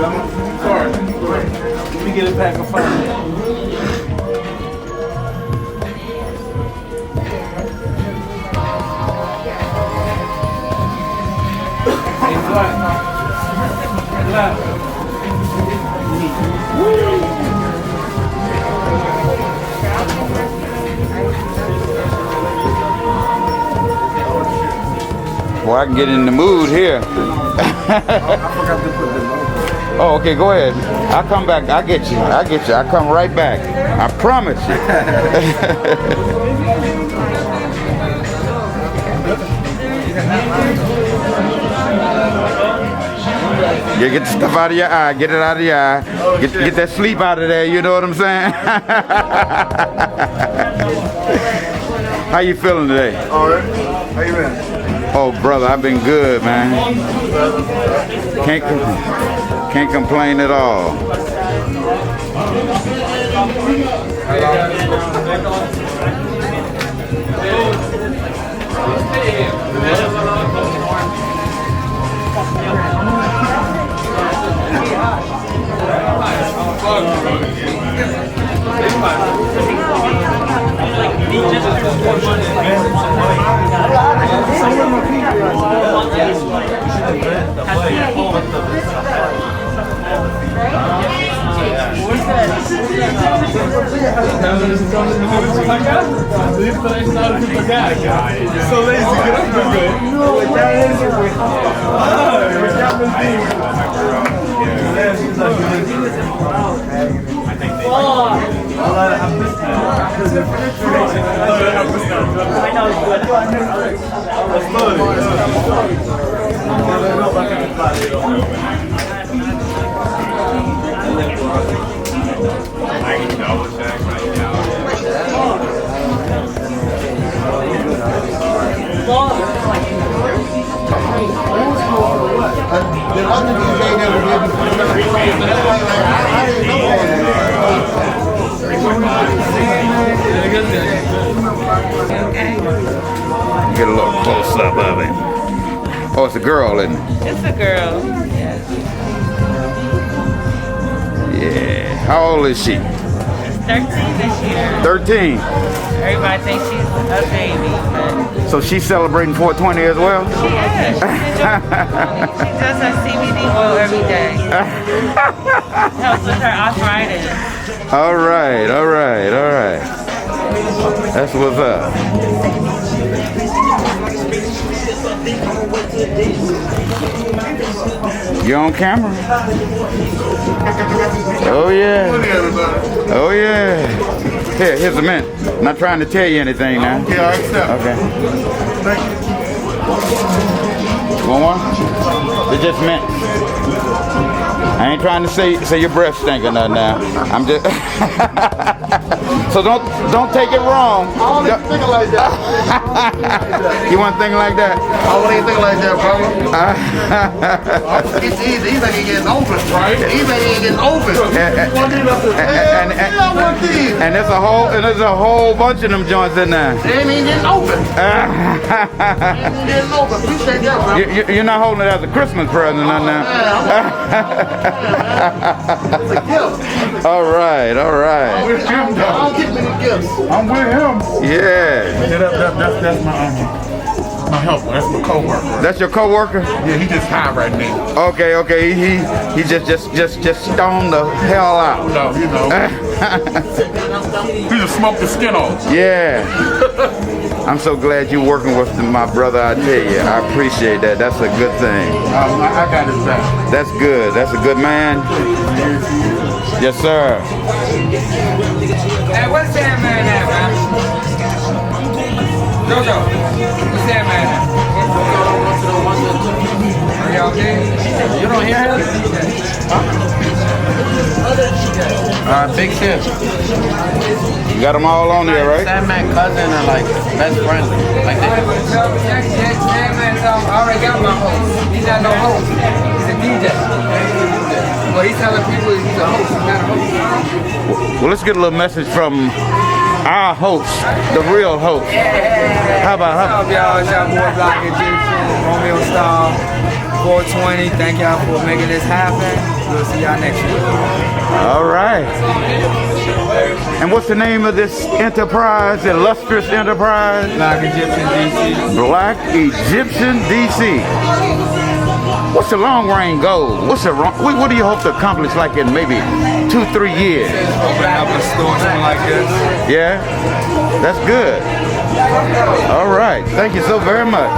Sorry. Let me get a pack of five. Well, I can get in the mood here. Oh, okay, go ahead. I'll come back. I'll get you. I'll come right back. I promise you. You get the stuff out of your eye. Get it out of your eye. Get that sleep out of there. You know what I'm saying? How you feeling today? All right. How you been? Oh, brother, I've been good, man. Can't complain at all. So lazy, get up good. Get a little close up of it. Oh, it's a girl, isn't it? It's a girl. Yeah. How old is she? 13 this year. 13. Everybody thinks she's a baby, but So she's celebrating 420 as well? yeah, she does her CBD oil every day. Helps with her arthritis. All right. That's what's up. You on camera? Oh yeah. Oh yeah. Here's a mint. I'm not trying to tell you anything now. Yeah, I accept. Okay. Thank you. Want one? It's just mint. I ain't trying to say your breath stinking nothing now. I'm just so don't take it wrong. I don't even think like that. You want to think like that? I don't even think like that, brother. It's easy. These ain't getting open, right? These ain't getting open. And there's a whole bunch of them joints in there. They ain't even getting open. They ain't even getting open. Appreciate that, bro. You're not holding it as a Christmas present, nothing now. It's a gift. All right. I don't get many gifts. I'm with him. Yeah. That's my helper. That's my co-worker. That's your coworker? Yeah, he just high right now. Okay. He just stoned the hell out. No, you know. He just smoked the skin off. Yeah. I'm so glad you're working with my brother, I tell you. I appreciate that. That's a good thing. I got his back. That's good. That's a good man. Yes, sir. Hey, what's that man at, man? Jojo, what's that man at? Are you okay? You don't hear him? Big Sis. You got them all on there, right? Sam man cousin or like best friend. Like that. Sam man, I already got my host. He's not no host. He's a DJ. Well, he's telling people he's a host. He's not a host. Well, let's get a little message from our host, the real host. How about What's up, y'all? It's your boy Block Egyptian, Romeo Star, 420. Thank y'all for making this happen. We'll see y'all next week. All right. And what's the name of this enterprise, illustrious enterprise? Black Egyptian DC. Black Egyptian DC. What's the long range goal? What do you hope to accomplish like in maybe 2-3 years? Open up a store, something like this. Yeah? That's good. All right. Thank you so very much.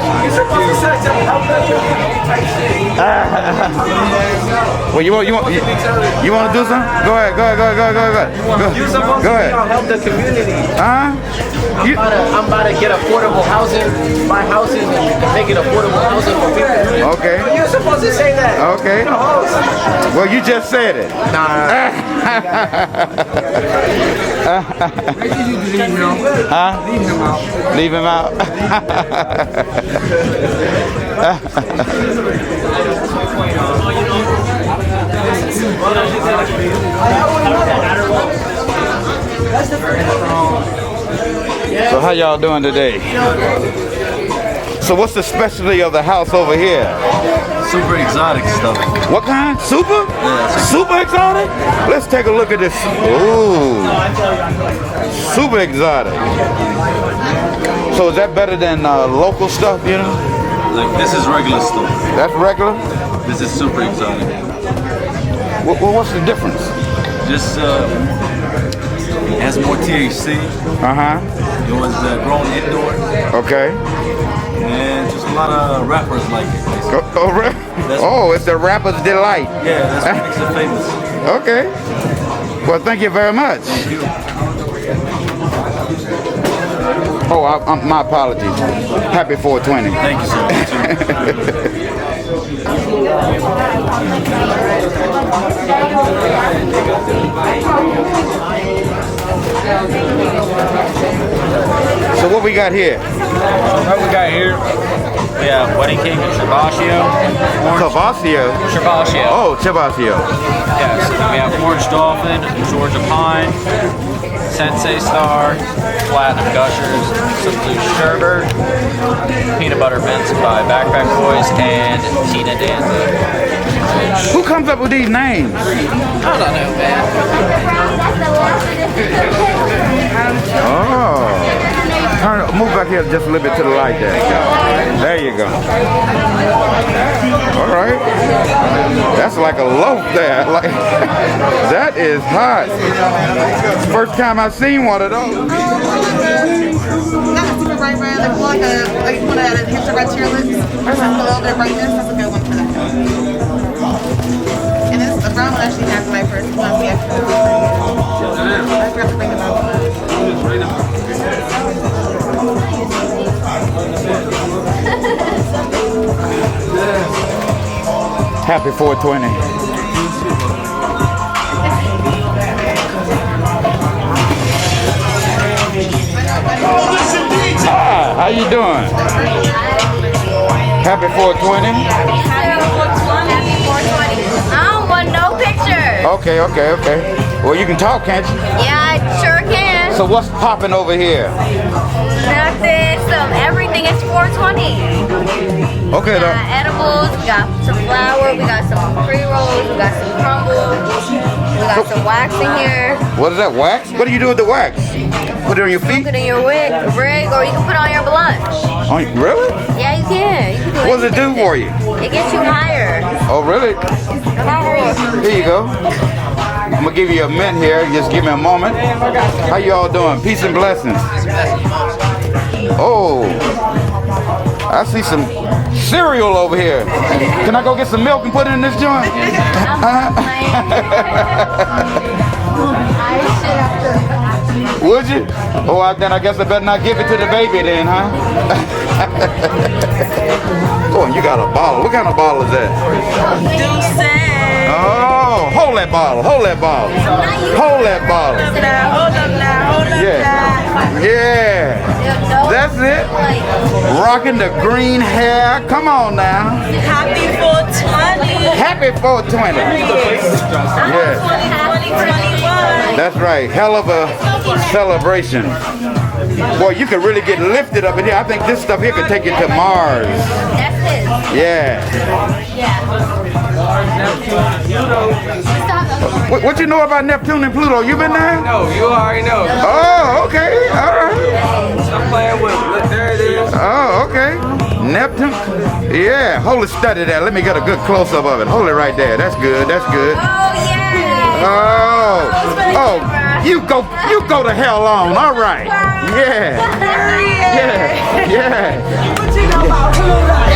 Well, you want to do something? Go ahead. Go ahead. Help the community. Huh? I'm about to get affordable housing, buy houses and make it affordable housing for people. Okay. You're supposed to say that. Okay. Well, you just said it. Huh? Leave him out. So how y'all doing today? So what's the specialty of the house over here? Super exotic stuff. What kind? Super? Yeah. Super exotic? Let's take a look at this. Ooh. Super exotic. So is that better than local stuff, you know? Like this is regular stuff. That's regular? This is super exotic. What's the difference? Just it has more THC. Uh-huh. It was grown indoor, Okay. and just a lot of rappers like it. Oh, it's the rapper's delight. Yeah, that's what makes it famous. Okay. Well, thank you very much. Thank you. Oh, my apologies. Happy 420. Thank you so much. So what we got here? What we got here? We have wedding cake and Chivasio. Cavassio. Chivasio. Oh, Chivasio. Yes. We have Orange Dolphin, Georgia Pine, Sensei Star, Platinum Gushers, some blue sherbet, peanut butter mints by Backpack Boys, and Tina Danza. Who comes up with these names? I don't know, man. Oh. Move back here just a little bit to the light there. There you go. All right. That's like a loaf there. Like, that is hot. First time I've seen one of those. Not super bright red, like more like one that hits the red to your lips, or something a little bit of brightness. That's a good one for that. And this the brown one actually has my first one. We actually I forgot to bring them out. Happy 420. Hi, how you doing? Happy 420. I don't want no pictures. Okay. Well, you can talk, can't you? Yeah, I sure can. So what's popping over here? Nothing, everything is 420. Okay, We got edibles, we got some flour, we got some pre-rolls, we got some crumbles, we got some wax in here. What is that, wax? What do you do with the wax? Put it on your feet? Put it in your rig, or you can put it on your blunt. Oh, really? Yeah, you can. You can do What does it do anything for with you? it. It gets you higher. Oh, really? Here you go. I'm gonna give you a mint here. Just give me a moment. How you all doing? Peace and blessings. Oh, I see some cereal over here. Can I go get some milk and put it in this joint? Would you? Oh, then I guess I better not give it to the baby then, huh? Oh, and you got a bottle. What kind of bottle is that? Oh, hold that bottle. Hold that bottle. Hold that bottle. Yeah. That's it. Rocking the green hair. Come on now. Happy 420. Happy 420. Yeah. 2021. That's right. Hell of a celebration. Boy, you could really get lifted up in here. I think this stuff here could take you to Mars. That's it. Yeah. What you know about Neptune and Pluto? You been there? No, you already know. Oh, okay. All right. I'm playing with it. Look, there it is. Oh, okay. Neptune. Yeah, hold it steady there. Let me get a good close-up of it. Hold it right there. That's good. That's good. Oh, yeah. Oh, you go to hell on. All right. Yeah. Yeah. What you know about Pluto?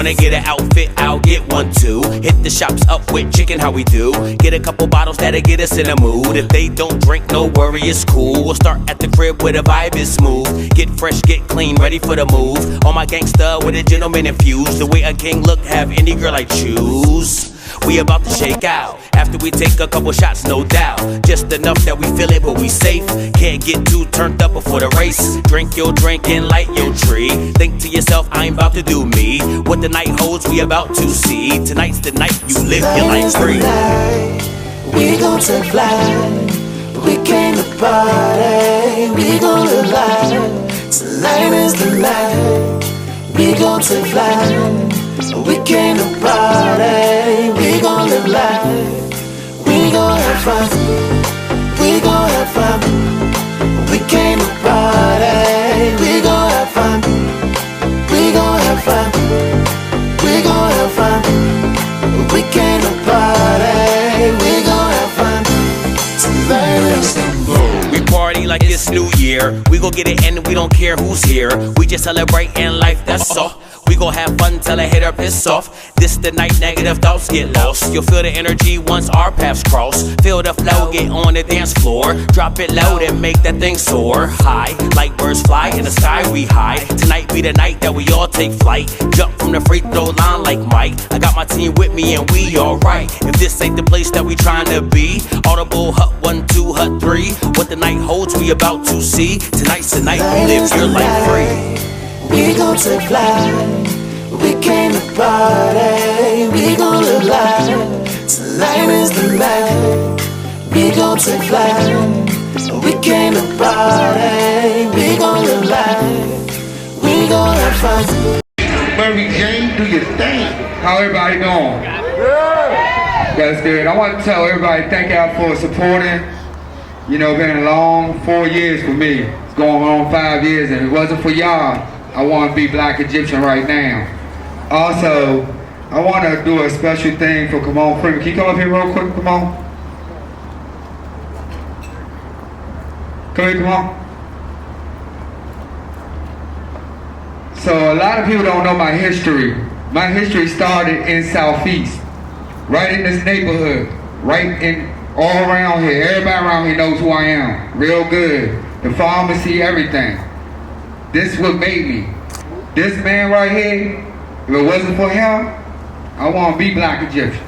Wanna get an outfit, I'll get one too. Hit the shops up with chicken, how we do. Get a couple bottles that'll get us in the mood. If they don't drink, no worry, it's cool. We'll start at the crib where the vibe is smooth. Get fresh, get clean, ready for the move. All my gangsta with a gentleman infused. The way a king look, have any girl I choose. We about to shake out. After we take a couple shots, no doubt. Just enough that we feel it, but we safe. Can't get too turned up before the race. Drink your drink and light your tree. Think to yourself, I ain't about to do me. What the night holds, we about to see. Tonight's the night you live your life free. We gon' take flight. We came to party. We gon' live life. Tonight is the night. We gon' take flight. We came to party. We gon' live life. We gon' have fun. We gon' have fun. We came to party. We gon' have fun. We gon' have fun. We gon' have fun. We came to party. We gon' have fun. Tonight is the We party like it's New Year. We gon' get it and we don't care who's here. We just celebrating life, that's all. We gon' have fun till a hater piss off. This the night negative thoughts get lost. You'll feel the energy once our paths cross. Feel the flow, get on the dance floor. Drop it low and make that thing soar. High, like birds fly, in the sky we hide. Tonight be the night that we all take flight. Jump from the free throw line like Mike. I got my team with me and we alright. If this ain't the place that we tryna be, Audible, hut 1, 2, hut 3. What the night holds we about to see. Tonight's the night, live your life free. We gon' take flight. We came to party. We gon' live life. Tonight is the night. We gon' take flight. We came to party. We gon' live life. We gon' have fun. Murray Jane, do your thing. How everybody doing? That's good. I want to tell everybody thank y'all for supporting. You know, been a long 4 years for me. It's going on 5 years, and if it wasn't for y'all, I want to be Black Egyptian right now. Also, I want to do a special thing for Kamon Freeman. Can you come up here real quick, Kamon? Come here, Kamon. So a lot of people don't know my history. My history started in Southeast, right in this neighborhood, right in all around here. Everybody around here knows who I am, real good. The pharmacy, everything. This is what made me. This man right here, if it wasn't for him, I want to be Black Egyptian.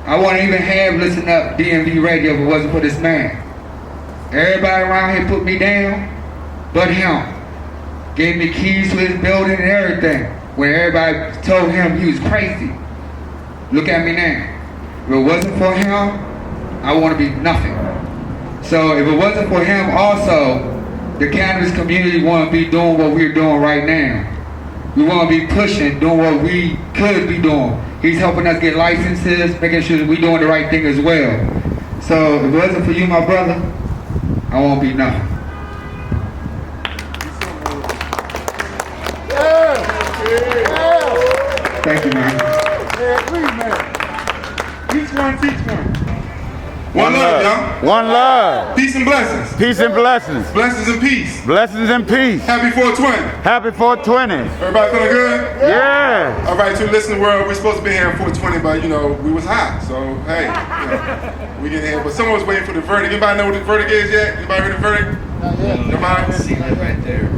I wouldn't even have listened up DMV radio if it wasn't for this man. Everybody around here put me down, but him. Gave me keys to his building and everything. When everybody told him he was crazy. Look at me now. If it wasn't for him, I want to be nothing. So if it wasn't for him also, the cannabis community want to be doing what we're doing right now. We want to be pushing, doing what we could be doing. He's helping us get licenses, making sure that we're doing the right thing as well. So if it wasn't for you, my brother, I won't be nothing. Thank you, man. Each one, teach one. One love, y'all. One love. Peace and blessings. Peace and blessings. Blessings and peace. Blessings and peace. Happy 420. Happy 420. Everybody feeling good? Yeah. All right, to the listening world, we're supposed to be here at 420, but you know, we was hot. So, hey, you know, we get here. But someone was waiting for the verdict. Anybody know what the verdict is yet? Anybody heard the verdict? Nobody? See that right there.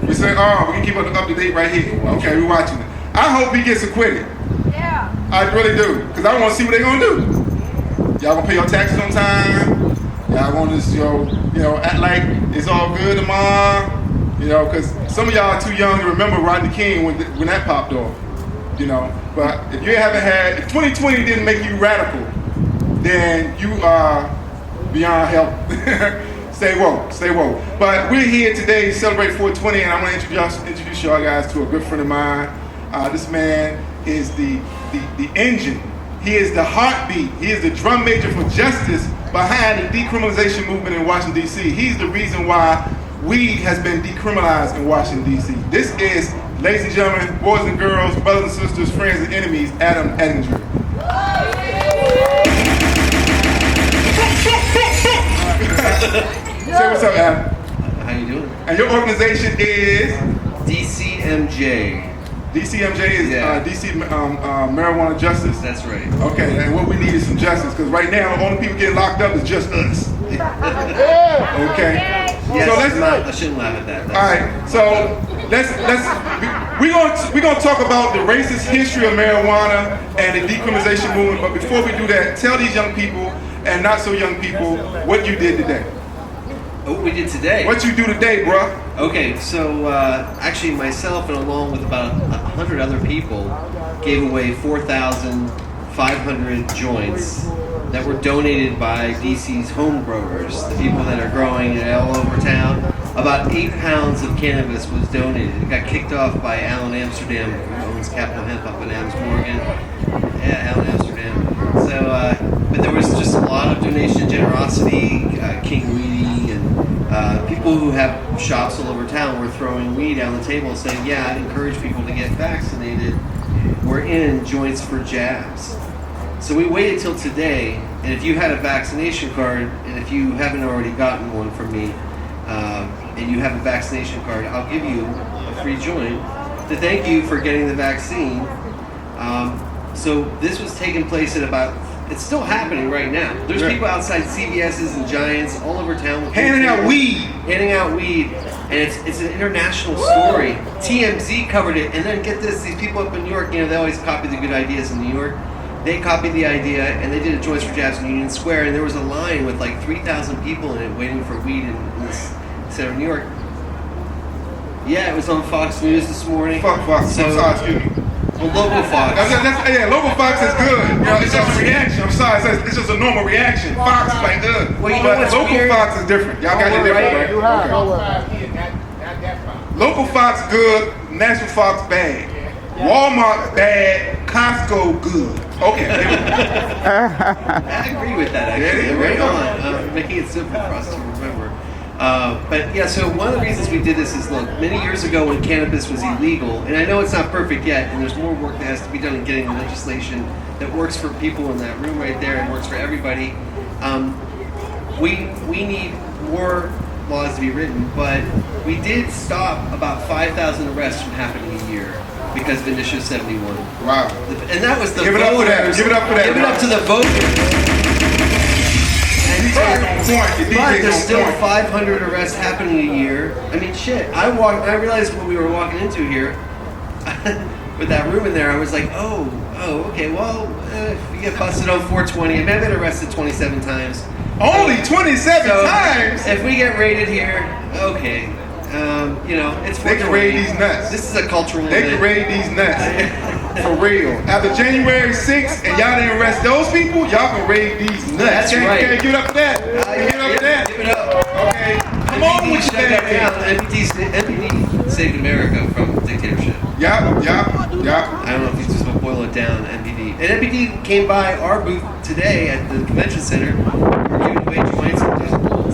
We say, oh, we can keep up to date right here. Okay, we're watching it. I hope he gets acquitted. Yeah. I really do, because I want to see what they're going to do. Y'all gonna pay your taxes on time. Y'all gonna just, you know, act like it's all good tomorrow. You know, because some of y'all are too young to remember Rodney King when that popped off. You know, but if you haven't had, if 2020 didn't make you radical, then you are beyond help. Stay woke, stay woke. But we're here today to celebrate 420, and I want to introduce y'all guys to a good friend of mine. This man is the engine. He is the heartbeat. He is the drum major for justice behind the decriminalization movement in Washington, D.C. He's the reason why weed has been decriminalized in Washington, D.C. This is, ladies and gentlemen, boys and girls, brothers and sisters, friends and enemies, Adam Ettinger. Say what's up, Adam. How you doing? And your organization is? DCMJ. DCMJ is DC Marijuana Justice? That's right. Okay, and what we need is some justice, because right now the only people getting locked up is just us. Okay? Yes, So I shouldn't laugh at that. Alright, so we're gonna talk about the racist history of marijuana and the decriminalization movement, but before we do that, tell these young people and not so young people what you did today. What we did today? What you do today, bruh? Okay, so actually myself and along with about 100 other people gave away 4,500 joints that were donated by DC's home growers, the people that are growing it all over town. About 8 pounds of cannabis was donated. It got kicked off by Alan Amsterdam, who owns Capital Hemp up in Adams Morgan. Yeah, Alan Amsterdam. So, but there was just a lot of donation generosity. King Weedy and people who have shops all over town were throwing weed down the table saying, yeah, I'd encourage people to get vaccinated. We're in joints for jabs. So we waited till today, and if you had a vaccination card, and if you haven't already gotten one from me, and you have a vaccination card, I'll give you a free joint to thank you for getting the vaccine. So this was taking place at about, it's still happening right now. There's people outside CVS's and Giants all over town. With Handing out weed. Handing out weed. And it's an international story. TMZ covered it. And then get this, these people up in New York, they always copy the good ideas in New York. They copied the idea and they did a Joints for Jabs in Union Square, and there was a line with like 3,000 people in it waiting for weed in this center of New York. Yeah, it was on Fox News this morning. Fuck Fox. So, I'm sorry, excuse me. Well, local Fox. Yeah, local Fox is good. It's just a reaction. I'm sorry, it's just a normal reaction. Fox is like good. Well, you know what's local weird? Fox is different. Y'all got it different, right? Okay. Local Fox good, National Fox bad. Walmart bad, Costco good. Okay. I agree with that, actually. Yeah, right on. Making it simple for us to remember. But yeah, so one of the reasons we did this is, look, many years ago when cannabis was illegal, and I know it's not perfect yet, and there's more work that has to be done in getting legislation that works for people in that room right there and works for everybody. We need more laws to be written, but we did stop about 5,000 arrests from happening a year because of Initiative 71. Wow. And that was the Give it voters. up for that. Give it up for that. Give it up to the voters. But there's still 500 arrests happening a year. I mean, shit. I realized when we were walking into here, with that room in there, I was like, oh, okay, well, if you get busted on 420, I've been arrested 27 times. Only 27 times? If we get raided here, okay. It's they can raid these nuts. This is a cultural They event. can raid these nuts. For real. After January 6th and y'all didn't arrest those people, y'all can raid these nuts. That's right. Okay, give it up for that. Give it up for that. Give it up. Okay. Come on with shut that that. down. NPD saved America from dictatorship. Yeah. I don't know if you just want to boil it down, NPD. And NPD came by our booth today at the convention center. We're giving away joints.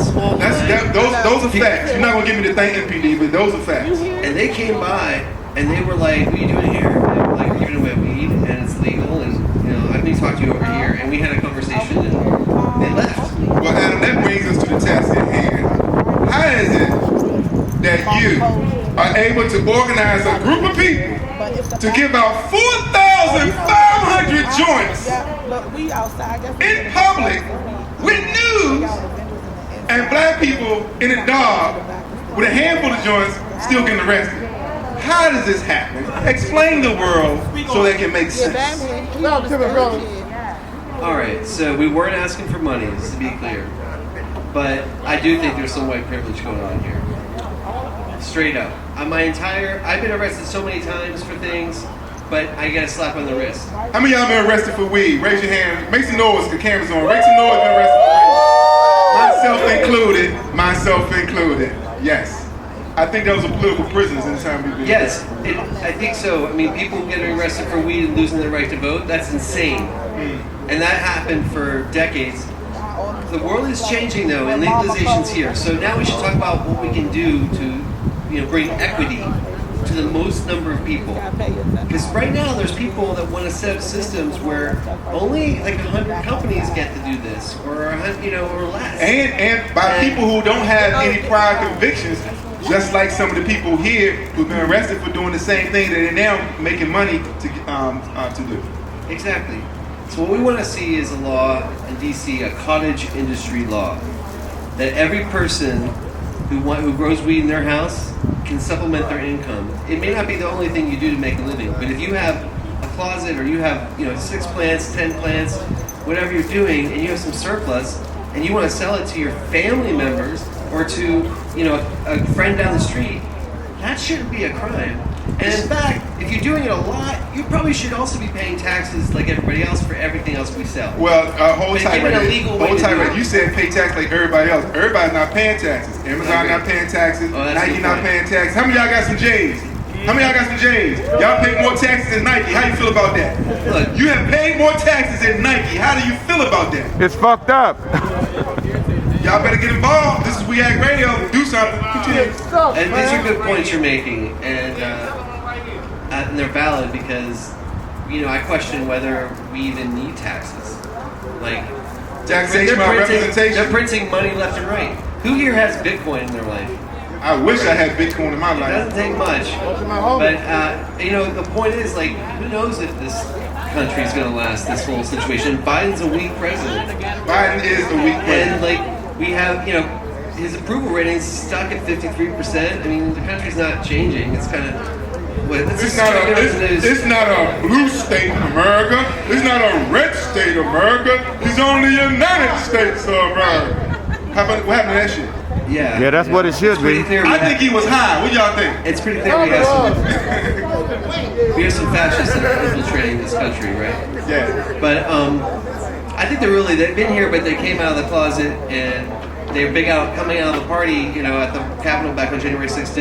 Small those are facts. You're not going to give me the thank NPD, but those are facts. And they came by and they were like, what are you doing here? And they were like, we're giving away weed and it's legal and, I need to talk to you over here. And we had a conversation and they left. Well, Adam, that brings us to the task at hand. How is it that you are able to organize a group of people to give out 4,500 joints in public with news and black people in the dark with a handful of joints still getting arrested? How does this happen? Explain the world so that can make sense. All right, so we weren't asking for money, just to be clear. But I do think there's some white privilege going on here. Straight up. I've been arrested so many times for things, but I get a slap on the wrist. How many of y'all been arrested for weed? Raise your hand. Make some noise, the camera's on. Make some noise, been arrested for weed. Myself included. Yes. I think those are political prisoners in the time we've been. Yes, I think so. I mean, people getting arrested for weed and losing their right to vote, that's insane. And that happened for decades. The world is changing though, and legalization's here. So now we should talk about what we can do to, bring equity to the most number of people. Because right now there's people that want to set up systems where only like 100 companies get to do this, or or less. And by people who don't have any prior convictions, just like some of the people here who've been arrested for doing the same thing that they're now making money to do. Exactly. So what we want to see is a law in DC, a cottage industry law, that every person who grows weed in their house can supplement their income. It may not be the only thing you do to make a living, but if you have a closet or you have 6 plants, 10 plants, whatever you're doing, and you have some surplus, and you want to sell it to your family members or to a friend down the street, that shouldn't be a crime. And in fact, if you're doing it a lot, you probably should also be paying taxes like everybody else for everything else we sell. Well, hold tight right there. Hold tight right. You said pay tax like everybody else. Everybody's not paying taxes. Amazon not paying taxes. Nike not paying taxes. How many of y'all got some J's? How many of y'all got some J's? Y'all pay more taxes than Nike. How you feel about that? Look, you have paid more taxes than Nike. How do you feel about that? It's fucked up. Y'all better get involved. This is We Act Radio. Do something. Continue. And these are good points you're making, and they're valid because, I question whether we even need taxes. Like, taxation by representation. They're printing money left and right. Who here has Bitcoin in their life? I wish I had Bitcoin in my It life. doesn't take much. But, you know, the point is, like, who knows if this country is going to last this whole situation? Biden's a weak president. Biden is a weak And, president. like, we have, you know, his approval rating's stuck at 53%. I mean, the country's not changing. It's kind of... It's not a blue state America. It's not a red state America. It's only the United States of America. What happened to that shit? Yeah. Yeah, that's what it should be. I think he was high. What y'all think? It's pretty clear we have some fascists that are infiltrating this country, right? Yeah. But I think they've been here, but they came out of the closet and they're coming out of the party, you know, at the Capitol back on January 6th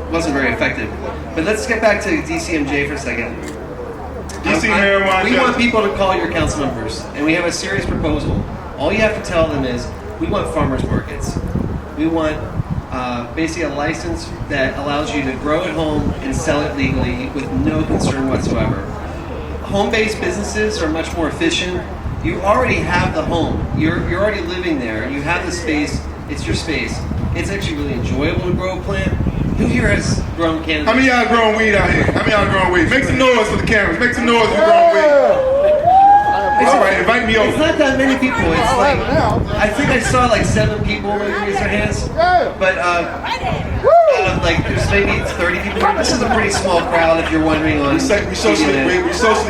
wasn't very effective. But let's get back to DCMJ for a second. DC marijuana. We want people to call your council members, and we have a serious proposal. All you have to tell them is, we want farmers markets. We want basically a license that allows you to grow at home and sell it legally with no concern whatsoever. Home-based businesses are much more efficient. You already have the home. You're already living there. You have the space. It's your space. It's actually really enjoyable to grow a plant. Who here has grown cannabis? How many of y'all growing weed out here? How many of y'all growing weed? Make some noise for the cameras. Make some noise for growing weed. All right, invite me over. It's not that many people. It's like, I think I saw like 7 people maybe raise their hands. But out of like, there's maybe 30 people here. This is a pretty small crowd if you're wondering on. We socially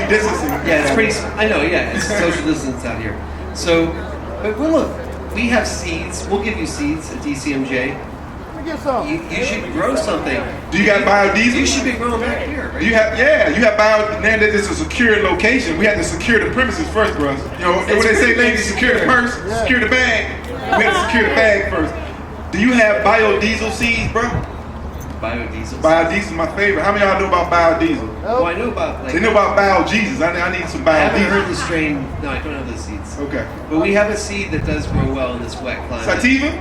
distancing. Yeah, it's pretty, I know, yeah, it's social distance out here. So, but look, we have seeds. We'll give you seeds at DCMJ. You should grow something. Do you got biodiesel? You should be growing back here. Right? You have bio. Now that this is a secure location, we have to secure the premises first, bro. You know, when they say, ladies, secure the purse, secure the bag. We have to secure the bag first. Do you have biodiesel seeds, bro? Biodiesel. Biodiesel is my favorite. How many of y'all know about biodiesel? Well, I know about. They know about bio-Jesus. I need some biodiesel. I haven't heard the strain. No, I don't have the seeds. Okay. But we have a seed that does grow well in this wet climate. Sativa?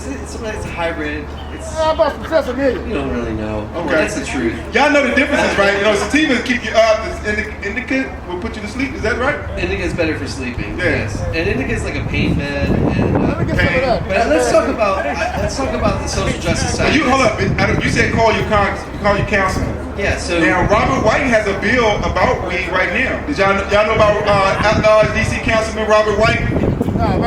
It's a hybrid. How about some sesame? You don't really know. Okay. That's the truth. Y'all know the differences, right? You know, sativa keep you up. Indica will put you to sleep. Is that right? Indica is better for sleeping. Yeah. Yes. And indica is like a pain med. And, But let's talk about the social justice side. Hold up. You said call your councilman. Yeah. So now Robert White has a bill about weed right now. Did y'all know about DC Councilman Robert White? No,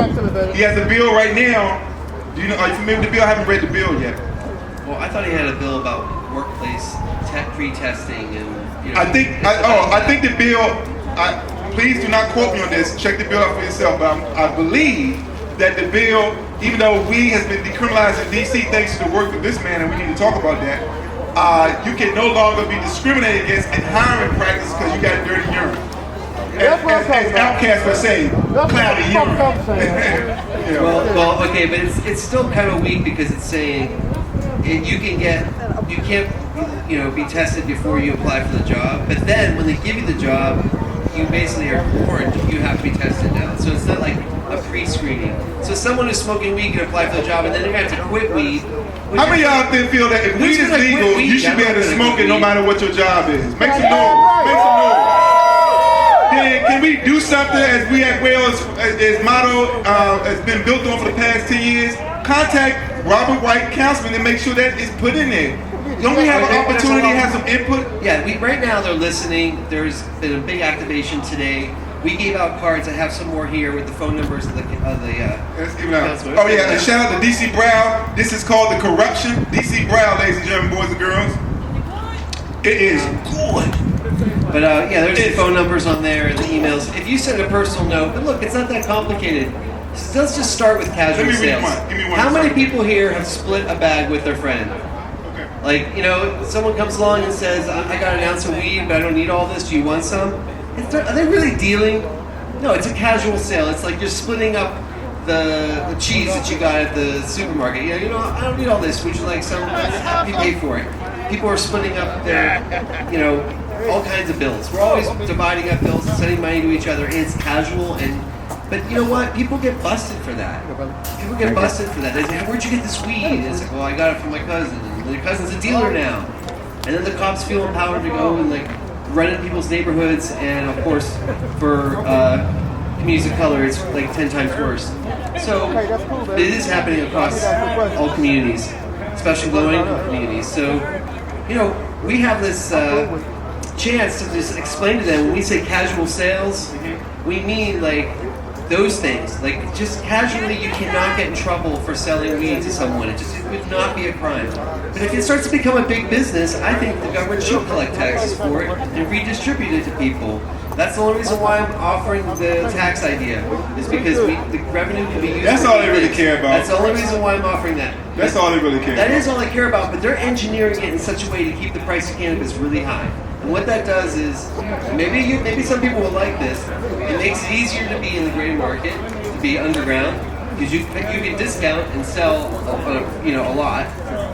he has a bill right now. Are you familiar with the bill? I haven't read the bill yet. Well, I thought he had a bill about workplace pre-testing and. You know, I think the bill. Please do not quote me on this. Check the bill out for yourself. But I believe that the bill, even though weed has been decriminalized in DC thanks to the work of this man, and we need to talk about that. You can no longer be discriminated against in hiring practice because you got dirty urine. As outcasts would say, cloudy urine. Well, okay, but it's still kind of weak because it's saying you can't be tested before you apply for the job. But then when they give you the job, you basically are warned you have to be tested now. So it's not like a pre-screening. So someone who's smoking weed can apply for the job, and then they're gonna have to quit weed. How many of y'all feel that if weed is legal, you should be able to smoke it no matter what your job is? Make some noise. Make some noise. Can we do something as we at Wales, as motto has been built on for the past 10 years? Contact Robert White, councilman, and make sure that it's put in there. Don't we have an opportunity to have some input? Yeah, right now they're listening. There's been a big activation today. We gave out cards. I have some more here with the phone numbers of the Let's give it out. Oh yeah, and shout out to DC Brown. This is called the corruption. DC Brown, ladies and gentlemen, boys and girls. It is good. But yeah, there's the phone numbers on there and the emails. If you send a personal note, but look, it's not that complicated. So let's just start with casual sales. Give me one. How many people here have split a bag with their friend? Okay. Like, someone comes along and says, I got an ounce of weed, but I don't need all this. Do you want some? Are they really dealing? No, it's a casual sale. It's like you're splitting up the cheese that you got at the supermarket. I don't need all this. Would you like some? You pay for it. People are splitting up their, all kinds of bills. We're always dividing up bills and sending money to each other, and it's casual. But you know what? People get busted for that. People get busted for that. They say, "Where'd you get this weed?" And it's like, "Well, I got it from my cousin, and the cousin's a dealer now." And then the cops feel empowered to go and run in people's neighborhoods, and of course, for communities of color, it's like 10 times worse. So it is happening across all communities, especially low-income communities. So, you know, we have this chance to just explain to them when we say casual sales, we mean like those things. Like just casually, you cannot get in trouble for selling weed to someone. It would not be a crime. But if it starts to become a big business, I think the government should collect taxes for it and redistribute it to people. That's the only reason why I'm offering the tax idea, is because the revenue can be used. That's all they really care about. That's the only reason why I'm offering that. That's all they really care about. That is all they care about, but they're engineering it in such a way to keep the price of cannabis really high. And what that does is, maybe some people will like this. It makes it easier to be in the gray market, to be underground, because you can discount and sell a lot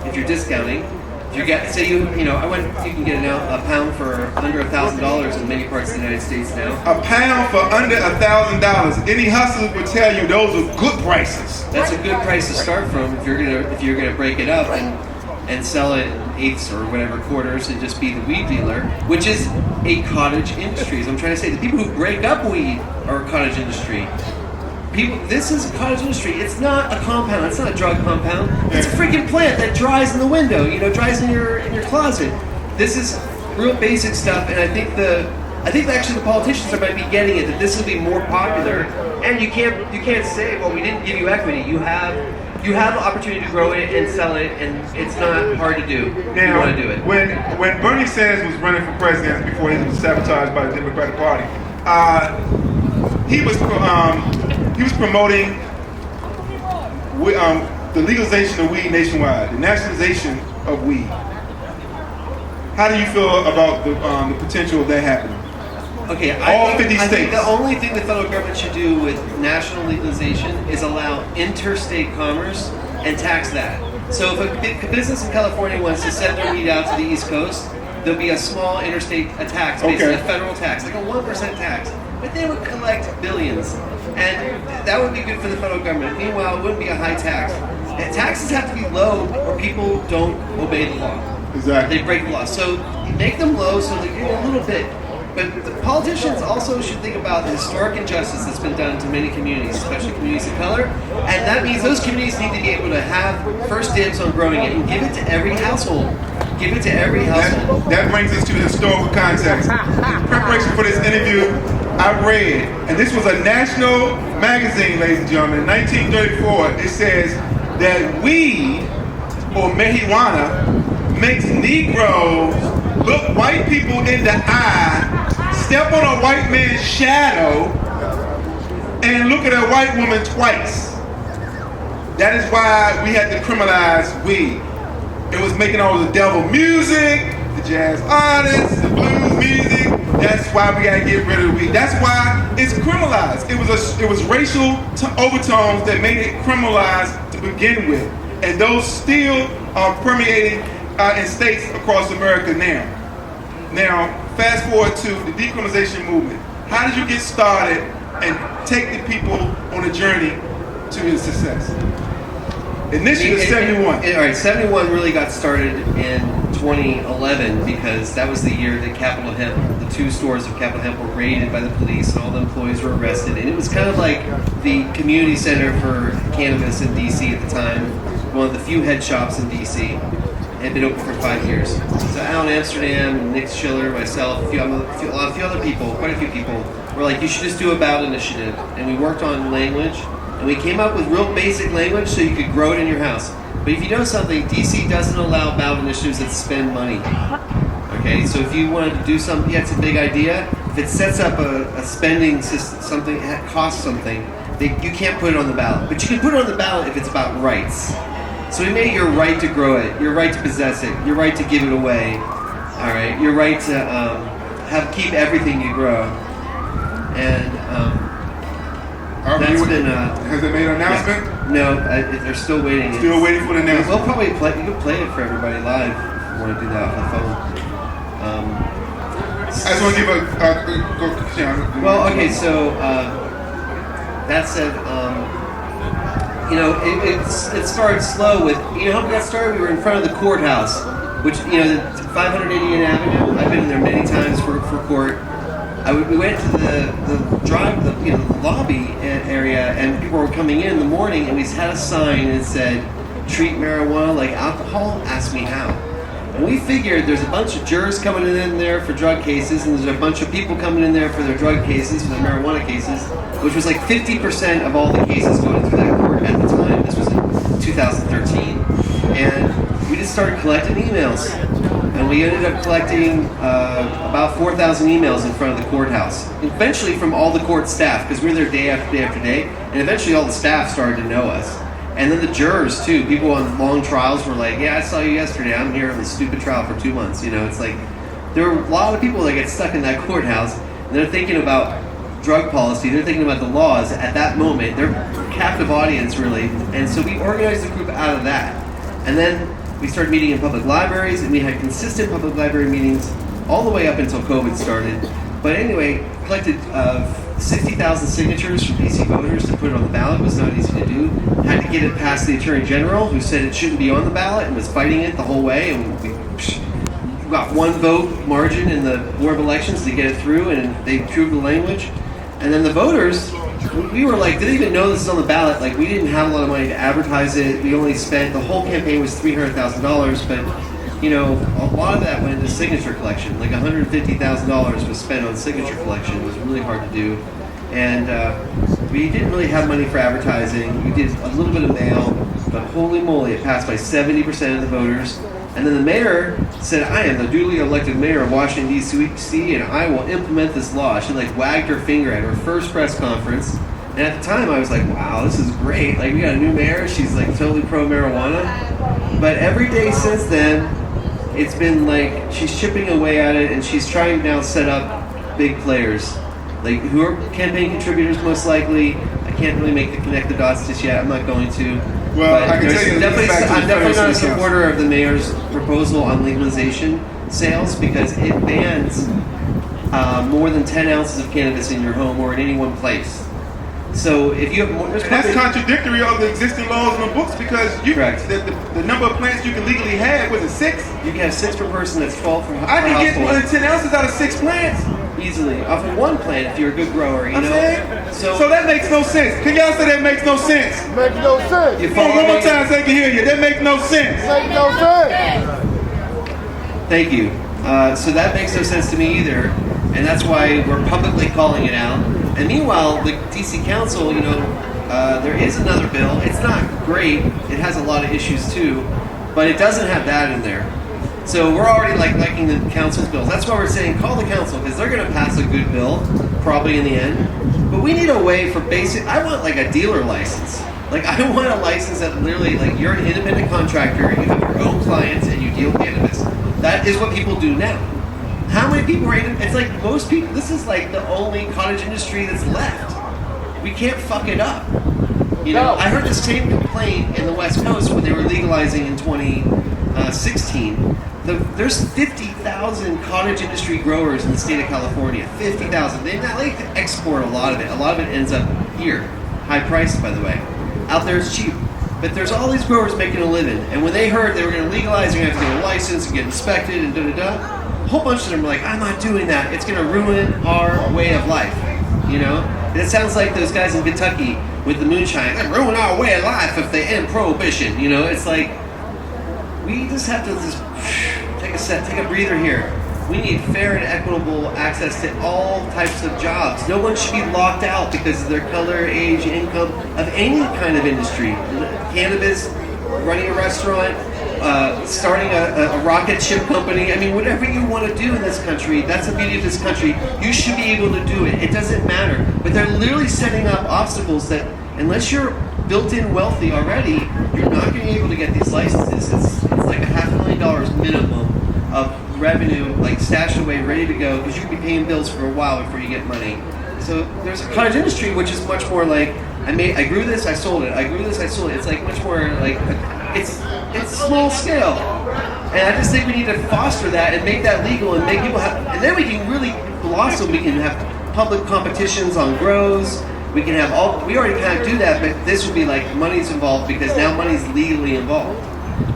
if you're discounting. If you get, say you can get a pound for under $1,000 in many parts of the United States now. A pound for under $1,000. Any hustler would tell you those are good prices. That's a good price to start from if you're gonna break it up and sell it in eighths or whatever quarters and just be the weed dealer, which is a cottage industry. As I'm trying to say, the people who break up weed are a cottage industry. This is a cottage industry. It's not a compound. It's not a drug compound. It's a freaking plant that dries in the window. Dries in your closet. This is real basic stuff, and I think actually the politicians might be getting it, that this will be more popular. And you can't say, well, we didn't give you equity. You have the opportunity to grow it and sell it, and it's not hard to do. Now, you want to do it. When Bernie Sanders was running for president before he was sabotaged by the Democratic Party, he was promoting the legalization of weed nationwide, the nationalization of weed. How do you feel about the potential of that happening? Okay, All 50 I think states. the only thing the federal government should do with national legalization is allow interstate commerce and tax that. So if a big business in California wants to send their weed out to the East Coast, there'll be a small interstate tax, basically a federal tax, like a 1% tax. But they would collect billions. And that would be good for the federal government. Meanwhile, it wouldn't be a high tax. And taxes have to be low or people don't obey the law. Exactly. They break the law. So you make them low so they get a little bit. But the politicians also should think about the historic injustice that's been done to many communities, especially communities of color. And that means those communities need to be able to have first dibs on growing it and give it to every household. Give it to every household. That brings us to the historical context. In preparation for this interview, I read, and this was a national magazine, ladies and gentlemen, in 1934, it says that weed, or marijuana, makes Negroes look white people in the eye, step on a white man's shadow, and look at a white woman twice. That is why we had to criminalize weed. It was making all the devil music, the jazz artists, the blues music. That's why we gotta get rid of the weed. That's why it's criminalized. It was racial overtones that made it criminalized to begin with, and those still are permeating in states across America now. Now, fast forward to the decriminalization movement. How did you get started and take the people on a journey to its success? Initially, 71. All right, 71 really got started in 2011 because that was the year that Capitol Hemp, the two stores of Capitol Hemp were raided by the police and all the employees were arrested. And it was kind of like the community center for cannabis in DC at the time, one of the few head shops in DC. Had been open for 5 years. So Alan Amsterdam, Nick Schiller, myself, a few other people, quite a few people, were like, you should just do a ballot initiative. And we worked on language, and we came up with real basic language so you could grow it in your house. But if you know something, DC doesn't allow ballot initiatives that spend money. Okay, so if you wanted to do something, you had some big idea, if it sets up a spending system, something that costs something, you can't put it on the ballot. But you can put it on the ballot if it's about rights. So we made it your right to grow it, your right to possess it, your right to give it away, all right, your right to keep everything you grow. And that's been. Has it made an announcement? Yeah. No, they're still waiting. Still waiting for the announcement. We'll probably play. You can play it for everybody live if you want to do that off the phone. I just want to give Well, okay, so that said. It started slow with, how we got started? We were in front of the courthouse, which, 580 Avenue. I've been in there many times for court. we went to the lobby area, and people were coming in the morning, and we had a sign that said, "Treat marijuana like alcohol, ask me how." And we figured there's a bunch of jurors coming in there for drug cases, and there's a bunch of people coming in there for their drug cases, for their marijuana cases, which was like 50% of all the cases going through that court at the time. This was in 2013. And we just started collecting emails. And we ended up collecting about 4,000 emails in front of the courthouse. Eventually from all the court staff, because we were there day after day after day, and eventually all the staff started to know us. And then the jurors too, people on long trials were like, "Yeah, I saw you yesterday, I'm here on this stupid trial for 2 months." You know, it's like, there were a lot of people that get stuck in that courthouse, and they're thinking about drug policy, they're thinking about the laws at that moment. They're a captive audience, really. And so we organized a group out of that. And then we started meeting in public libraries, and we had consistent public library meetings all the way up until COVID started. But anyway, collected 60,000 signatures from DC voters to put it on the ballot. It was not easy to do. Had to get it past the Attorney General, who said it shouldn't be on the ballot and was fighting it the whole way. And we got one vote margin in the Board of Elections to get it through, and they approved the language. And then the voters, we were like, didn't even know this is on the ballot. Like, we didn't have a lot of money to advertise it. We only spent, the whole campaign was $300,000, but you know, a lot of that went into signature collection. Like $150,000 was spent on signature collection. It was really hard to do. And we didn't really have money for advertising. We did a little bit of mail, but holy moly, it passed by 70% of the voters. And then the mayor said, "I am the duly elected mayor of Washington, D.C., and I will implement this law." She like wagged her finger at her first press conference. And at the time I was like, wow, this is great. Like, we got a new mayor. She's like totally pro marijuana. But every day since then, it's been like she's chipping away at it, and she's trying to now set up big players, like who are campaign contributors most likely. I can't really connect the dots just yet. I'm not going to. Well, but I can tell you, I'm definitely not a supporter of the mayor's proposal on legalization sales, because it bans more than 10 ounces of cannabis in your home or in any one place. So if you have more, that's contradictory of the existing laws in the books, because the number of plants you can legally have was it 6? You can have 6 per person. That's 12 per household. I can get more than 10 ounces out of 6 plants easily off of one plant if you're a good grower. You know. So that makes no sense. Can y'all say that makes no sense? Makes no sense. You follow one more time so I can hear you. That makes no sense. Makes no sense. Thank you. So that makes no sense to me either, and that's why we're publicly calling it out. And meanwhile, the DC Council, you know, there is another bill. It's not great. It has a lot of issues too, but it doesn't have that in there. So we're already liking the council's bills. That's why we're saying call the council, because they're going to pass a good bill, probably in the end. But we need a way for basic. I want like a dealer license. Like, I want a license that literally, like, you're an independent contractor, you have your own clients, and you deal cannabis. That is what people do now. How many people are in? It's like most people. This is like the only cottage industry that's left. We can't fuck it up. You know, I heard the same complaint in the West Coast when they were legalizing in 2016. There's 50,000 cottage industry growers in the state of California. 50,000. They like to export a lot of it. A lot of it ends up here, high priced, by the way. Out there it's cheap. But there's all these growers making a living, and when they heard they were going to legalize, you're going to have to get a license and get inspected and da-da-da, a whole bunch of them were like, I'm not doing that. It's going to ruin our way of life, you know? And it sounds like those guys in Kentucky with the moonshine, they ruin our way of life if they end prohibition, you know? It's like, we just have to just take a breather here. We need fair and equitable access to all types of jobs. No one should be locked out because of their color, age, income, of any kind of industry. Cannabis, running a restaurant, starting a rocket ship company. I mean, whatever you want to do in this country, that's the beauty of this country. You should be able to do it. It doesn't matter. But they're literally setting up obstacles that, unless you're built-in wealthy already, you're not going to be able to get these licenses. It's like $500,000 minimum of revenue, like stashed away, ready to go, because you can be paying bills for a while before you get money. So there's a cottage industry which is much more like, I grew this, I sold it. I grew this, I sold it. It's like much more like, it's small scale. And I just think we need to foster that and make that legal and make people have, and then we can really blossom. We can have public competitions on grows. We can have we already kind of do that, but this would be like money's involved, because now money's legally involved.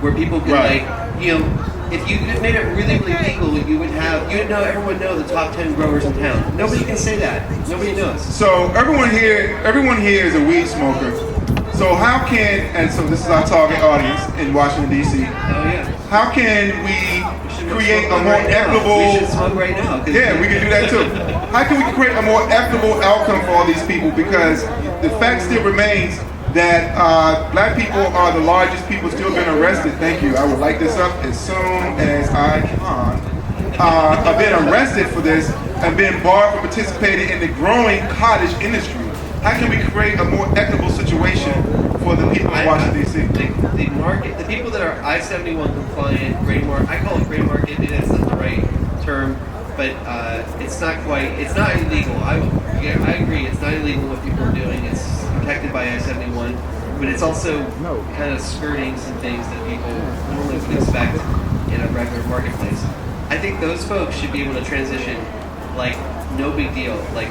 Where people can like, you know, if you made it really, really legal, everyone would know the top 10 growers in town. Nobody can say that. Nobody knows. So everyone here is a weed smoker. So how can, and so this is our target audience in Washington D.C. Oh yeah. How can we create a more equitable? We should smoke right now. Yeah, we can do that too. How can we create a more equitable outcome for all these people? Because the fact still remains that black people are the largest people still being arrested. Thank you. I would like this up as soon as I can. Are being arrested for this and being barred from participating in the growing cottage industry. How can we create a more equitable situation for the people in Washington, D.C.? The market, the people that are I-71 compliant, gray market, I call it gray market, maybe that's not the right term, but it's not illegal. I agree, it's not illegal what people are doing. It's protected by I-71, but it's also kind of skirting some things that people normally would expect in a regular marketplace. I think those folks should be able to transition like no big deal. Like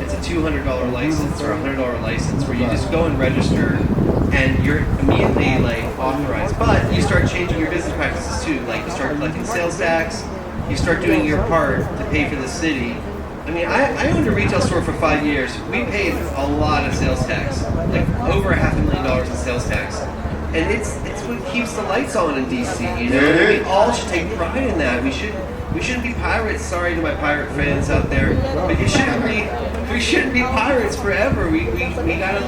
it's a $200 license or a $100 license where you just go and register and you're immediately like authorized. But you start changing your business practices too. Like you start collecting sales tax, you start doing your part to pay for the city. I mean, I owned a retail store for 5 years. We paid a lot of sales tax, like over $500,000 in sales tax. And it's what keeps the lights on in DC, you know? And we all should take pride in that. We shouldn't be pirates. Sorry to my pirate fans out there, but we shouldn't be pirates forever. We gotta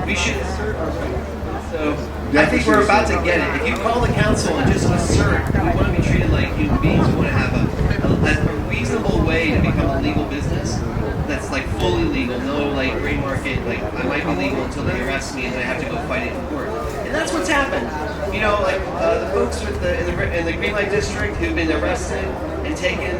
we should assert ourselves. So I think we're about to get it. If you call the council and just assert, we want to be treated like human beings. We want to have a reasonable way to become a legal business that's like fully legal. No like gray market. Like I might be legal until they arrest me and then I have to go fight it in court. And that's what's happened. You know, like the folks in the Green Light District who've been arrested and taken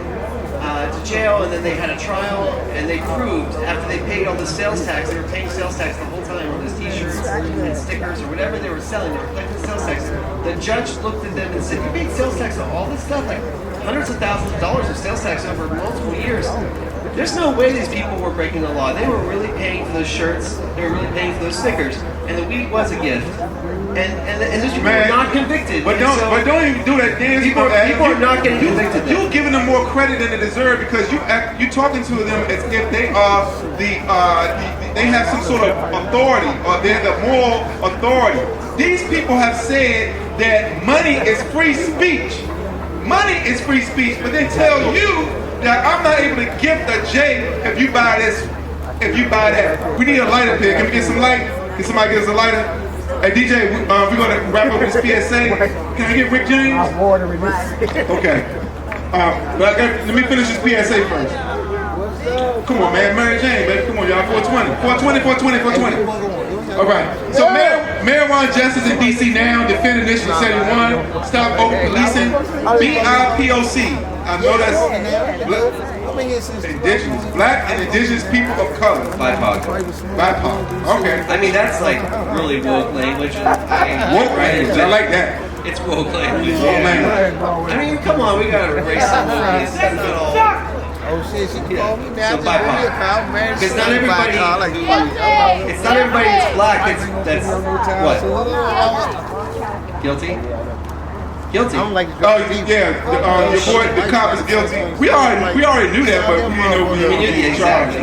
to jail, and then they had a trial, and they proved after they paid all the sales tax, they were paying sales tax the whole time on those T-shirts and stickers or whatever they were selling. They were collecting sales tax. The judge looked at them and said, "You paid sales tax on all this stuff, like hundreds of thousands of dollars of sales tax over multiple years. There's no way these people were breaking the law. They were really paying for those shirts. They were really paying for those stickers, and the weed was a gift." And those people are not convicted. But don't even do that dance. People are not getting convicted. You're giving them more credit than they deserve because you're talking to them as if they are they have some sort of authority or they're the moral authority. These people have said that money is free speech. Money is free speech, but they tell you that I'm not able to gift a J if you buy this, if you buy that. We need a light up here. Can we get some light? Can somebody get us a lighter? Hey DJ, we're gonna wrap up this PSA. Can I get Rick James? Okay. But let me finish this PSA first. Come on, man, Mary Jane, baby. Come on, y'all. 420. All right. So marijuana justice in DC now. Defend Initiative 71. Stop open policing. BIPOC. I know that's indigenous, black and indigenous people of color. BIPOC. Okay. I mean, that's like really woke language. Woke language. I like that. It's woke language. Yeah. I mean, come on, we gotta erase some of these. That's not all. Oh shit, she called me now. So BIPOC. Because not everybody. It's not everybody that's black. That's what? Guilty. Guilty. I'm like, oh yeah, your boy, the cop is guilty. We already knew that, but we knew the charge.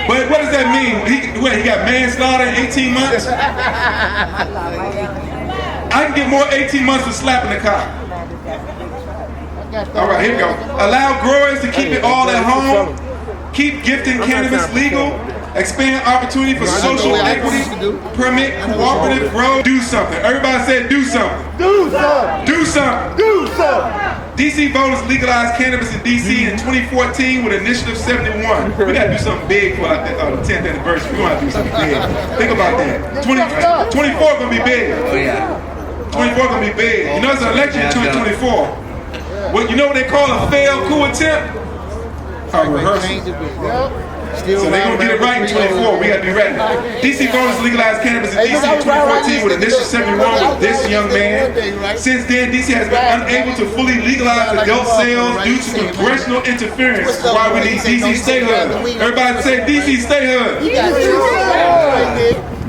But what does that mean? He got manslaughter in 18 months? I can get more 18 months for slapping the cop. All right, here we go. Allow growers to keep it all at home. Keep gifting cannabis legal. Expand opportunity for social equity. Permit cooperative grow. Do something. Everybody said do something. Do something. Do something. Do something. DC voters legalized cannabis in DC in 2014 with Initiative 71. We gotta do something big for the 10th anniversary. We're gonna have to do something big. Think about that. 24 gonna be big. Oh yeah. 24 gonna be big. You know it's an election in 2024. Well, you know what they call a failed coup attempt? A rehearsal. So they're going to get it right in 24. We got to be ready. DC voters legalized cannabis in DC in 2014 with Initiative 71 with this young man. Since then, DC has been unable to fully legalize adult sales due to congressional interference. That's why we need DC Stay Hood. Everybody say DC Stay Hood.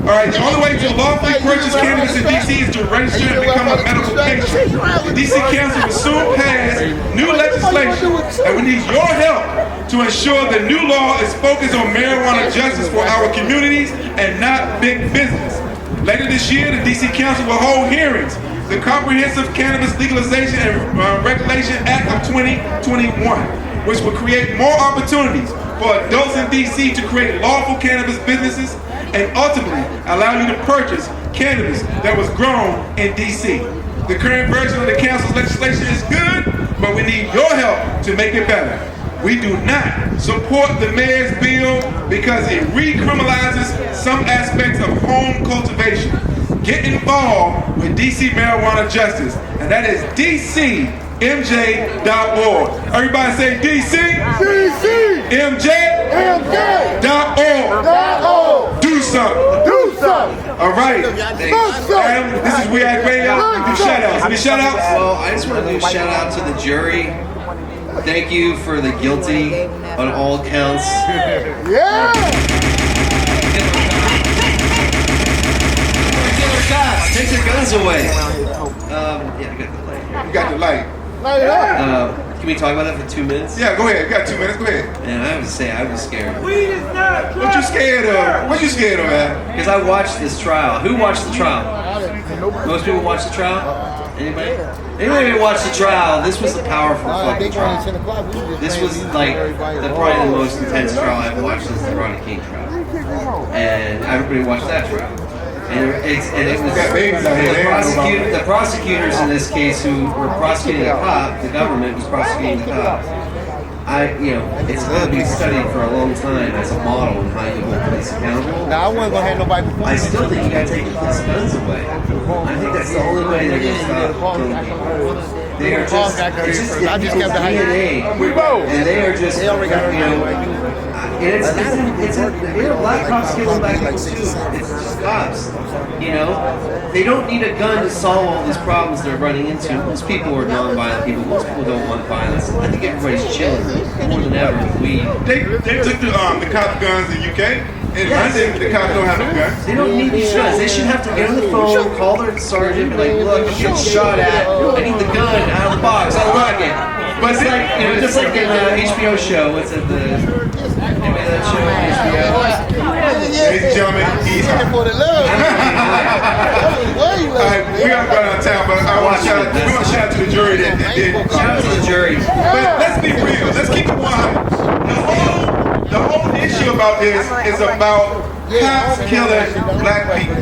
All right, the only way to lawfully purchase cannabis in D.C. is to register and become a medical patient. The D.C. Council will soon pass new legislation, and we need your help to ensure the new law is focused on marijuana justice for our communities and not big business. Later this year, the D.C. Council will hold hearings. The Comprehensive Cannabis Legalization and Regulation Act of 2021, which will create more opportunities for adults in D.C. to create lawful cannabis businesses and ultimately allow you to purchase cannabis that was grown in D.C. The current version of the council's legislation is good, but we need your help to make it better. We do not support the mayor's bill because it recriminalizes some aspects of home cultivation. Get involved with DC Marijuana Justice, and that is DCMJ.org. Everybody say DC, DCMJ.org. Do something. All right. Adam, this is We Act Radio. Do shout outs. Any shout outs? Well, I just want to do a shout out to the jury. Thank you for the guilty on all counts. Yeah! Take their guns away. Yeah, I got the light. You got the light. Light it up. Can we talk about that for 2 minutes? Yeah, go ahead. You got 2 minutes. Go ahead. And I have to say, I was scared. What you scared of? What you scared of, man? Because I watched this trial. Who watched the trial? Most people watched the trial? Anybody? Anybody watched the trial? This was a powerful fucking trial. This was like probably the most intense trial I've watched since the Rodney King trial. And everybody watched that trial. And it was the prosecutors in this case who were prosecuting the cop, the government was prosecuting the cop. It's going to be studied for a long time as a model in how you hold police accountable. Now I wasn't gonna have nobody. I still think you got to take the police guns away. I think that's the only way they're going to stop killing people. They are just, I just kept the DNA, and they are just, it's black cops killing black people too. It's just cops. They don't need a gun to solve all these problems they're running into. Most people are non-violent people. Most people don't want violence. I think everybody's chilling more than ever with weed. They took the cop guns in UK. In London, the cops don't have no guns. They don't need these guns. They should have to get on the phone, call their sergeant, be like, look, I'm getting shot at. I need the gun out of the box. I like it. But it's like, just like in the HBO show. What's it? The name of that show on HBO? Ladies and gentlemen, he's for the love. we gotta go out of town, but I want to shout out to the jury that did. Shout out to the jury. But let's be real. Let's keep it 100. The whole issue about this is about cops killing black people.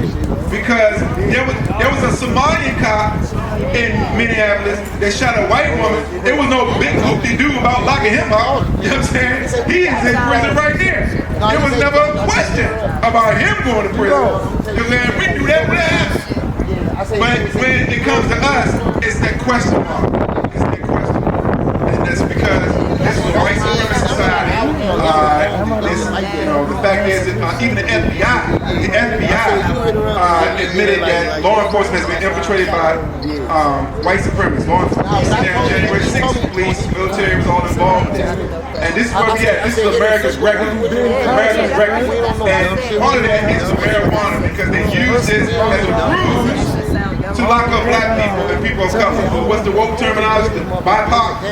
Because there was a Somalian cop in Minneapolis that shot a white woman. There was no big hoop-de-doo about locking him up. You know what I'm saying? He is in prison right there. There was never a question about him going to prison. You know what I'm saying? We knew that would happen. But when it comes to us, it's that question mark. It's that question mark. And that's because this is a white supremacist society. The fact is that even the FBI admitted that law enforcement has been infiltrated by white supremacists. Law enforcement, January 6th, police, military was all involved with this. And this is where we at. This is America's record. America's record. And part of that is marijuana because they use this as a ruse to lock up black people and people of color. What's the woke terminology? BIPOC.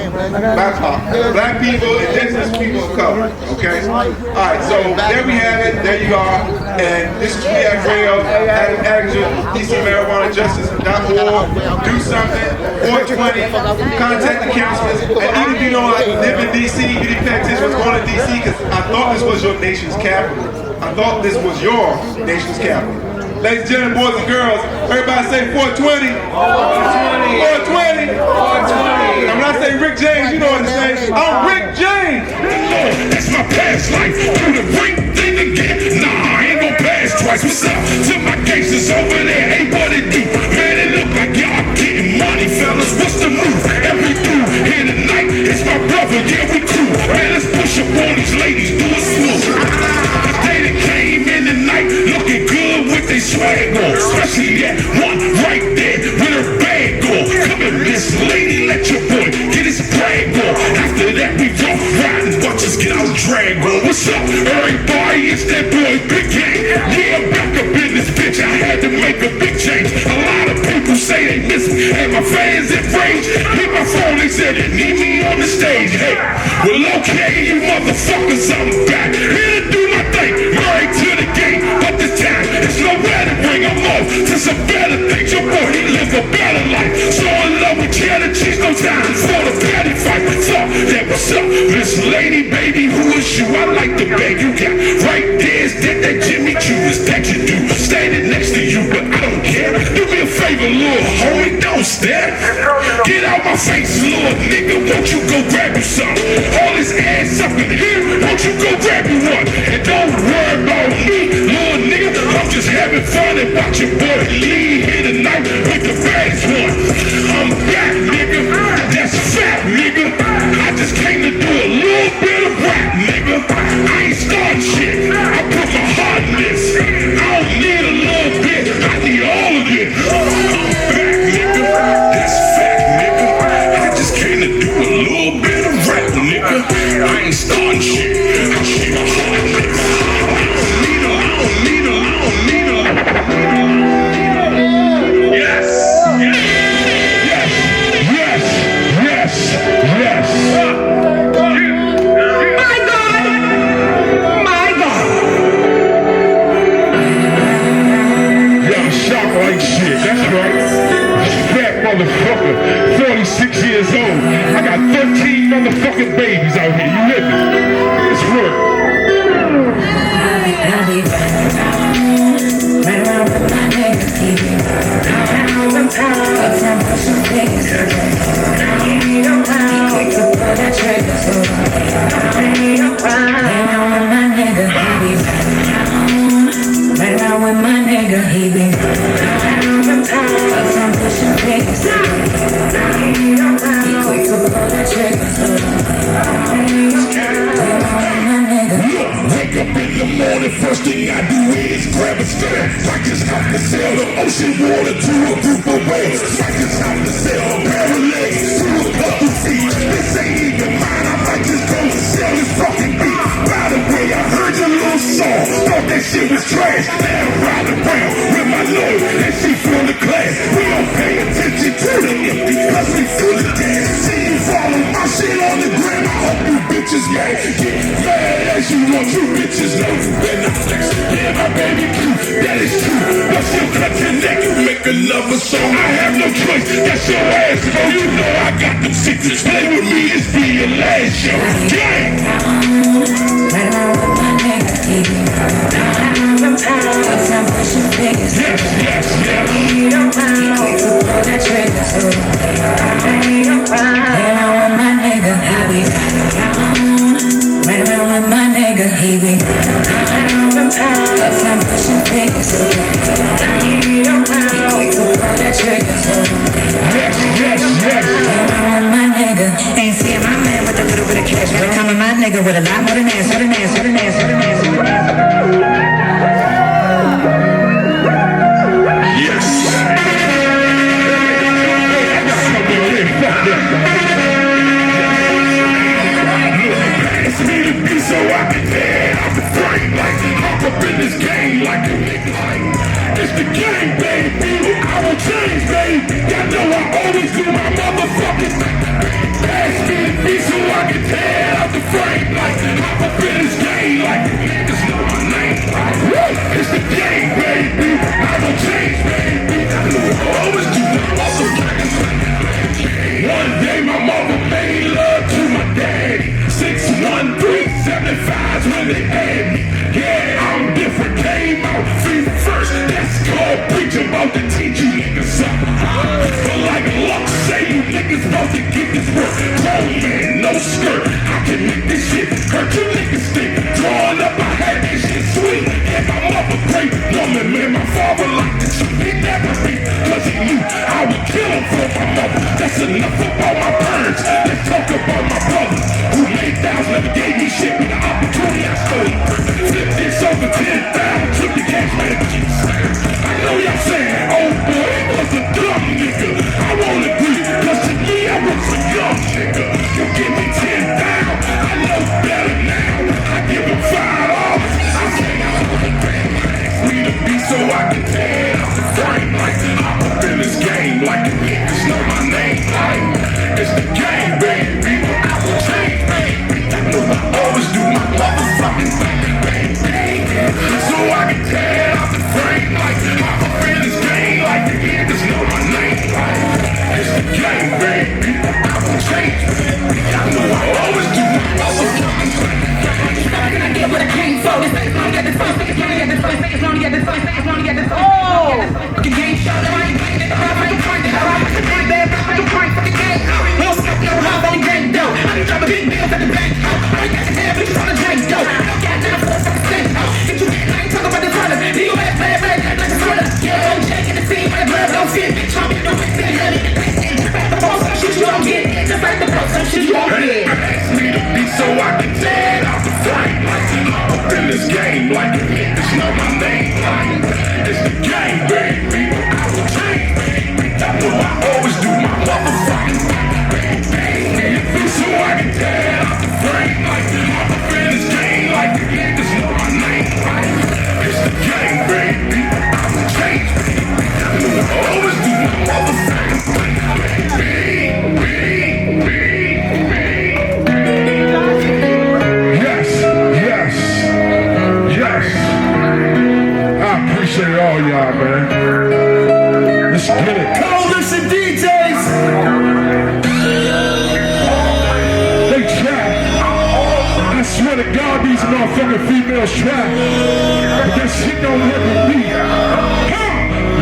Black people, indigenous people of color. Okay? Alright, so there we have it. There you are. And this is We Act Radio, Adam Agger, DC Marijuana Justice.org. Do something. 420. Contact the councilors. And even if you don't live in DC, you didn't pay attention what's going on in DC because I thought this was your nation's capital. I thought this was your nation's capital. Ladies and gentlemen, boys and girls, everybody say 420. 420. 420. And when I say Rick James, you know what to say. I'm Rick James. That's my past life. Do the right thing again. Nah, I ain't gon' pass twice. What's up to my gangsters over there? Hey, what it do? Man, it look like y'all getting money, fellas. What's the move? Every dude here tonight, it's my brother. Yeah, we cool. Man, let's push up on these ladies. Do it smooth. They done came in tonight looking good with they swag on. Especially that one right there with her bag on. Come here, Miss Lady, let your boy get his brag on. After that, we rough riding, watch us get our drag on. What's up, everybody? It's that boy Big Gang. Yeah, back up in this change. A lot of people say they miss me, and my fans enraged. Hit my phone, they said they need me on the stage. Hey, well, okay, you motherfuckers, I'm back. Here to do my thing, married to the game. But this time, it's nowhere to bring them off to some better things. Your boy, he live a better life. So in love with cheddar cheese, no time for the petty fight. Fuck that, what's up, Miss Lady, baby, who is you? I like the bag you got right there. Is that Jimmy Choo? Is that you do? Standing next to you, but I don't care. Do me a favor, little homie, don't stare. Get out my face, little nigga, won't you go grab you some? All this ass up in here, won't you go grab you one? And don't worry about me, little nigga, I'm just having fun and watch your boy leave here tonight with the baddest one. I'm back, nigga, that's fat, nigga. I just came to do a little bit of rap, nigga. I ain't starting shit, I put my heart in this. I don't need a little bit, I need all of it. I'm back, nigga, that's fat, nigga. I just came to do a little bit of rap, nigga. I ain't starting shit, I keep my heart in this. I don't need a yes, yes, yes, yes, yes, yes. My God, my God. Y'all shock like shit, that's right. Fat motherfucker, 46 years old. I got 13 motherfucking babies out here, you with me? It's work. Wake up in the morning, first thing I do is grab a stand. I just have to sail the ocean water to a group of whales. I just have to sail a pair of legs to a couple feet. This ain't even mine, I might just go and sell this fucking beat. By the way, I heard your little song, thought that shit was trash. Now I'm riding around with my lawyer and she from the class. We don't pay attention to the empty, cause we full of gas. See you follow my shit on the gram, I hope you bitches get mad as you want. You bitches know you better flex. Yeah, my baby cute, that is true. But still cut your neck, you make another song. I have no choice, that's your ass. Oh, you know I got them secrets. Play with me, it's be your last show. Gang! Yes, yes, Ain't seeing my man with a little bit of cash. Gotta come in my nigga with a lot more than ass. It's me to be so I can tear out the frame like hop up in this game like a nigga. It's the game, baby. I will change, baby. Y'all know I always do my motherfucking thing. Pass me the beat so I can tear out the frame like hop up in this game like niggas know my name. It's the game, baby. I will change, baby. I know I always do my motherfucking thing. One day my mama made love to my daddy. 61375's when they had me. Yeah, I'm different. Came out feet first. That's called preach about to teach you niggas something. But like luck say you niggas about to get this work. Grown man, no skirt. I can make this shit hurt you niggas think. Drawing up, I had this shit sweet. And my mother great woman, man, my father liked to treat me never beat. Cause he knew I would kill him for my mother. That's enough about my parents. Let's talk about my brother who made thousands, never gave me shit with the opportunity I stole. Flip this over 10,000, took the cash, man. I know y'all saying, oh boy, he was a dumb nigga. I won't agree, cause to me I was a young nigga. You give me 10,000, I know better now. I give him $5. I say I want to pay me to be so I can tear out the frame like Hey, ask me to be so I can tear it out the frame. Like I'm up in this game, like it's not my name. It's the game, baby. I will change, baby. That's what I always do, my motherfucking thing. So I can tear it out the frame. Like I'm up in this game, like it's not my name. It's the game, baby. I will change, baby. That's what I always do, my motherfucking thing. Appreciate all y'all, man. Let's get it. Coalition DJs. They trap. I swear to God, these motherfucking females trap. But that shit don't work with me.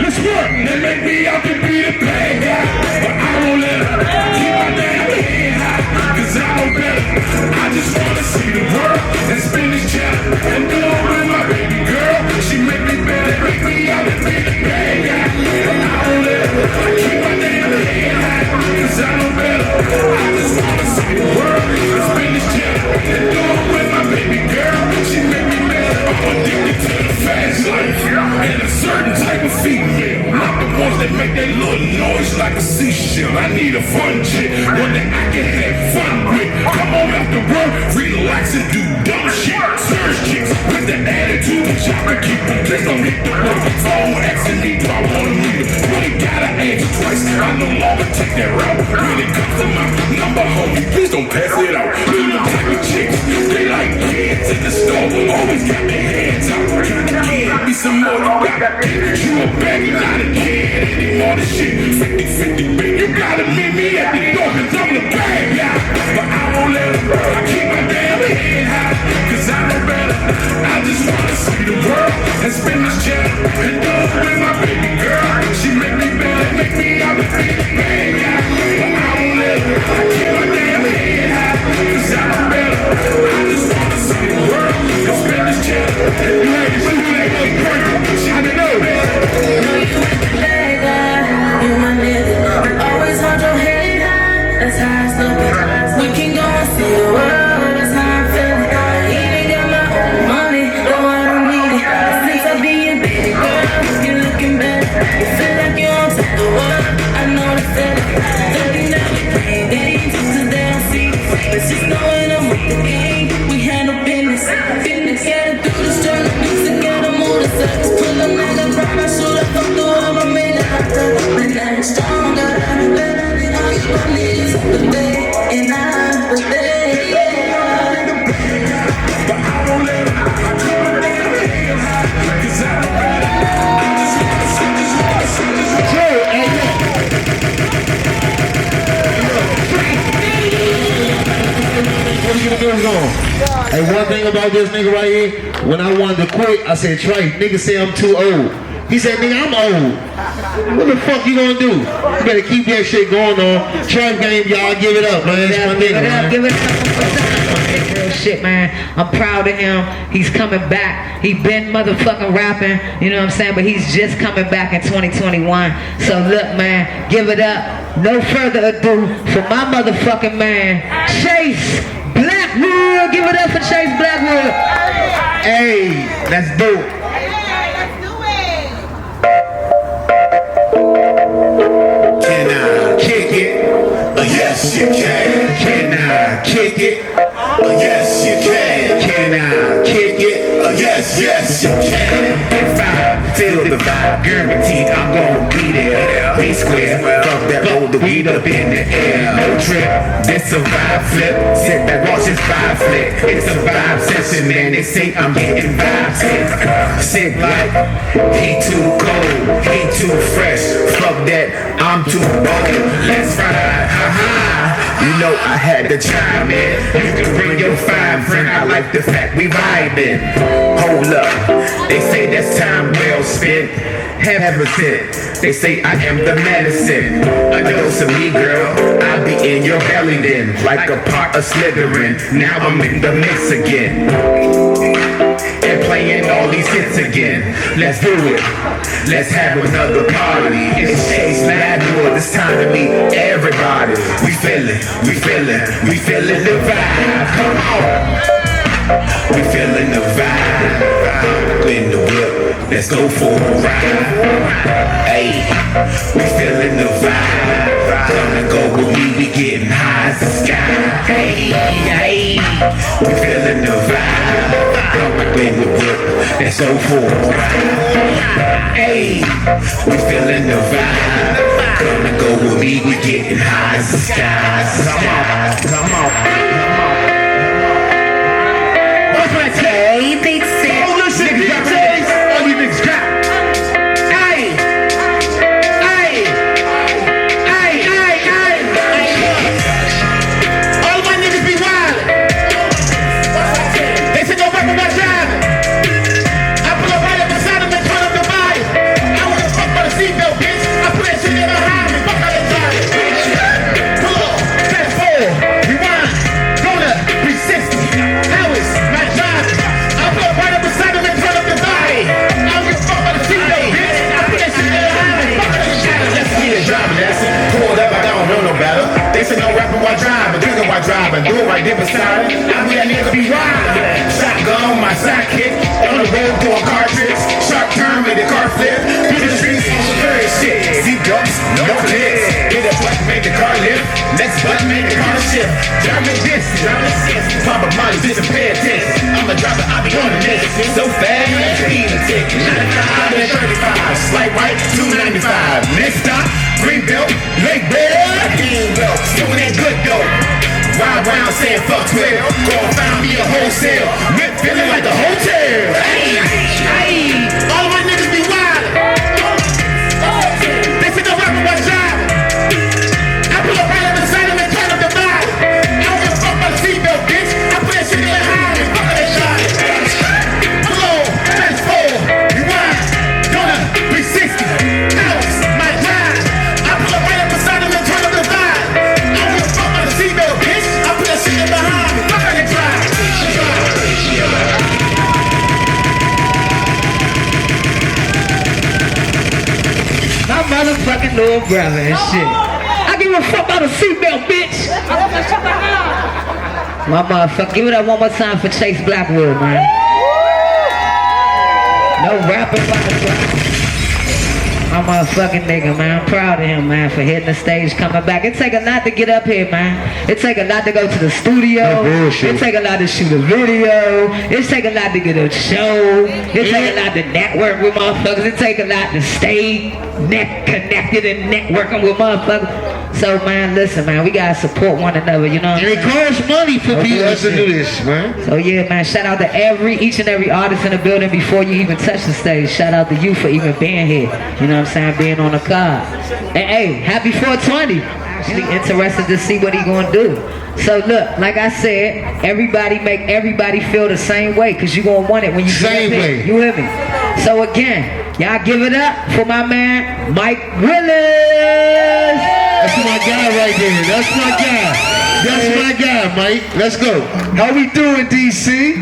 Let's work. They make me out to be the bad guy, but I won't let her keep my damn head high, cause I know better. I just wanna see the world and spin this channel and do it with my baby girl. She make me better, make me out to be the bad guy, but I won't let her keep my damn head high, cause I know better. I just wanna see the world and spin this channel and do it with my baby girl. She make me better. I'm addicted to the fast life and a certain type of female, not the ones that make that little noise like a seashell. I need a fun chick, one that I can have fun with. Come on after work, relax and do dumb shit. Surge chicks with the attitude, y'all can keep them. Please don't hit the road. Phone asking me, do I wanna meet her? You ain't gotta ask twice. I no longer take that route. When it comes to my number, homie, please don't pass it out. Little type of chicks, they like kids in the store, always got their hands out. Give me some more, you got you a baggy, not a kid anymore. This shit 50-50, baby. You gotta meet me at the door, cause I'm the bad guy. But I won't let her, I keep my damn head high, cause I know better. I just wanna see the world and spin this channel and do it with my baby girl. She make me better, make me out to be the bad guy. But I won't let her, I keep my damn head high, cause I know better. I just wanna see the world and spin this channel and do it with my baby girl. She make me better. You my nigga, always hold your head high. That's how it's looking. We can go and see the world. That's how I'm feeling. I even got my own money, though I don't need it. Since I be your baby girl, you're looking better. You feel like you're on top of the world. I know the feeling. Looking at me playing games, cause they don't see it. But just knowing I'm with the game, we handle business. Been together through the struggle, used to get a motorcycle. Pull a nigga from my shoulder, fuck the world, I made it. But now I'm stronger, better than all you niggas of the day, and I'm the day. But I won't let her, I keep my damn head high, cause I know better. I just wanna see this What are you gonna do is on? Hey, one thing about this nigga right here, when I wanted to quit, I said, Trey, nigga say I'm too old. He said, nigga, I'm old. What the fuck you gonna do? You better keep that shit going on. Trap game, y'all, give it up, man. That's my nigga, man. Give it up. Real shit, man. I'm proud of him. He's coming back. He been motherfucking rapping, you know what I'm saying? But he's just coming back in 2021. So look, man, give it up. No further ado for my motherfucking man, Chase Blackwood. Give it up for Chase Blackwood. Hey, let's do it. Can I kick it? Yes, you can. Can I kick it? Yes, you can. Can I kick it? Yes, you can. If I feel the vibe, guaranteed I'm gonna be there. Be square, fuck that, hold the weed up in the air. No trip, this a vibe flip. Sit back, watch this vibe flip. It's a vibe session, man. They say I'm getting vibes in. Sit like, he too cold, he too fresh. Fuck that, I'm too bold. Let's ride, ha-ha. You know I had to chime in. You can bring your fine friend. I like the fact we vibing. Hold up, they say that's time well spent. Heaven sent. They say I am the medicine. A dose of me, girl. I'll be in your belly then, like a part of Slytherin. Now I'm in the mix again, and playing all these hits again. Let's do it. Let's have another party. It's Chase Blackwood. It's time to meet everybody. party. We feeling the vibe. Come on. We feeling the vibe. In the whip, let's go for a ride. Hey, we feeling the vibe. Come and go with me, we getting high as the sky. Hey, we feeling the vibe. In the whip, let's go for a ride. Hey, we feeling the vibe. Come and go with me, we getting high as the sky. Come on. Hey, big sick. Oh, listen, DJs. All you niggas got. Hey. All my niggas be wildin'. They say no rap about driving. I pull up right up beside them and turn up the body. I don't give a fuck about the seatbelt, bitch. I put that shit in behind me. Fuck how they drive it. Pull up, fast forward, rewind, donut, 360. How is my driving? I pull up right up beside them and turn up the body. I don't give a fuck about the seatbelt, bitch. I put that shit in behind me. Fuck how they drive it. Let's get it driving, that's it. Pulled up, I don't know no better. They say no rapping while driving, drinking while driving. Do it right there beside it. I be that nigga be riding. Shotgun, my sidekick. On the road doing car tricks. Sharp turn, made the car flip. Through the streets on some very shit. Seatbelts, no flips. Hit a button, make the car lift. Next button, make the car shift. Driving this, driving this. Papa Molly, bitch, pay attention. I'm a driver, I be on the next. So fast, speed a ticket. 95 and 35. Slight right, 295. Next stop, green belt, leg belt, green belt. Doing that good dope. Ride around saying fuck 12. Go and find me a wholesale. Whip feeling like a hotel. Hey, all my niggas be wildin'. They say no rapping while driving. I pull up right up beside them and turn up the body. I don't give a fuck about the seatbelt, bitch. I put that shit in behind me. Fuck that shot. Pull on, fast forward, rewind, donut, 360. House, my drive. I pull up right up beside them and turn up the body. I don't give a fuck about the seatbelt, bitch. I put that shit in behind me. Fuck that drive. My motherfucking little brother and shit. I give a fuck about a seatbelt, bitch. My motherfucker, give it up one more time for Chase Blackwood, man. No rapping about the drive. My motherfucking nigga, man. I'm proud of him, man, for hitting the stage, coming back. It take a lot to get up here, man. It take a lot to go to the studio. It take a lot to shoot a video. It take a lot to get a show. It take a lot to network with motherfuckers. It take a lot to stay connected and networking with motherfuckers. So, man, listen, man, we gotta support one another, you know what I'm saying? And it costs money for people to do this, man. So, yeah, man, shout out to each and every artist in the building before you even touch the stage. Shout out to you for even being here, you know what I'm saying, being on the card. And, hey, happy 420. Actually interested to see what he gonna do. So, look, like I said, everybody make everybody feel the same way, because you gonna want it when you Same get way. it. You hear me? So, again, y'all give it up for my man, Mike Willis. That's my guy right there. That's my guy. That's my guy, Mike. Let's go. How we doing, DC?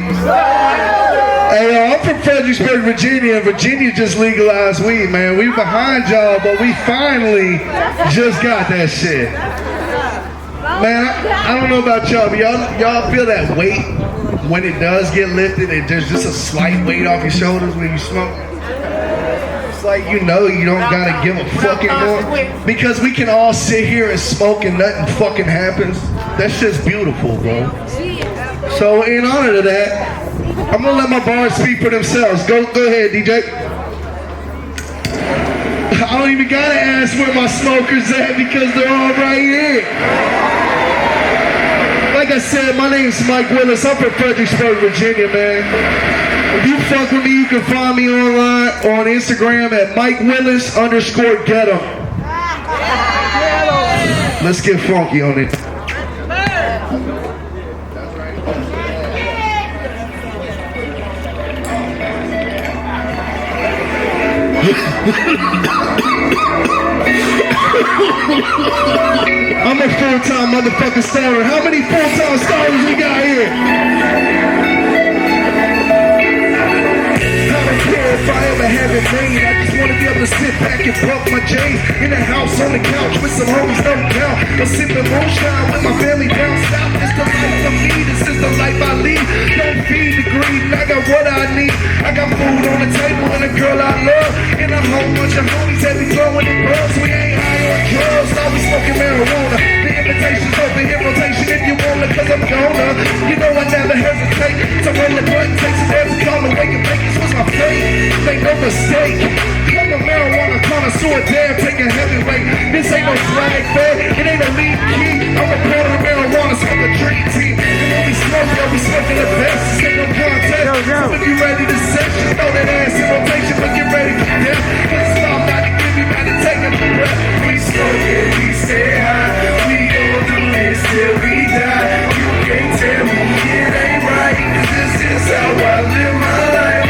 Hey, I'm from Fredericksburg, Virginia, and Virginia just legalized weed, man. We behind y'all, but we finally just got that shit. Man, I don't know about y'all, but y'all feel that weight when it does get lifted and there's just a slight weight off your shoulders when you smoke? It's like you know you don't gotta give a fuck anymore. Because we can all sit here and smoke and nothing fucking happens. That's just beautiful, bro. So in honor of that, I'm gonna let my bars speak for themselves. Go ahead, DJ. I don't even gotta ask where my smokers at because they're all right here. Like I said, my name's Mike Willis. I'm from Fredericksburg, Virginia, man. If you fuck with me, you can find me online on Instagram at MikeWillis_Ghetto. Let's get funky on it. I'm a full-time motherfucking stoner. How many full-time stoners we got here? if I ever have it made, I just wanna be able to sit back and bump my J's in the house on the couch with some homies, no doubt. I'm sipping moonshine with my family down south. It's the life of me, this is the life I lead. Don't feed the greed, I got what I need. I got food on the table and a girl I love, and a whole bunch of homies that be blowing the buzz. We ain't high on drugs, all we smoking marijuana. The invitation's open, hit rotation if you wanna, cause I'm gonna. You know I never hesitate to roll the button, take some hands and call and wake and bake. This was my fate, make no mistake. I'm a marijuana connoisseur, damn, take a heavyweight. This ain't no flag fair, it ain't a lead key. I'm a part of the marijuana, smoke a dream team. And when we smoke, yo, we smoking the best. This ain't no contest. So if you ready to set, just throw that ass in rotation, but get ready for death. Cause it's all about to give me, about to take a breath. We smoke it, we stay high. We gon' do this till we die. You can't tell me it ain't right, cause this is how I live my life.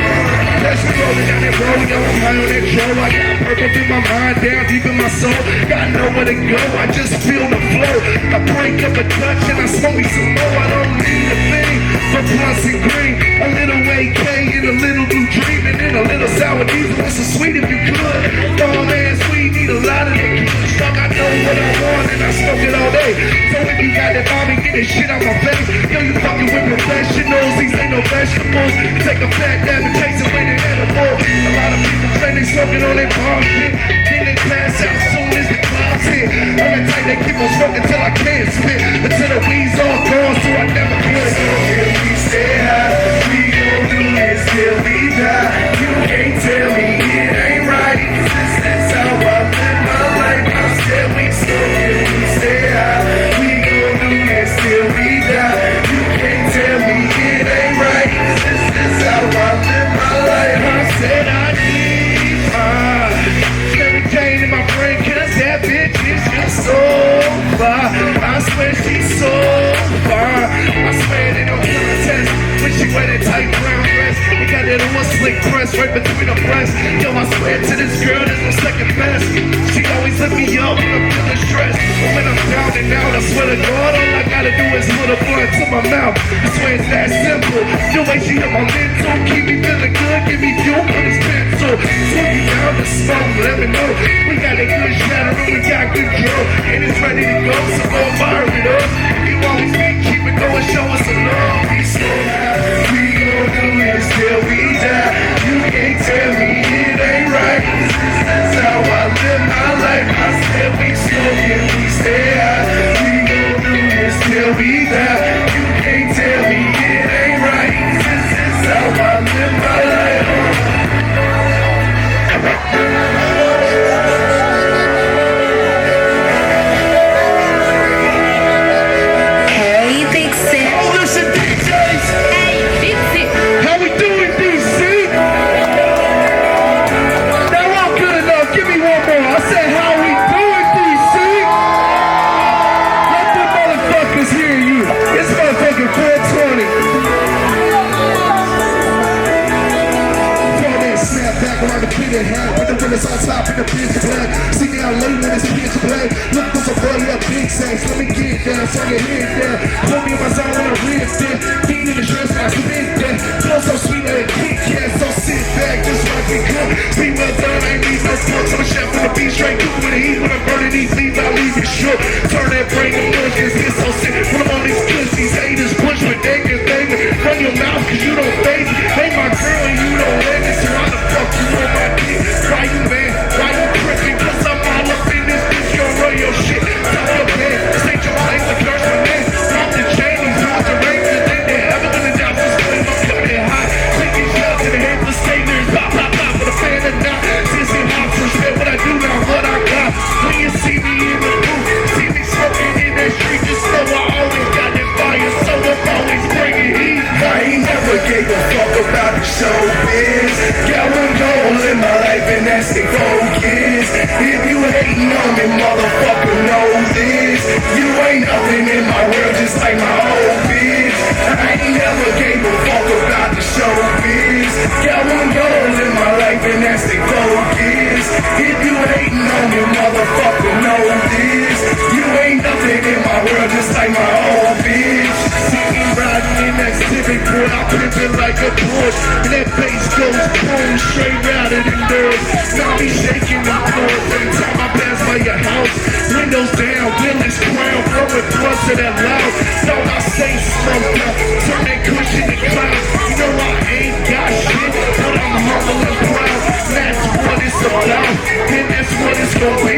Let's roll it down that road, yo, I'm high on that Joe. I got purpose in my mind, down deep in my soul. Got nowhere to go, I just feel the flow. I break up a Dutch and I smoke me some more. I don't need a thing but plus and green. A little AK and a little blue dream, and then a little sour diesel with some sweet if you could. Oh man, sweet, need a lot of the good stuff. I know what I want and I smoke it all day. So if you got that bomb and get that shit out my face, yo, you fucking with professionals, these ain't no vegetables. Take a fat dab and taste it with an animal. A lot of people claim they smoking on their bomb shit, then they pass out soon as the clouds hit. I'm the type that keep on smoking till I can't spit, until the weed's all gone, so I never quit. So if we stay high, we gon' do this till we die. You can't tell me it ain't right, cause this is how I live my life. I said we smoke if we stay high. We gon' do this till we die. You can't tell me it ain't right, cause this is how I live my life. I said I need Mary Jane in my brain, cause that bitch is just so far. I swear she's so far. I swear they don't contest when she wear that tight brown dress. We got that one slick press right between her breasts. Yo, I swear to this girl there's no second best. She always lift me up when I'm feeling stressed. But when I'm down and out, I swear to God, all I gotta do is put a blunt to my mouth. I swear it's that simple. The way she hit my mental, keep me feeling good, give me fuel for this pencil. Swing you down the smoke, let me know. We got a good shatter and we got good drill. And it's ready to go, so go fire it up. You always be keep it going, show us some love. We so high, we gon' do this till we die. You can't tell me it ain't right, cause this is how I live my life. I said we smoke and we stay high. We gon' do this till we die. You can't tell me it ain't right, cause this is how I live my life. Hey, Big Sim. Oh, listen, DJs. Hey, Big Sim. How we doing, DC? That wasn't good enough. Give me one more. I said, how we doing, DC? Let the motherfuckers hear you. It's motherfucking 420. Throw that snap back around the kid hat with the winners on top and the bitch black. See me out late when it's pitch black. Look for some boy up big sex. Let me get down, so you hit that. Put me in my zone when I rip that. Beat in the dress, I spit that. Flow so sweet like a Kit Kat, so sit back, just like it cook. Speed well done, I ain't need no books. I'm a chef on the beat, straight cook with the heat. When I'm burning these leaves, I leave you shook. Turn that brain to mush, cause it's so sick. When I'm on these goods, these haters push, but they can think it. Run your mouth, cause you don't face it. They my girl and you don't let it. So why the fuck you on my dick? Why you man? Why you tripping? Cause I'm all up in this bitch, gon' run your shit. Stop your bed, this ain't your place, the curse my name. Drop the chain, these hoes are rain. Cause they never gonna doubt this flame, I'm coming hot. Taking shots to the head for sailors. Pop, pop, pop, with a fan or not. Sissy hops, respect what I do, now what I got. When you see me in the booth, see me smoking in that street, just know I always got that fire, so I'm always bringing heat. I ain't never gave a fuck about the showbiz. Got one goal in my life and that's to focus. If you hating on me, motherfucker, know this. You ain't nothing in my world, just like my old bitch. I ain't never gave a fuck about the showbiz. Got one goal in my life and that's to focus. If you hating on me, motherfucker, know this. You ain't nothing in my world, just like my old bitch. See me riding in that Civic, boy, I pimp it like a Porsche. And that bass goes boom, straight routed and doors. Now me shaking the floors every time I pass by your house. Windows down, Willis crown, blowing thrust of that loud. So I say smoked up, turn that cushion to clouds. You know I ain't got shit, but I'm humble and proud. That's what it's about, and that's what it's gonna be.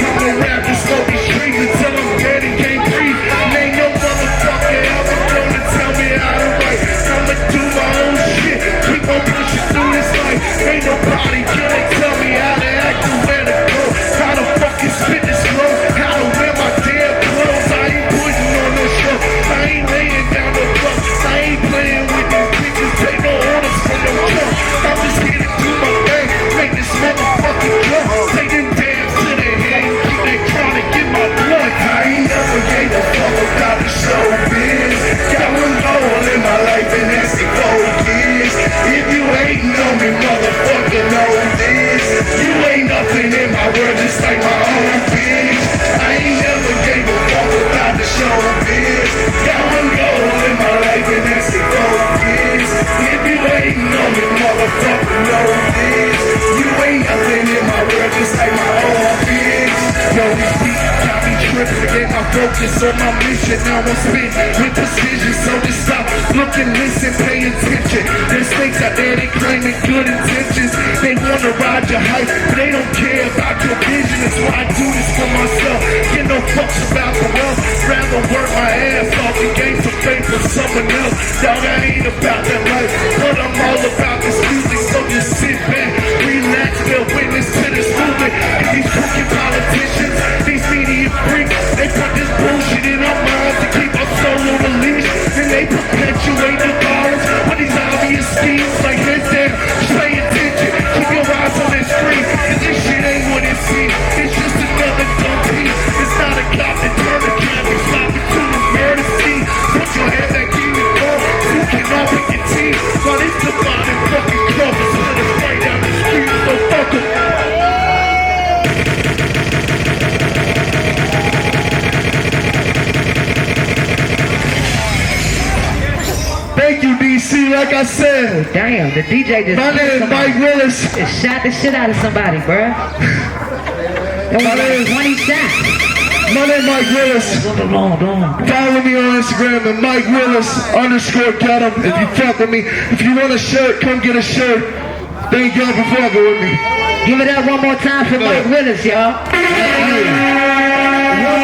I'ma rap and smoke these streets until I'm dead and can't breathe. And ain't no motherfucker ever gonna tell me how to write. I'ma do my own shit, keep on pushing through this life. Ain't nobody gonna tell me how to act or where to go. How to fucking spit this flow, how to wear my damn clothes. I ain't putting on no show, I ain't laying down no block. I ain't playing with these bitches, take no orders from no truck. I'm just here to do my thing, make this motherfucking jump. Take them dance to their head, keep that chronic in my blood. I ain't never gave a fuck about the showbiz. Got one goal in my life and that's the 4 years. If you ain't know me, motherfucker, know this. You ain't nothing in my world, just like my own bitch. I ain't never gave a fuck about the showbiz. Got one goal in my life and that's the 4 years. If you ain't know me, motherfucker, know this. You ain't nothing in my world, just like my own bitch. Yo, this beat got me tripping, get my focus on my mission. Now I'm spinning with precision, so just stop, look and listen, pay attention. There's snakes out there, they claiming good intentions. They wanna ride your hype, but they don't care about your vision. That's why I do this for myself. Get no fucks about the wealth. Rather work my ass off and gain some fame from someone else. Dog, I ain't about that life, but I'm all about this music. So just sit back, relax, bear witness to this movement. And these crooked politicians, these media freaks, they put this bullshit in our minds to keep our soul on the leash. And they perpetuate the violence with these obvious schemes like head down. Just pay attention, keep your eyes on that screen. Cause this shit ain't what it seems. It's just another dumb piece. It's not a cop that turned the traffic stop into a murder scene. Put your head back in the door, you can all pick your team. While it's divided fucking covers, let us fight down the street, so fuck em. Thank you, DC. Like I said, damn, the DJ just. My name is Mike Willis. Just shot the shit out of somebody, bruh. My name is one shot. My name is Mike Willis. Follow me on Instagram at Mike Willis _Get 'em. If you fuck with me, if you want a shirt, come get a shirt. Thank y'all for fucking with me. Give it up one more time for Mike Willis, y'all. One thing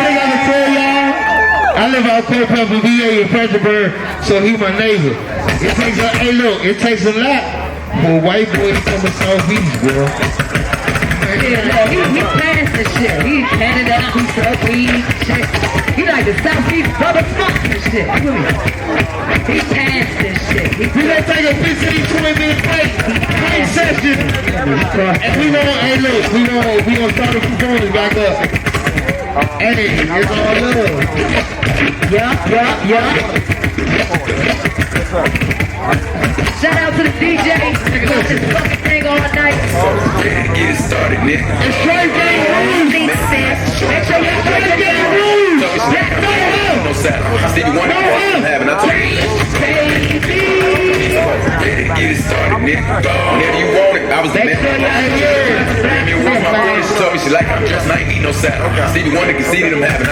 I can tell y'all, I live out Culpeper, VA in Fredericksburg, so he my neighbor. It takes a, hey look, it takes a lot for a white boy to come to Southeast, bro. Yeah, no, he passed the shit. He Canada, he Southeast, shit. He like the Southeast Bubba Smoke and shit. He passed this shit. We gonna take a 15-20 minute break session. And we gonna, hey look, we gonna start the performance back up. Hey, it's all love. Yeah. Shout out to the DJ. Got this fucking thing all night. Get it started, nigga. It's straight game rules. Make sure you play the game rules. No saddle. Stevie Wonder, I'm having a get it started, nigga. Whenever you want it, I was the man. My friend, she told me she like I'm just not eat no saddle. Stevie Wonder can see that I'm having.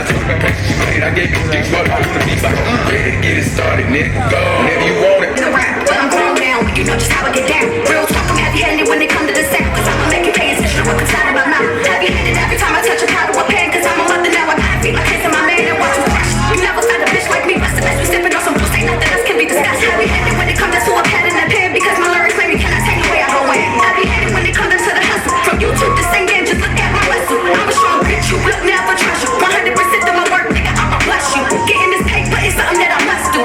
I gave you dicks for the beats like, get it started, nigga. Whenever you want it. But I'm grown now, you know just how I get down. Real talk, I'm heavy-handed when they come to the sound. Cause I'ma make you pay attention to what comes out of my mouth. Heavy-handed every time I touch a powder or pen. Cause I'm a mother now, I gotta feed my kids and my man and watch them crash. You never found a bitch like me, bust the best, we sippin' on some pussy. Nothing else can be discussed. Heavy-handed when it comes to a pad and a pen. Because my lyrics maybe cannot take away I go in. Heavy-handed when it comes to the hustle. From YouTube to singing, just look at my hustle. I'm a strong bitch, you will never trust you. 100% of my work, nigga, I'ma bless you. Getting this paper is something that I must do.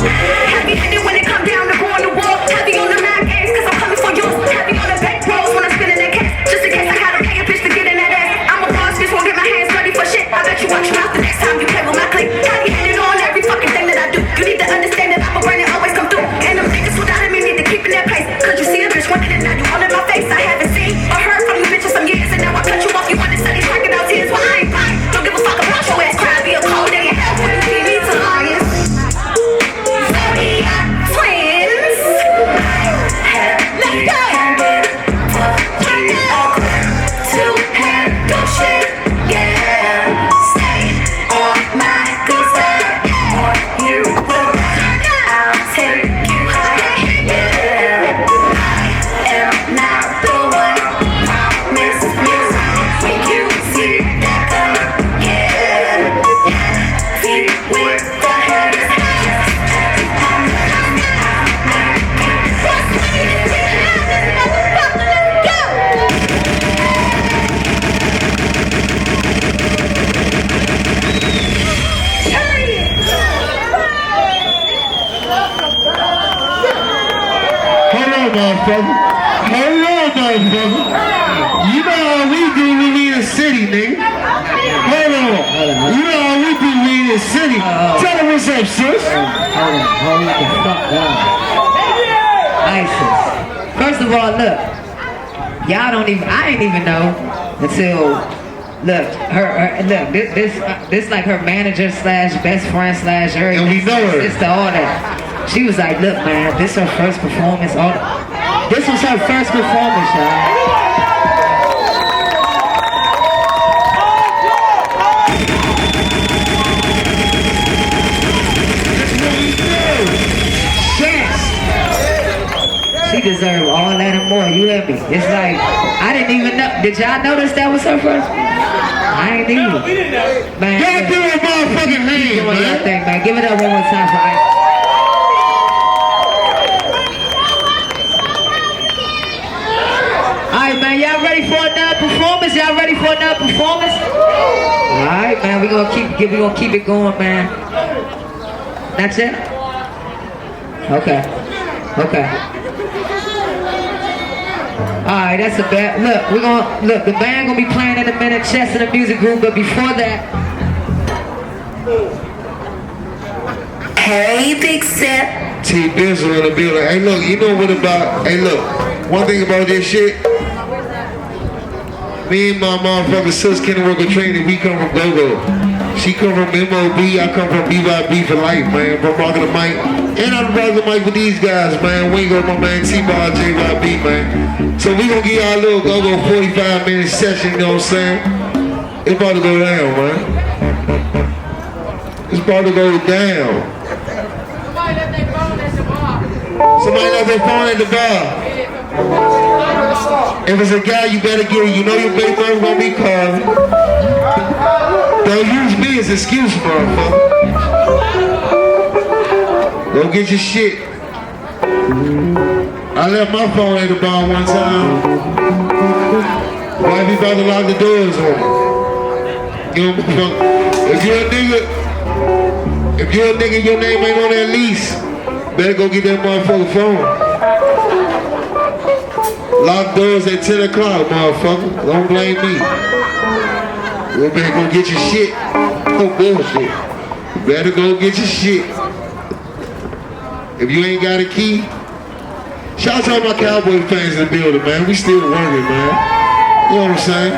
Heavy-handed when it come down to going to war. Heavy on the Mac A's, cause I'm coming for yours. Heavy on the back roads when I'm spinning that cash. Just in case I gotta pay a city. Tell her what's up, sis. Hold the fuck down. ISIS. First of all, look. Y'all don't even, I ain't even know until, look, look, this like her manager slash best friend slash her. And we know her. Sister, all that. She was like, look, man, this her first performance. This was her first performance, y'all. She deserved all that and more, you hear me? It's like, I didn't even know. Did y'all notice that was her first? I ain't even. Man, y'all give it a motherfucking hand, man. Thing, man. Give it up one more time for Ice. Alright, man, y'all ready for another performance? Y'all ready for another performance? Alright, man, we gonna keep it going, man. That's it? Okay. Alright, that's a bad. Look, the band gonna be playing in a minute, Chess in the music group, but before that. Hey, Big Sip. T Bizzle in the building. Hey, look, you know what about? Hey, look, one thing about this shit. Me and my motherfucking sis Kenny work with training. We come from Go-Go. She come from MOB. I come from BYB for life, man. From rocking the mic. And I'm rocking the mic with these guys, man. Wingo, my man, T-Bar, JYB, man. So we gonna give y'all a little Go-Go 45-minute session, you know what I'm saying? It's about to go down, man. It's about to go down. Somebody left their phone at the bar. If it's a guy, you better get it. You know your baby mother gonna be calling. Don't use me as an excuse, motherfucker. Go get your shit. I left my phone at the bar one time. Why be about to lock the doors on me? You know, if you're a nigga, your name ain't on that lease, better go get that motherfucker phone. Lock doors at 10 o'clock, motherfucker. Don't blame me. You better go get your shit. No bullshit. You better go get your shit. If you ain't got a key, shout out to all my Cowboy fans in the building, man. We still working, man. You know what I'm saying?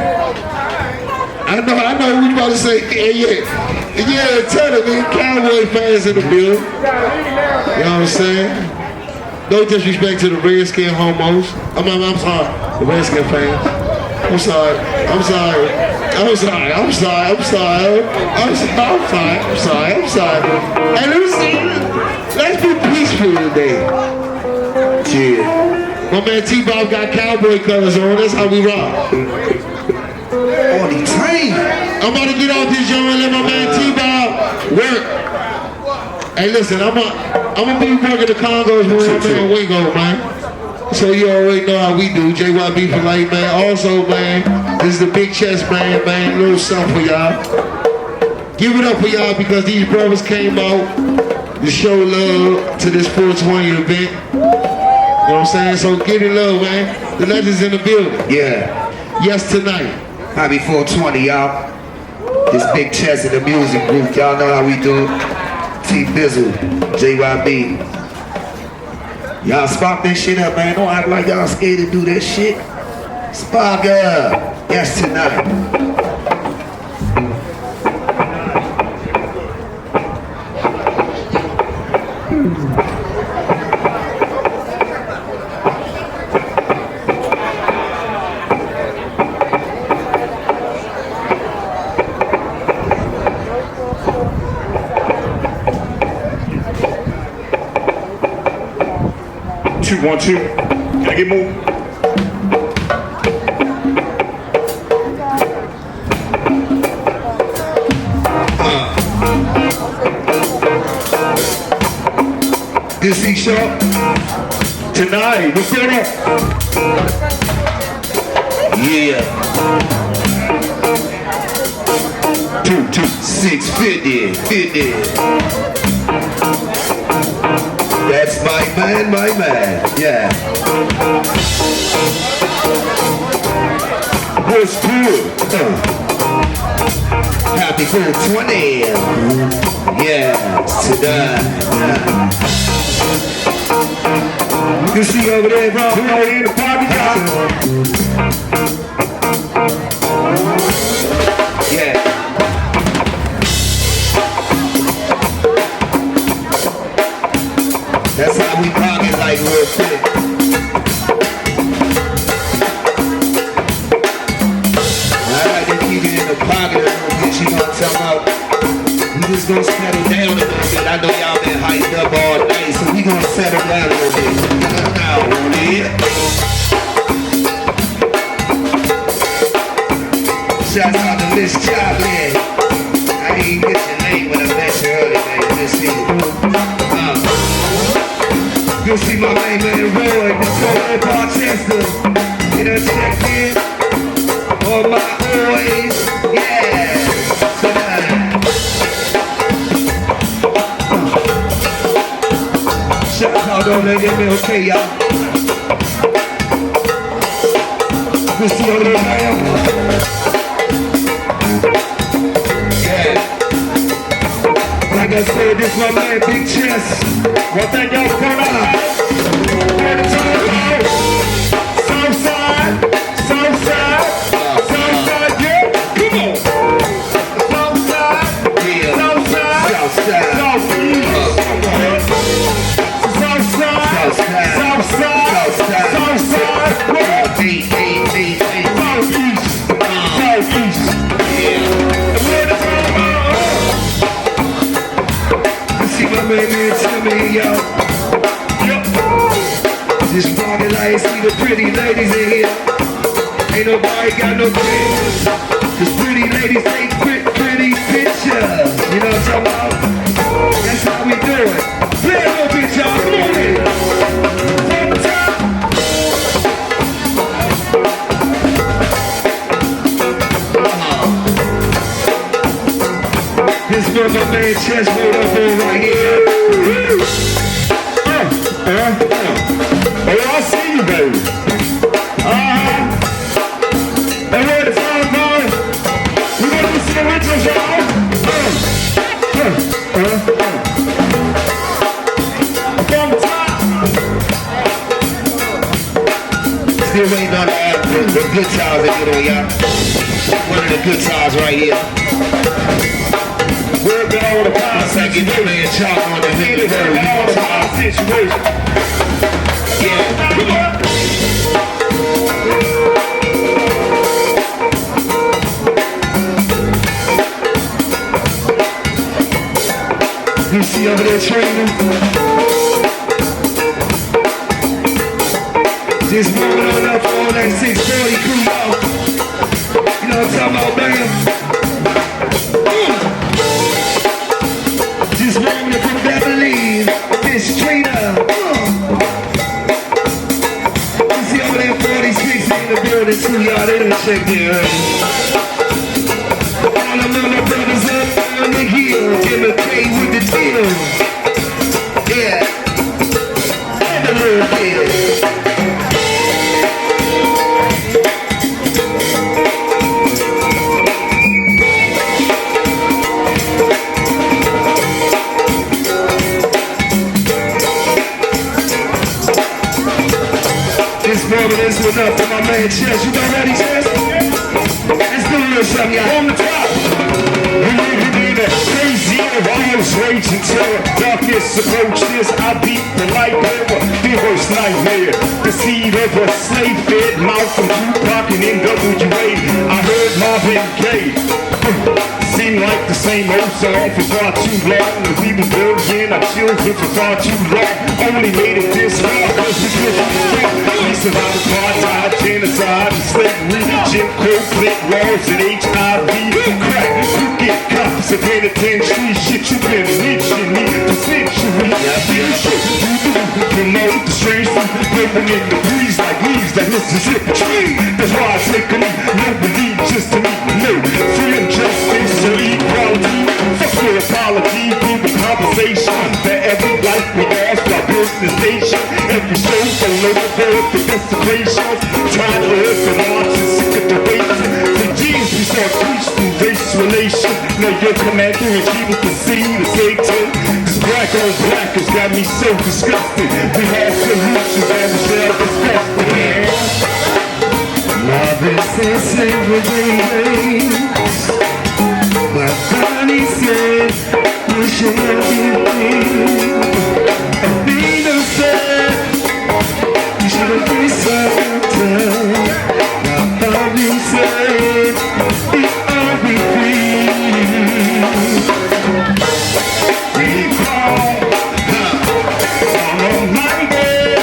I know what you about to say. Yeah, tell them, man. Cowboy fans in the building. You know what I'm saying? No disrespect to the Redskin homos. I'm sorry, the Redskin fans. I'm sorry. Hey, let's be peaceful today. Yeah. My man T-Bob got cowboy colors on. That's how we rock. On the train. I'm about to get off this joint and let my man T-Bob work. Hey, listen, I'm gonna be working the Congos with my man Wingo, man. So you already know how we do. JYB for life, man. Also, man, this is the Big Chest man, man. A little something for y'all. Give it up for y'all because these brothers came out to show love to this 420 event. You know what I'm saying? So give it love, man. The legends in the building. Yeah. Yes, tonight. Happy 420, y'all. This Big Chest in the music group. Y'all know how we do. T Bizzle, JYB. Y'all spark that shit up, man. Don't act like y'all scared to do that shit. Spark up. Yes, tonight. 1, 2. Can I get more? This C Sharp tonight. What's going on? Yeah. 2, 650, 50. That's my man. Yeah. What's good? Happy 420. Yeah, today. You see over there, bro? Who are in the party, Yeah. That's how we rock it like real quick. I like to keep it in the pocket a little bit, you know what I'm talking about? We just gonna settle down a little bit. I know y'all been hyped up all night, so we gonna settle down a little bit. Now, on it. Shouts out to Miss Chocolate. I didn't get your name when I met you earlier, man. Just see it. You'll see my main man Roy, the soul Rochester. You done checked in? All my boys, yeah. Shout out on that MLK, y'all. You see over there, man? Yeah. Like I said, this my man, Big Chest. One thing y'all come out. Southside, Southside, Southside, yeah, come on. Southside, yeah, Southside, Southside, Southeast, Southside, Southside, Southside, Southeast, Southeast, yeah. Where the see my man Timmy, y'all. Just party like see the pretty ladies in here. Ain't nobody got no kids. Cause pretty ladies take pretty pictures. You know what I'm talking about? That's how we do it. Play a little bit, y'all. Come on in. From the top. This for my man Chesswood up on right here. Oh, I see you, baby. And where the song going? We gonna listen to Richard, y'all. From the top. Still waiting on the good times to get on, y'all. One of the good times right here. We're going to the concept. You know they chalk on the head of our situation. Yeah, come on. You see over there training? Just moving on up for all that 640 crew, y'all. You know what I'm talking about, man? Just warming up from Beverly, this straight up. You see over there 46 in the building too, y'all, they done checked in early. All the little brothers up on the hill, MLK with the deal. Yeah, and the little deal. This one up for my man Chess. You got ready, Chess? Let's do a little something, y'all. On the top. Crazy, almost raging terror. Darkness approaches. I beat the light bearer. The worst nightmare. The seed of a slave fed mouth from Tupac and NWA. I heard Marvin Gaye. Seemed like the same old song for far too long. We been building our children for far too long. Only made it this far cause we couldn't. We survived apartheid, genocide, and slavery, Jim Crow, click laws, and HIV, crack, you get cops of penitentiary, shit you been lynching me for centuries. This shit you do, promote the strange food, living in the breeze like leaves that Mississippi tree. That's why I take a knee, no believe just to meet no freedom, justice, or equality. Fuck your apology, give a conversation for every life we lost, our business nation. Every show below the board, the desecrations, trying to earth and march and sick of the waiting. For years we saw preach through race come at you and keep it the scene to say to. Cause black on black has got me so disgusted. We have solutions and we shall discuss them. Love is a simple baby. My body said you should be free. Athena said you should be certain. My body said it all be free. We call on my day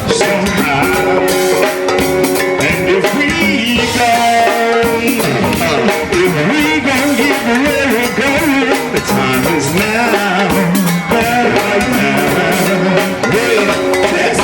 somehow. And if we gon' get where we're going, the time is now, right now. Yes.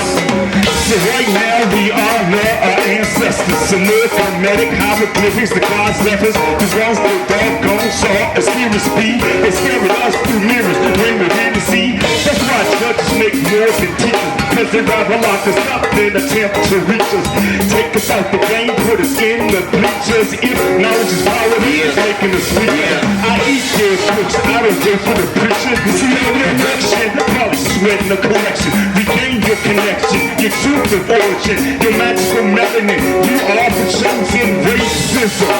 So right now we honor our ancestors. Salute hermetic hieroglyphics, the gods left us. Cause once the doggone saw a scary speed, they scared us through mirrors when we're here to see. That's why judges make more than teachers, cause they rather lock us up than attempt to reach us. Take us out the game, put us in the bleachers. If knowledge is power, it's making us weaker. I eat their books, I don't go for the preacher. You see that direction, probably sweating the collection. Regain your connection, your truth of origin, your magical melanin. You are the chosen racism.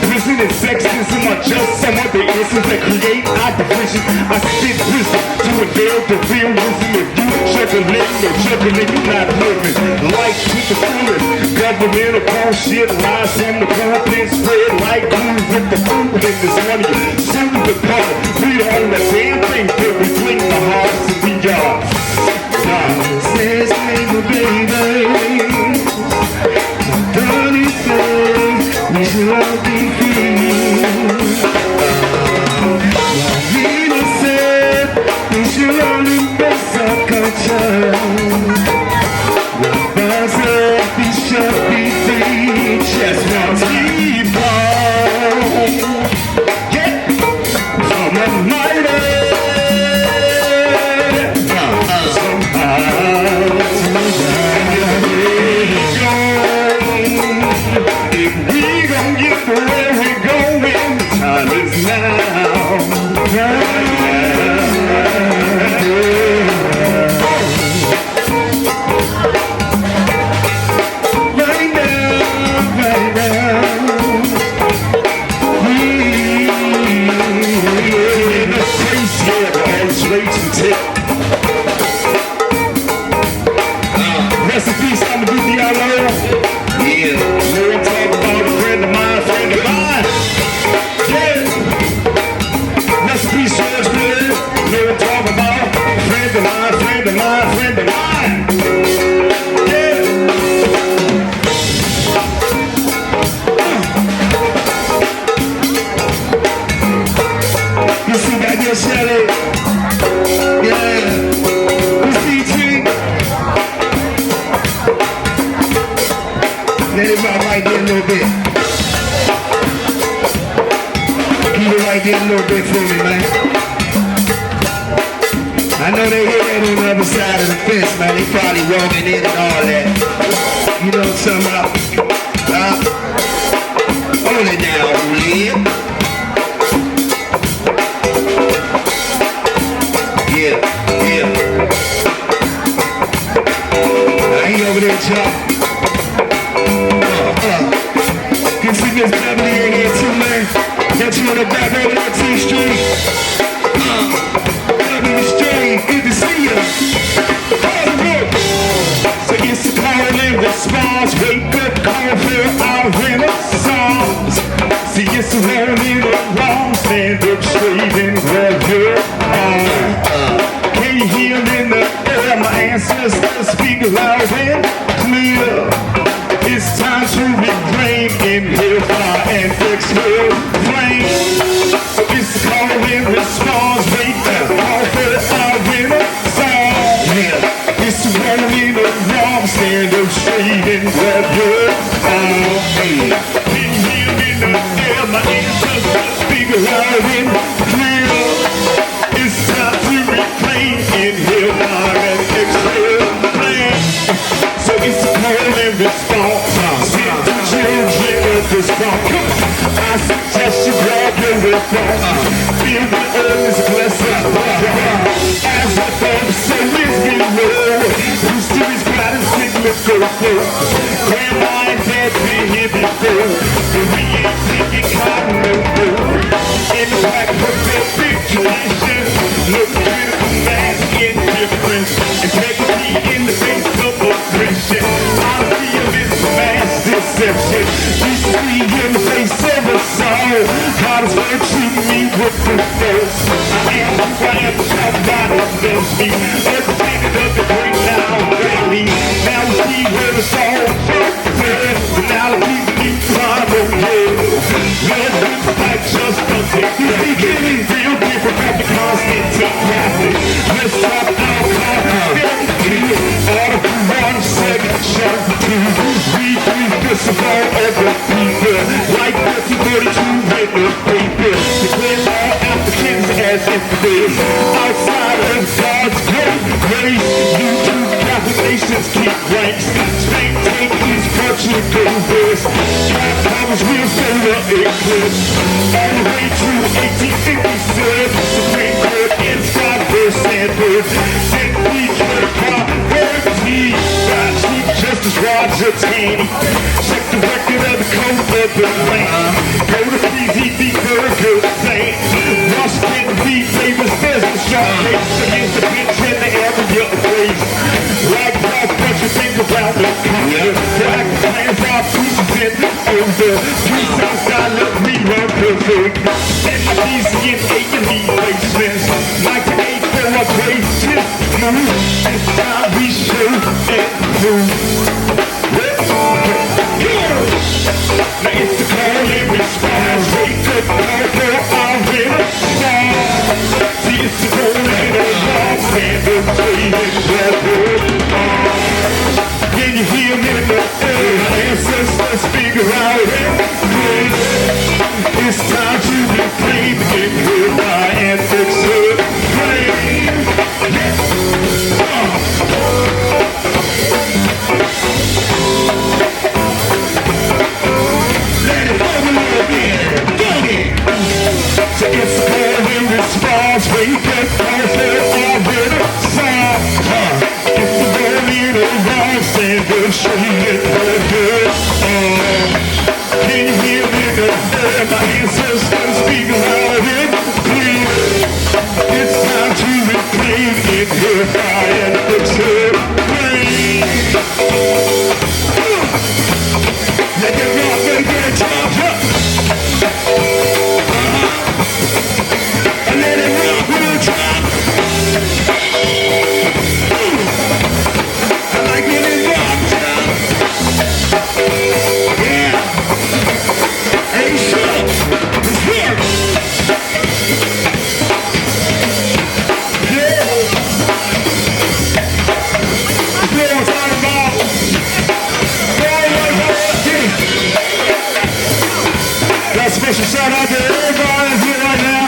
Prison and sexism are just some of the isms that create our division. I spit wisdom to unveil the realism. If you juggling or juggling, you're not living life to the fullest. Governmental bullshit, lies in the pulpit, spread like glue with the food in this money. Soon the color, we own that damn thing that we bring the hearts and we are. Says neighbor baby, dirty things, we should all be free. Lavina said we should all embrace our culture. Rabbi said we should be free. Just one people, get from the mighty. If we gon' get where we're going, the time is now. Right now, right now. In the place here, all the straight and tip. Recipes, I'm gonna do Diallo. Yeah, no one talk about a friend of mine, friend of mine. Yeah. Recipes, George Miller. No one talk about a friend of mine, friend of mine, friend of mine. Yeah. You see that here, Shelly? Yeah. Let it rock right there a little bit. Keep it right there a little bit for me, man. I know they hear that on the other side of the fence, man. They probably walking in and all that. You know what I'm talking about? Hold it down, Julian. Yeah, yeah. I ain't over there, y'all. Can see Miss Beverly in here too, man. Got you on the back over there, T Street. Beverly Street, good to see you. So it's a call and response. Wake up, call for our renaissance. See, it's a wrong in the wrong. Stand up straight and grab your arm. Can you hear me in the air? My ancestors speak loud and clear. It's time to reclaim, inhale fire and exhale flame. So it's a call and response, wake up, call for our renaissance. Yeah. It's a wrong in the wrong, stand up straight and grab your arm. Can you hear me in the air? My ancestors speak loud and clear. It's time to reclaim, inhale fire and exhale flame. So it's a call and response. Children of this song. I suggest you microphone. Feel the earth is blessed. As I thought, so is below. History's got a significant. Grandma and dad been here before, but we ain't taking cotton no more. In the back of their big tradition, look beautiful man's indifference, integrity in the face of oppression. Honesty of this mass deception. Used to be in the face of a sorrow. How does that treat me with the force? I am who I am, somebody loves me. Educated of the great now, really. Now we see where it's all from. But now the people need time on you. Red looks like just something. It's beginning real different from the constant happening. Let's talk alcohol. Article 1, second chapter 2. Read 3 fifths of all other people. Like 1342 with the paper. Declare all Africans as infidels. Outside of God's great grace, YouTube Catholic nations keep ranks. Spain take East Country go west. Trap powers will solar eclipse. All the way to 1857, Supreme Court inside verse Sandberg. Then we could property by Chief Justice Roger Taney. Check the record of the code of the land. Go to CZB Burger Saint. Washington v. Davis, there's a strong case against the bitch in the area of race. Like Ralph, put your finger around the corner. Black plans are pieces in over. Two songs I love me run perfect. And my DC and A&E basements. 1984 I praise his move. This time we show and prove. Now it's the call and response. Wake up, call for our renaissance. See it's the golden alarm. Stand up, wait and can you hear me in the air? Ancestors figure out everything. It's time to reclaim it with my ancestors. Let it go a little bit. Go it. So it's a call and response. Wake up, call for our renaissance. It's the golden alarm. Stand up, shake it, good. Can you hear me in the air? My ancestors speak loud and clear. It's time to reclaim it with my ancestors. Let it rock, baby, and jump up. Let it rock with a drop. I like when it rocks, yeah. Hey, shut it's here. Yeah. That's what I'm talking about. Got a special shout out to everybody that's here right now.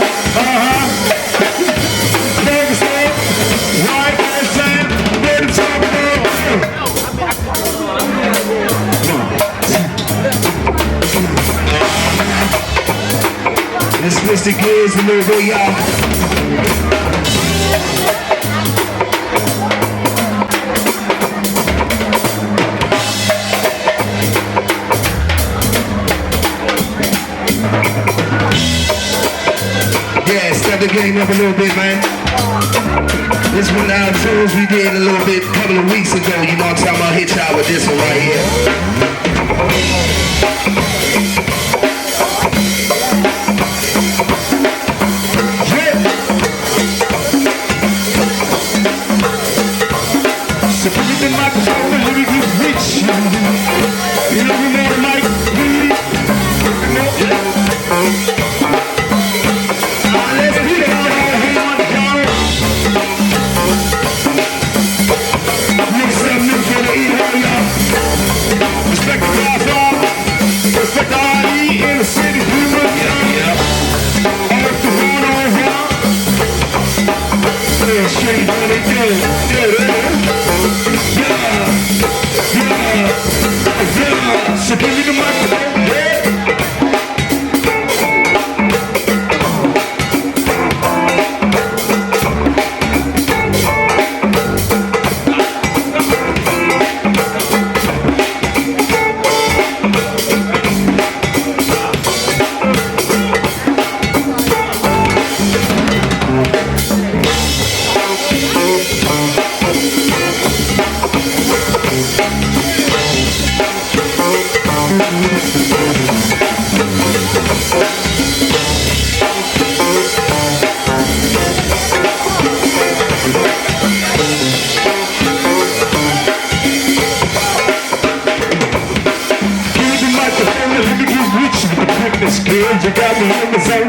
Pakistan, right hand side, ready to talk about. This Mr. Gibbs, a little bit, y'all. Yeah, step the game up a little bit, man. This one now tunes we did a little bit a couple of weeks ago. You know what I'm talking about? Hit y'all with this one right here. So put it in the microphone and let me get rich. You know we made a mic, really? Let's put it on the counter. Make something new for the eat, y'all. Respect the class on. Respect the IE in the city, people. All the one on one. Straight on it, So give me the microphone, yeah.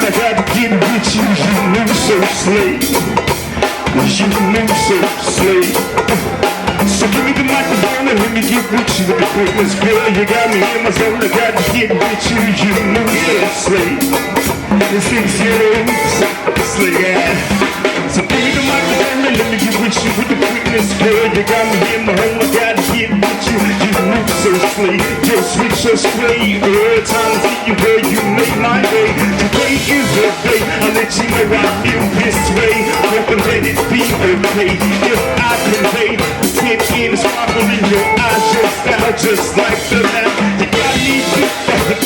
I got to get with you, you move so slave. You move so slave. So give me the microphone and let me get with you with the quickness, girl. You got me in my zone, I got to get with you, you move so slave. This thing's slave, yeah. So give me the microphone and let me get with you with the quickness, girl. You got me in my home, I got to get with you, you move so slave. Your sweet, so slave. Every time I see you, girl, you make my day. Today is the day, I'll let you know I feel this way. Hope and let it be okay. If I convey the tip in the sparkle in your eyes, your style just like the lamp. You got me deep,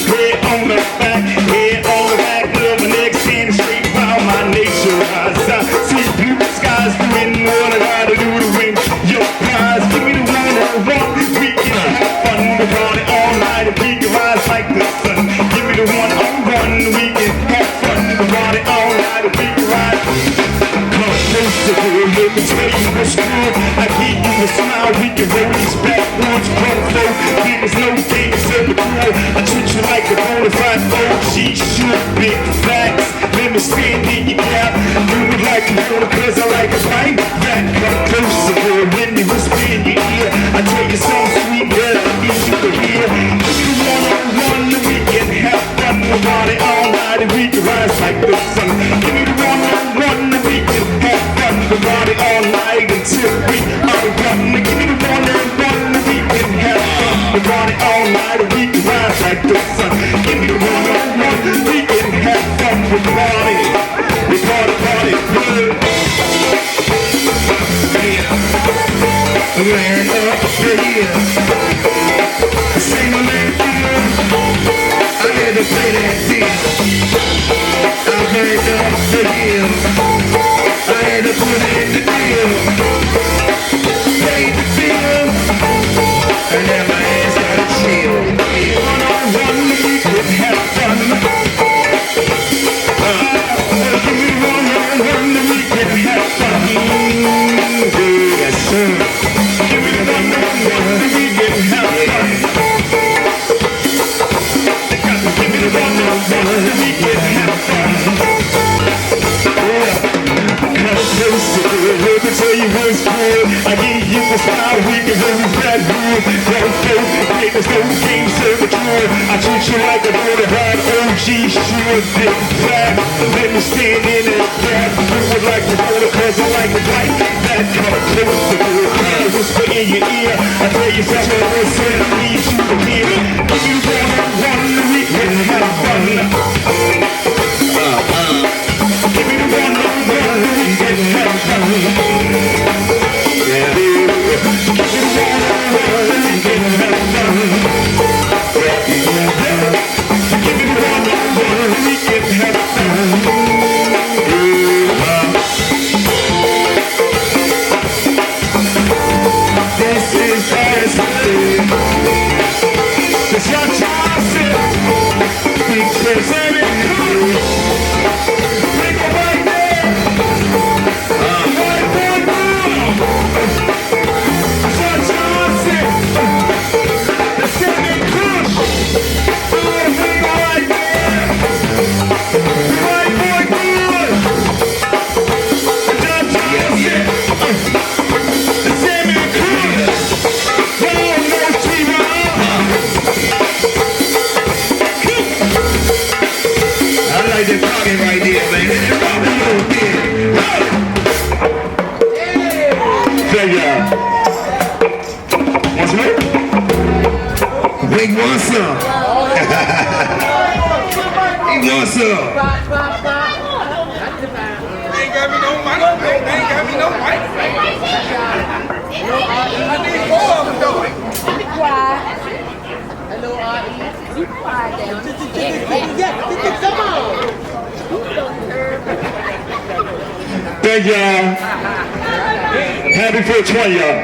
head on the back, head on the back, love my neck standing straight while my nature eyes. I see blue skies doing what I gotta do to win your prize. Give me the one-on-one, we can have fun. We'll party all night and we can rise like the sun. Give me the one-on-one, we can have fun. We'll party all night and we can rise. Let me tell you what's good. I give you a smile, we can roll these backwards. Come flow, there's no games in the pool. I treat you like a bona fide OG. Shoot big facts, let me stand in your gap. Do it like you wanna, cause I like a fight back. Come closer, girl, when you whisper in your ear. I tell you something sweet, girl, I need you to hear. If you one-on-one, then we can have fun. We'll party all night and we can rise like the sun. Give me the one-on-one, then we can have fun. We'll party all night until we are done. Give me the one-on-one, then we can have fun. We'll party all night and we can rise like the sun. Give me the one-on-one, we can have fun. We'll party, good. Ran up the hill, sing a little. I had to play that deal. I ran up the hill, I had to put in the deal. Paid the bill, and now my ass gotta chill. One-on-one, we could have fun. Give me one-on-one, we could have fun. Yes, sir. Give me the one-on-one, we could have fun. Give me the one-on-one, we could have fun. Come closer, let me tell you what's good. I give you a smile, we can hold that good. Don't go, there's no game, serve a tour. I treat you like a bona fide OG, sure, big fat. Let me stand in that gap. Do it like a water, cause I like it like that. Come closer, girl, whisper in your ear. I tell you something, listen, I need you to hear. Give me one-on-one, we can have fun. Give me the one-on-one, we can have fun. Yeah, baby. Give me the one-on-one, we can have fun. Give me the one-on-one, we can have fun. This is Thursday. It's your chance, because every they're talking right there, man. They're talking a little bit. Tell y'all. What's right? Big wants some. He wants some. They ain't got me no mic. They ain't got me no mic. I need four of them though. Be quiet. Hello, R.E. Be quiet down. Come on. Thank y'all. Happy 420, y'all.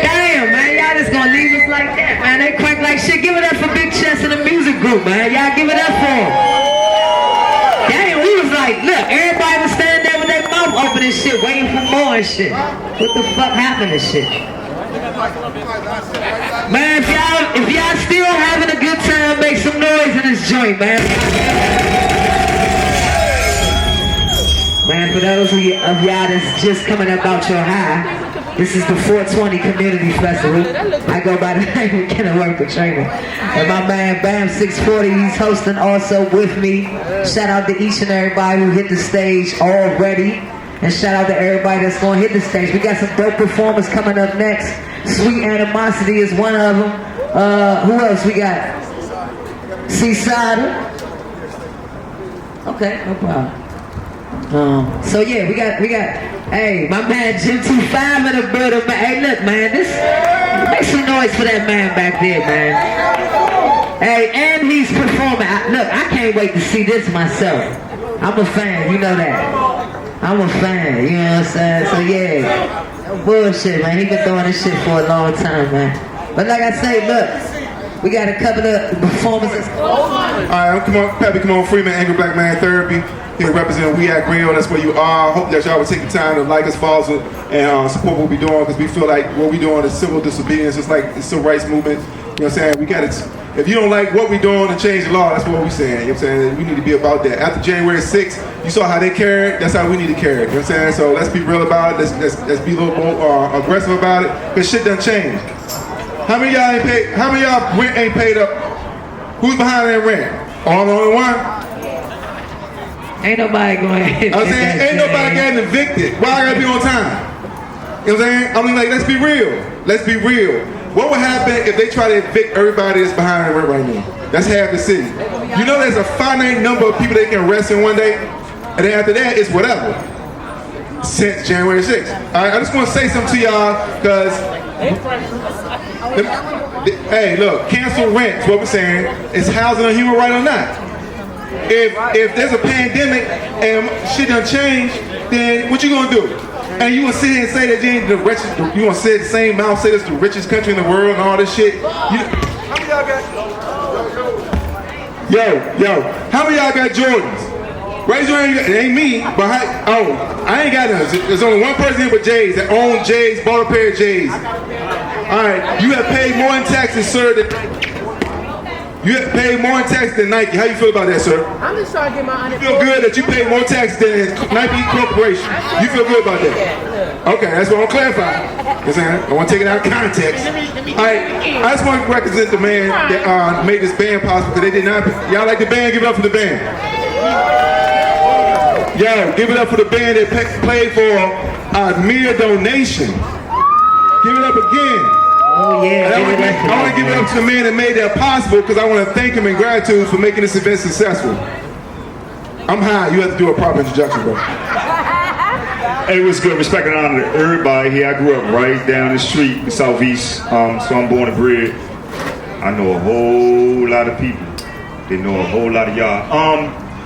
Damn, man, y'all just gonna leave us like that, man. They crank like shit. Give it up for Big Chest and the music group, man. Y'all give it up for them. Damn, we was like, look, everybody was standing there with their mouth open and shit, waiting for more and shit. What the fuck happened to shit? Man, if y'all still having a good time, make some noise in this joint, man. Man, for those of y'all that's just coming up out your high, this is the 420 Community Festival. I go by the name of Kenneth Worker Trainer. And my man Bam 640, he's hosting also with me. Shout out to each and everybody who hit the stage already. And shout out to everybody that's going to hit the stage. We got some dope performers coming up next. Sweet Animosity is one of them. Who else we got? Seaside. Okay, no problem. So yeah, we got, hey, my man Jim 25 in the building, man. Hey, look, man, make some noise for that man back there, man. Hey, and he's performing. Look, I can't wait to see this myself. I'm a fan, you know that. I'm a fan, you know what I'm saying? So yeah, no bullshit, man. He been doing this shit for a long time, man. But like I say, look, we got a couple of performances. All right, come on, Pappy, come on, Freeman, Angry Black Man Therapy. Here representing We Act Real, that's where you are. Hope that y'all will take the time to like us, follow us, and support what we're doing, because we feel like what we're doing is civil disobedience, just like the civil rights movement. You know what I'm saying? We got it. If you don't like what we're doing to change the law, that's what we're saying. You know what I'm saying? We need to be about that. After January 6th, you saw how they carried, that's how we need to carry it. You know what I'm saying? So let's be real about it. Let's be a little more aggressive about it, because shit done changed. How many of y'all ain't paid? How many of y'all rent ain't paid up? Who's behind that rent? All the only one? Ain't nobody going. I'm saying, ain't nobody getting evicted. Why I gotta be on time? You know what I'm saying? I mean, like, let's be real. Let's be real. What would happen if they try to evict everybody that's behind the rent right now? That's half the city. You know there's a finite number of people they can arrest in one day? And then after that, it's whatever. Since January 6th. All right, I just want to say something to y'all, because hey, look, cancel rent is what we're saying. Is housing a human right or not? If there's a pandemic and shit done change, then what you gonna do? And you gonna sit here and say that you ain't the richest, you gonna say the same mouth, say this the richest country in the world and all this shit? How many y'all got? Yo, how many y'all got Jordans? Raise your hand. It ain't me, but I ain't got none. There's only one person here with J's that owns J's, bought a pair of J's. All right, you have paid more in taxes, sir. You have paid more in taxes than Nike. How you feel about that, sir? I'm just trying to get my You feel good that you paid more taxes than Nike Corporation. You feel good about that? Okay, that's what I'm clarifying. You know what I'm saying? I want to take it out of context. All right, I just want to represent the man that made this band possible, because they did not. Y'all like the band? Give it up for the band. Yo, give it up for the band that played for a mere donation. Give it up again. Oh yeah. I want to give it up to the man that made that possible, because I want to thank him in gratitude for making this event successful. I'm high. You have to do a proper introduction, bro. Hey, what's good? Respect and honor to everybody here. I grew up right down the street in Southeast, so I'm born and bred. I know a whole lot of people. They know a whole lot of y'all.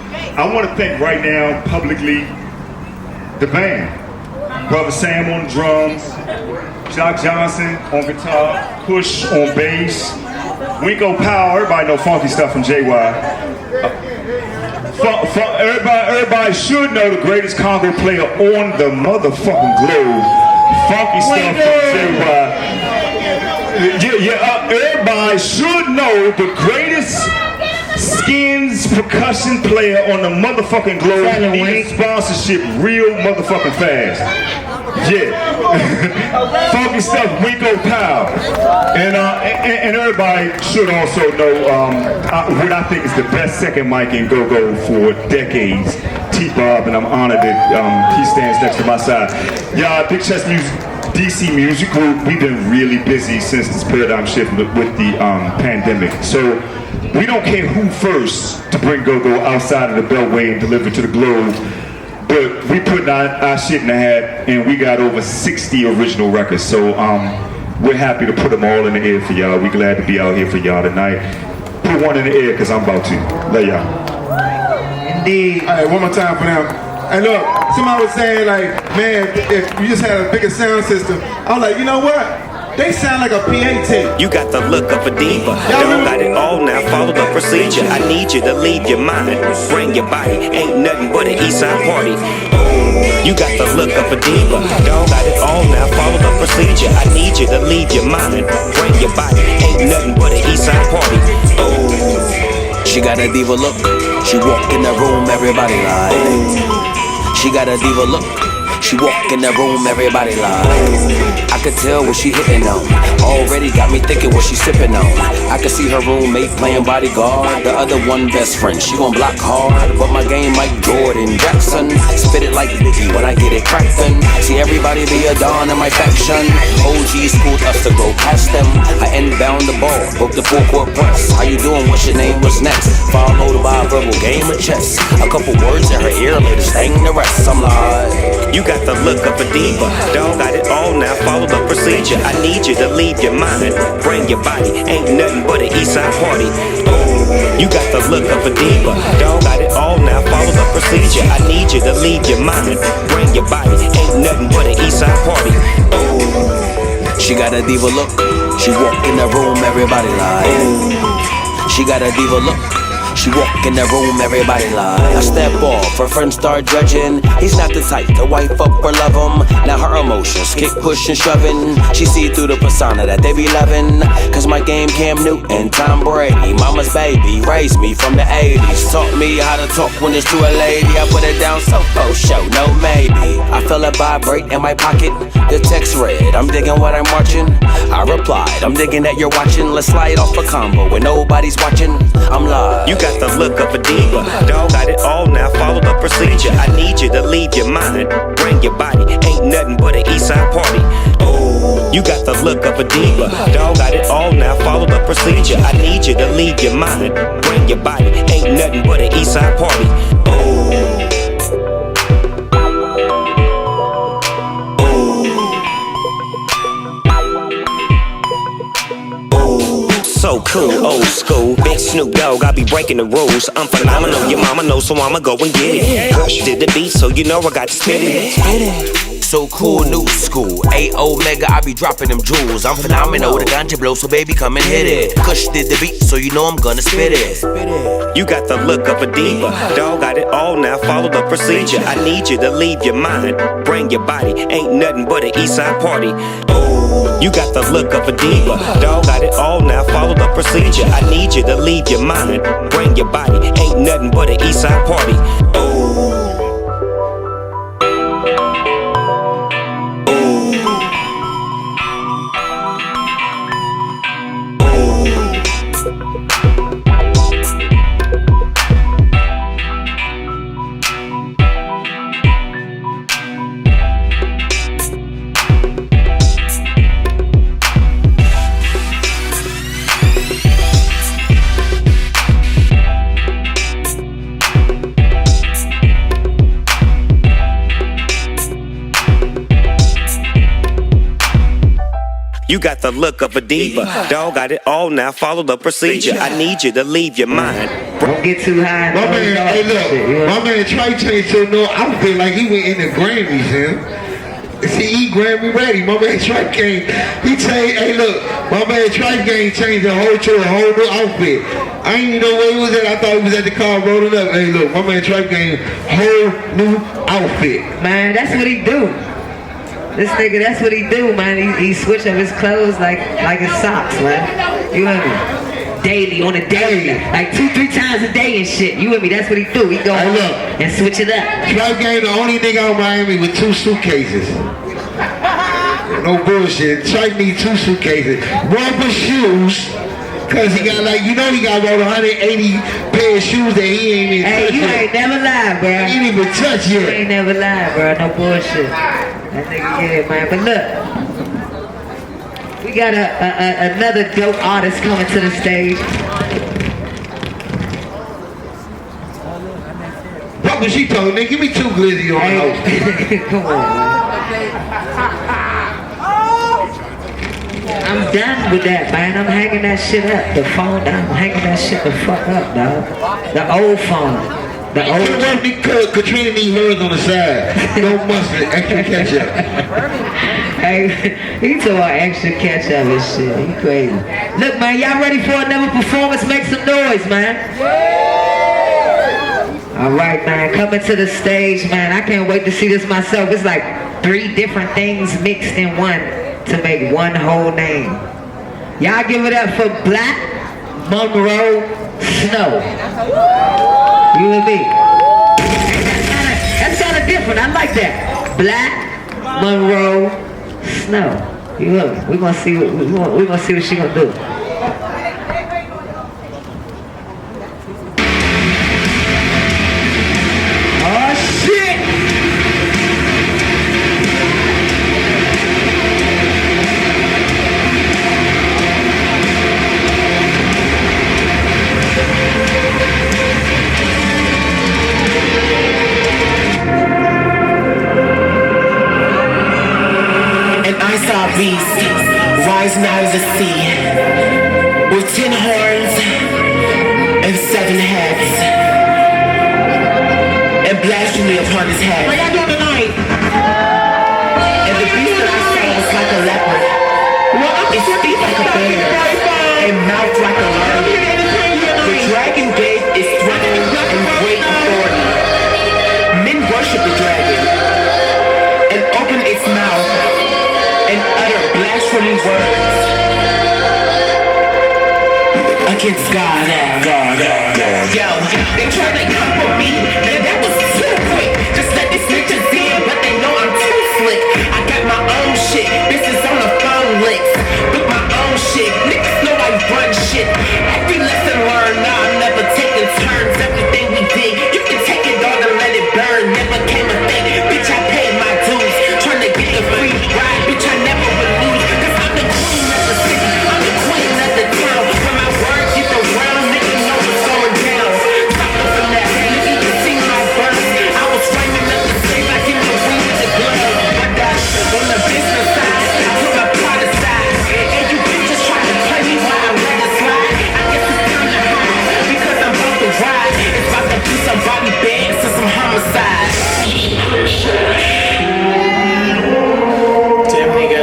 I want to thank right now publicly the band. Brother Sam on the drums, Jock Johnson on guitar, Push on bass, Winko Power, everybody know funky stuff from JY. Everybody should know the greatest Congo player on the motherfucking globe. Funky stuff from JY. Everybody should know the greatest Skins percussion player on the motherfucking globe. He needs sponsorship real motherfucking fast. Yeah. Funky stuff, Winko Power. And everybody should also know what I think is the best second mic in go-go for decades. T-Bob, and I'm honored that he stands next to my side. Yeah, Big Chest Music, DC Music Group, we've been really busy since this paradigm shift with the pandemic. So we don't care who first to bring go-go outside of the Beltway and deliver to the globe. But we put our shit in the hat, and we got over 60 original records. So we're happy to put them all in the air for y'all. We're glad to be out here for y'all tonight. Put one in the air, because I'm about to. Love y'all. Indeed. All right, one more time for them. And look, somebody was saying, like, man, if you just had a bigger sound system. I was like, you know what? They sound like a PA tape. You got the look of a diva. Don't got it all now, follow the procedure. I need you to leave your mind, bring your body. Ain't nothing but an Eastside party. You got the look of a diva. Don't got it all now, follow the procedure. I need you to leave your mind, bring your body. Ain't nothing but an Eastside party. She got a diva look. She walk in the room, everybody like. She got a diva look. She walk in the room, everybody like. I could tell what she hitting on. Already got me thinking what she sipping on. I could see her roommate playing bodyguard. The other one best friend, she gon' block hard. But my game like Jordan Jackson. Spit it like Biggie when I get it crackin'. See everybody be a don in my faction. OG schooled us to go past them. I inbound the ball, broke the full court press. How you doing? What's your name? What's next? Followed by a verbal game of chess. A couple words in her ear, later sting the rest. I'm like, you got the look of a diva. Dog got it all now, follow the procedure. I need you to leave your mind, bring your body. Ain't nothing but an east side party. You got the look of a diva. Dog got it all now, follow the procedure. I need you to leave your mind, bring your body. Ain't nothing but an east side party. she got a diva look. She walk in the room, everybody like. She got a diva look. She walk in the room, everybody lie. I step off, her friends start judging. He's not the type to wife up or love him. Now her emotions kick, push and shoving. She see through the persona that they be loving. Cause my game Cam Newton, Tom Brady. Mama's baby, raised me from the 80s. Taught me how to talk when it's to a lady. I put it down so for show, no maybe. I feel it vibrate in my pocket. The text read, I'm digging what I'm watching. I replied, I'm digging that you're watching. Let's slide off a combo when nobody's watching. I'm live. You got the look of a diva. Dog got it all now, follow the procedure. I need you to leave your mind, bring your body. Ain't nothing but an east side party. You got the look of a diva. Dog got it all now, follow the procedure. I need you to leave your mind, bring your body. Ain't nothing but an east side party. So cool, old school, big Snoop Dogg, I be breaking the rules. I'm phenomenal, your mama knows, so I'ma go and get it. Push did the beat, so you know I got to spit it. So cool, new school. A-Omega, I be dropping them jewels. I'm phenomenal, the ganja blow, so baby come and hit it. Kush did the beat, so you know I'm gonna spit it. You got the look of a diva. Dog got it all now, follow the procedure. I need you to leave your mind, bring your body. Ain't nothing but an east side party. You got the look of a diva. Dog got it all now, follow the procedure. I need you to leave your mind, bring your body. Ain't nothing but an east side party. You got the look of a diva. Dog got it all now, follow the procedure. I need you to leave your mind. Don't get too high. My man, hey look, my man Trey changed to no outfit like he went in the Grammys, man. See, he Grammy ready. My man Trey came, he changed, hey look, my man Trey game changed the whole to a whole new outfit. I didn't even know where he was at. I thought he was at the car rolling up. Hey look, my man Trey game, whole new outfit. Man, that's what he do. This nigga, that's what he do, man. He switch up his clothes like his socks, man. You hear me? Daily, on a daily. Like 2-3 times a day and shit. You hear me? That's what he do. He go and switch it up. Trey game the only nigga out of Miami with 2 suitcases. No bullshit. Trey need 2 suitcases. Rubber shoes. Cause he got like, you know he got about 180 pair of shoes that he ain't even touched. Hey, you ain't never lied, bro. He ain't even touched yet. You ain't never lied, bro. No bullshit. That nigga get it, man. But look, we got another dope artist coming to the stage. What was she talking? Nigga, give me 2 glizzy on the house. Come on, man. I'm done with that, man. I'm hanging that shit up. The phone, I'm hanging that shit the fuck up, dog. The old phone. The old one because Katrina need hers on the side. No mustard, extra ketchup. Hey, he talking about extra ketchup and shit. He crazy. Look, man, y'all ready for another performance? Make some noise, man. All right, man. Coming to the stage, man. I can't wait to see this myself. It's like 3 different things mixed in one to make one whole name. Y'all give it up for Black Monroe Snow. You and me. That's kind of different. different. I like that. Black, Monroe, Snow. You look. We're gonna see what she gonna do. Oh shit! And I saw a beast rising out of the sea with 10 horns and 7 heads and blasphemy upon his head. What y'all doing tonight? And the beast that I saw was like a leopard. Its feet like a bear and mouth like a lion. The dragon gave its throne and great authority. Men worship the dragon and open its mouth and utter blasphemy words against God. Yo, they try to come for me, and that was too quick. Just let these niggas in, but they know I'm too slick. I got my own shit, bitches on the phone licks. With my own shit, niggas know I run shit. Every lesson learned, nah, I'm never taking turns. Everything we did, you can take it all and let it burn. Never came a thing, bitch, I paid my dues. Trying to get the free ride, bitch, I never would lose. Cause I'm the queen of the city, I'm the queen of the town. When my words get around, niggas know what's going down. Stop up from that hand, you can see my burst. I was framing up the same like in the wing of the glove. But that's on the business side, I put my pride aside. And you bitches try to play me while I let it slide. I guess it's time to hide, because I'm about to ride. It's about to be some body bags and some homicide. Damn nigga.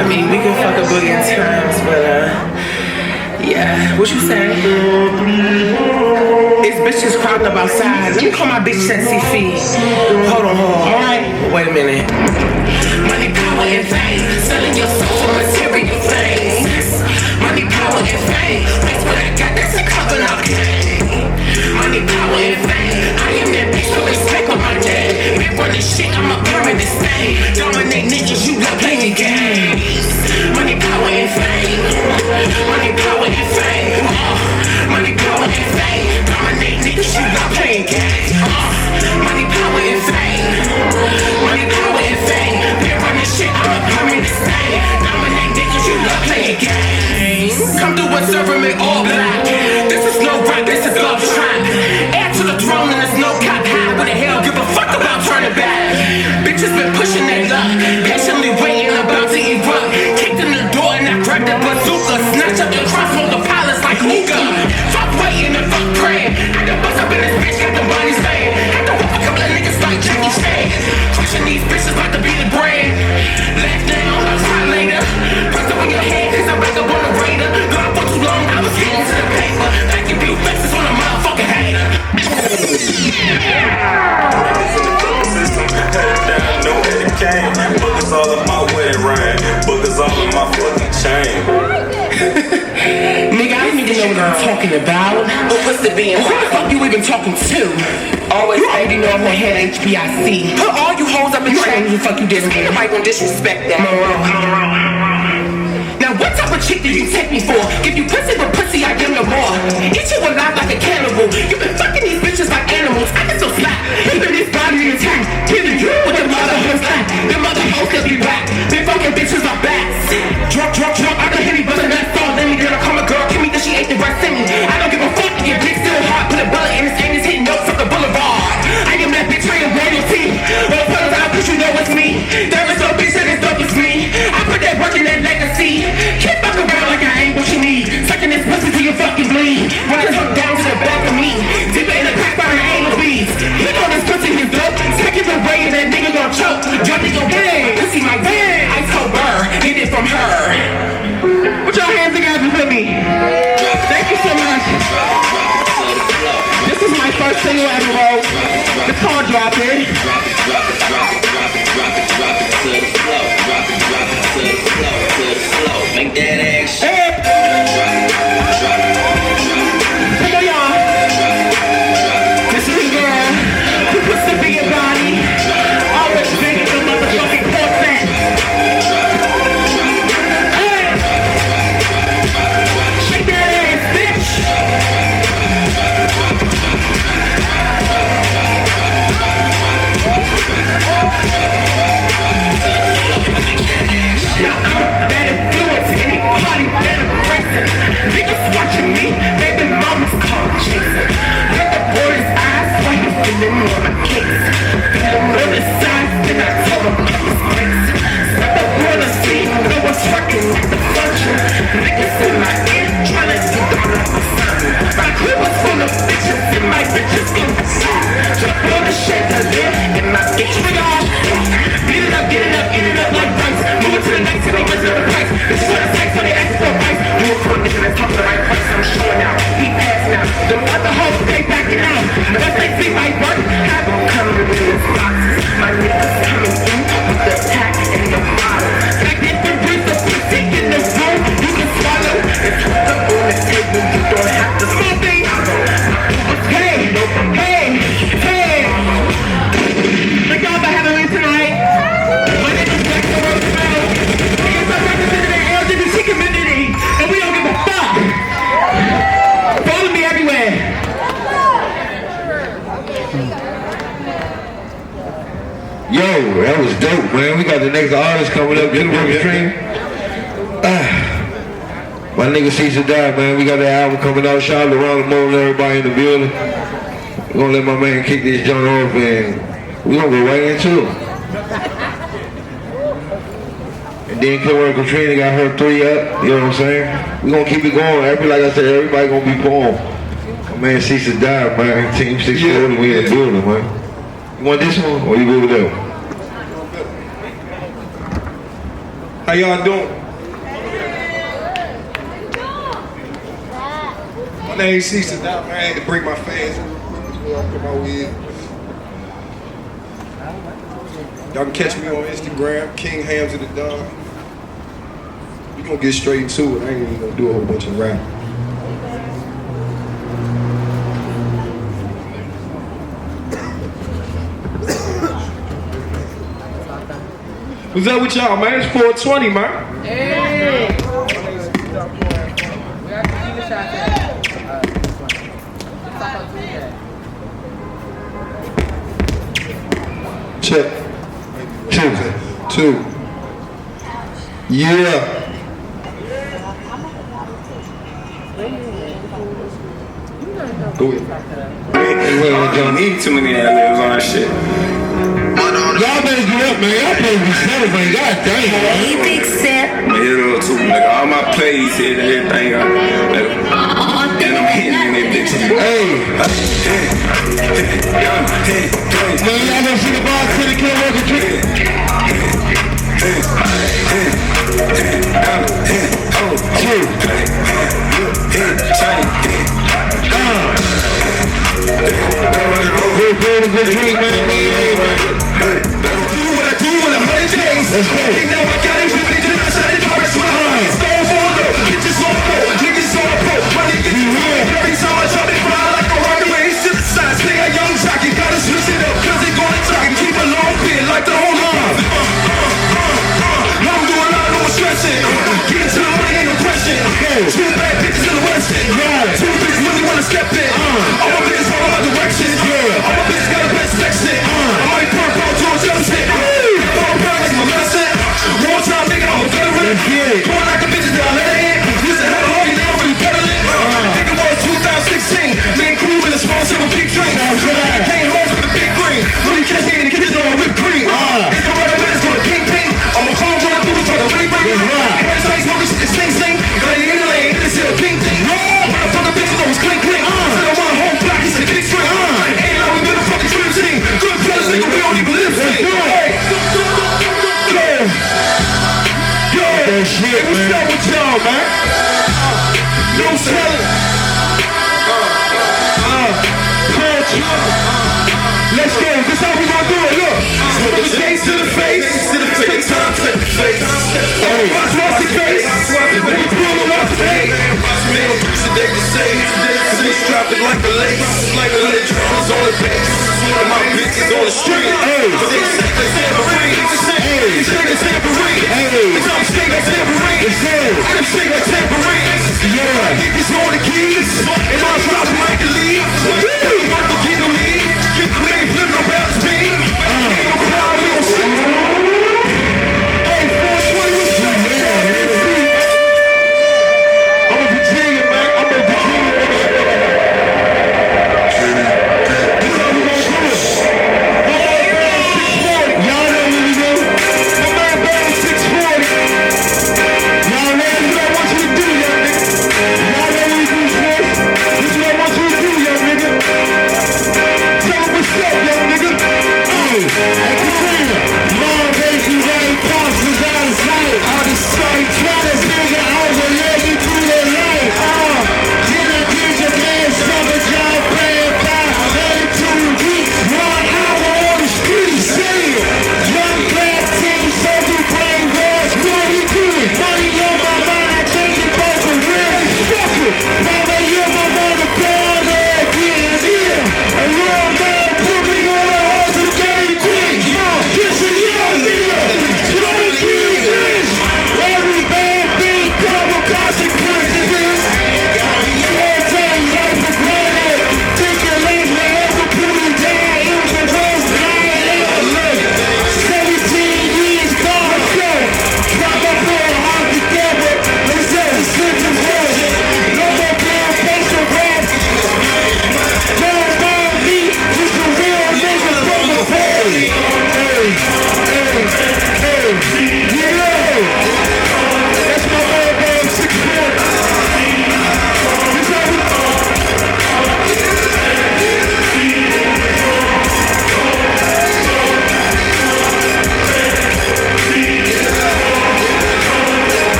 I mean, we can fuck a boogie in terms, but yeah. What you say? It's bitches crowding up outside. Let me call my bitch Sexy Fee. Hold on. Alright. Wait a minute. Money, power, and fame. Selling your soul for material things. Money, power, and fame. That's what I got, that's a cover up game. Money, power, and fame. I am that bitch with respect on my day. Been running shit, I'm a permanent stain. Dominate niggas, you love playing games. Money, power, and fame. Money, power, and fame. Money, power, and fame. Dominate niggas, you love playing games. Money, power, and fame. Money, power, and fame. Been running shit, I'm a permanent stain. Dominate niggas, you love playing games. Come through and serving me all black. This is no rap, this is love trap. Add to the throne and there's no cop high. What the hell, give a fuck about turning back. Bitches been pushing their luck, patiently waiting, about to erupt. Kicked in the door and I grabbed the bazooka. Snatch up your crossbow, the pilots like hookah. Fuck waiting and fuck praying. I can bust up in this bitch, got the bodies fading. Had to whoop a couple of niggas like Jackie Chan. Crushing these bitches like to be the brand. Laugh now, I'll cry later. Press up on your head, cause I'm back up on the radar. Gone for too long, I was getting to the paper. Back in blue faces on a motherfucking hater. Bookers all in my wedding ring. Bookers all in my fucking chain. Nigga, I don't even know what I'm talking about. But what's the being? Who the fuck you even talking to? Always lady know I'm the head HBIC. Put all you hoes up in train. Who the fuck you didn't get? Nobody gonna disrespect that. Now what type of chick do you take me for? Give you pussy but pussy I give no more. Eat you alive like a cannibal. You been fucking these bitches like animals. I get so slack. Keeping this body intact. Killing you with the mother hoes back. The mother hoes that be whack. Been fucking bitches like bats. Drunk. I can hear me buzzing that song. Then me girl, I call my girl. Kimmy that she ate the breast in me. I don't give a fuck if your dick still hot. Put a bullet in his anus, hitting notes from the boulevard. I am that bitch real royalty. Well, put it out cause you know it's me. There is no bitch that is dope as me. I put that work in that legacy. Can't fuck around like I ain't what you need. Sucking this pussy till you fucking bleed. Run it hook down to the back of me. Dip it in the crack by the anal beads. He know this pussy is dope. Take it away and that nigga gon' choke. Your nigga bang. Pussy my bang. I told her. Get it from her. Put your hands together for me. Thank you so much. This is my first single ever wrote. It's called Drop It. Make that action. Hey. Come on, y'all. This is the girl who puts the big body on my case. On the side, then I told them I was crazy. Step up on the scene, no one's fucking with the function. Niggas in my ear, tryna get all of my son. My crew was full of bitches, and my bitches in the sun. Jump on the chandelier, and my bitch went off. Beat it up, get it up, eat it up like rice. Move it to the next, to the rest of the price. Bitch for the sex, so they ask for rice. Move for a nigga that's talking the right price, I'm showing out. He passing out. The other hoes, they backing out. Unless they see my work, have them coming in this boxes. My niggas coming in with the pack and the bottle. Like this, the breeze of pussy in the room, you can swallow. It's the on the table, you don't have to smoke it. Hey, hey, hey. Thank y'all for having me tonight. My name is Jack Roosevelt. Because I'm representing the LGBT community, and we don't give a fuck. Follow me everywhere. Yo, that was dope, man. We got the next artist coming up. Get the stream. My nigga Caesar died, man. We got that album coming out. Shout out to Ronald Moore, everybody in the building. We're gonna let my man kick this joint off, and we're gonna go right into it. And then Killer Katrina got her 3 up, you know what I'm saying? We're gonna keep it going. Like I said, everybody gonna be born. My man Caesar died, man. Team 640, we in the building, man. You want this one, or you go with that one? How y'all doing? My name's Caesar Down, man. I had to bring my fans in real quick. Put my wig. Y'all can catch me on Instagram, King Hams of the Don. We gonna get straight into it. I ain't even gonna do a whole bunch of rap. What's up with y'all, man? It's 420, man. Hey. Check. Two. Yeah. Go ahead. Don't need too many ad-libs on that shit. Y'all better get up, man. Y'all better be celebrating. God damn, man. Hey, big set. I'm gonna hit it up too, nigga. All my plays hit and everything. And I'm hitting in that bitch. Hey. Man, y'all gonna see the bartender kill working trick? Good drink, man. Let's go. Every time I drop it, fly like a runaway to the side. Stay a young jockey, gotta switch it up, cause they gonna talk and keep a long pin like the whole line. I'm doing a lot of stressing. Get into the money, ain't no question. Two bad bitches in the west end. Two bitches really wanna step in. All my bitches follow my direction. All my bitches got a best section. I might purr out to a Justin. Fall back like my lesson. One time, nigga, I'm a veteran. Going like a bitch that I let in. Used to have a hobby, now I'm really better than. Think it was 2016. Me and crew in a small silver big drink. Came home with a big green. Really catch me in the kitchen on whipped cream. It's the right way, it's for the pink pink. I'm a phone run through for the ring ring. Every time smoking shit, it's sing sing. Got it in the lane, it's still pink thing. Motherfucker bitch, know it's clink clink. Said I want a home block, it's a big string. Ain't like we been a fucking dream team. Good fellas, nigga, we don't even live thing. Yo, hey, what's up with y'all, man? No selling. Let's go. This how we gonna do it. Look. From the face to the face. Take time to the face. Watch the face. We pull them off the face. Man, today to say. This dropped it like a lace. Like a little drums on the bass. One of my bitches on the street. Hey. They shake the tambourine. They shake the tambourine. Hey. I'm shaking the tambourine. I'm shaking the tambourine. Yeah. Niggas on the keys. And I'm dropping like a lead. You want to get them in? You ain't flipping no bells, me. Ain't no crowd, we don't see. Hey, 420 was shut down. I'm a Virginia, man. I'm a Virginia. This how we gonna do it. Hey, Katrina. Mom, baby, right, boss was out of sight. Out of sight. Try to figure out what led you through the light. Get a your man, summer job, paying by 32 weeks. 1 hour on the street. Say it. Young black team, so do brain wars. What we doing? Money on my mind, I think it both are real. Fuck it. Mama, you're my mother, God, again, yeah. A real man, put me on the horse and game quick. This is your nigga. Don't keep this. Every bad thing come with consequences. Can't take life for granted. Think your life will ever put me down. It was the first night ever. 17 years gone. Drop my phone, heart together. Let's say it's simple words. No more damn facial rap. Don't mind me. Just a real nigga from the hood. Hey, that's my boy, 6 points.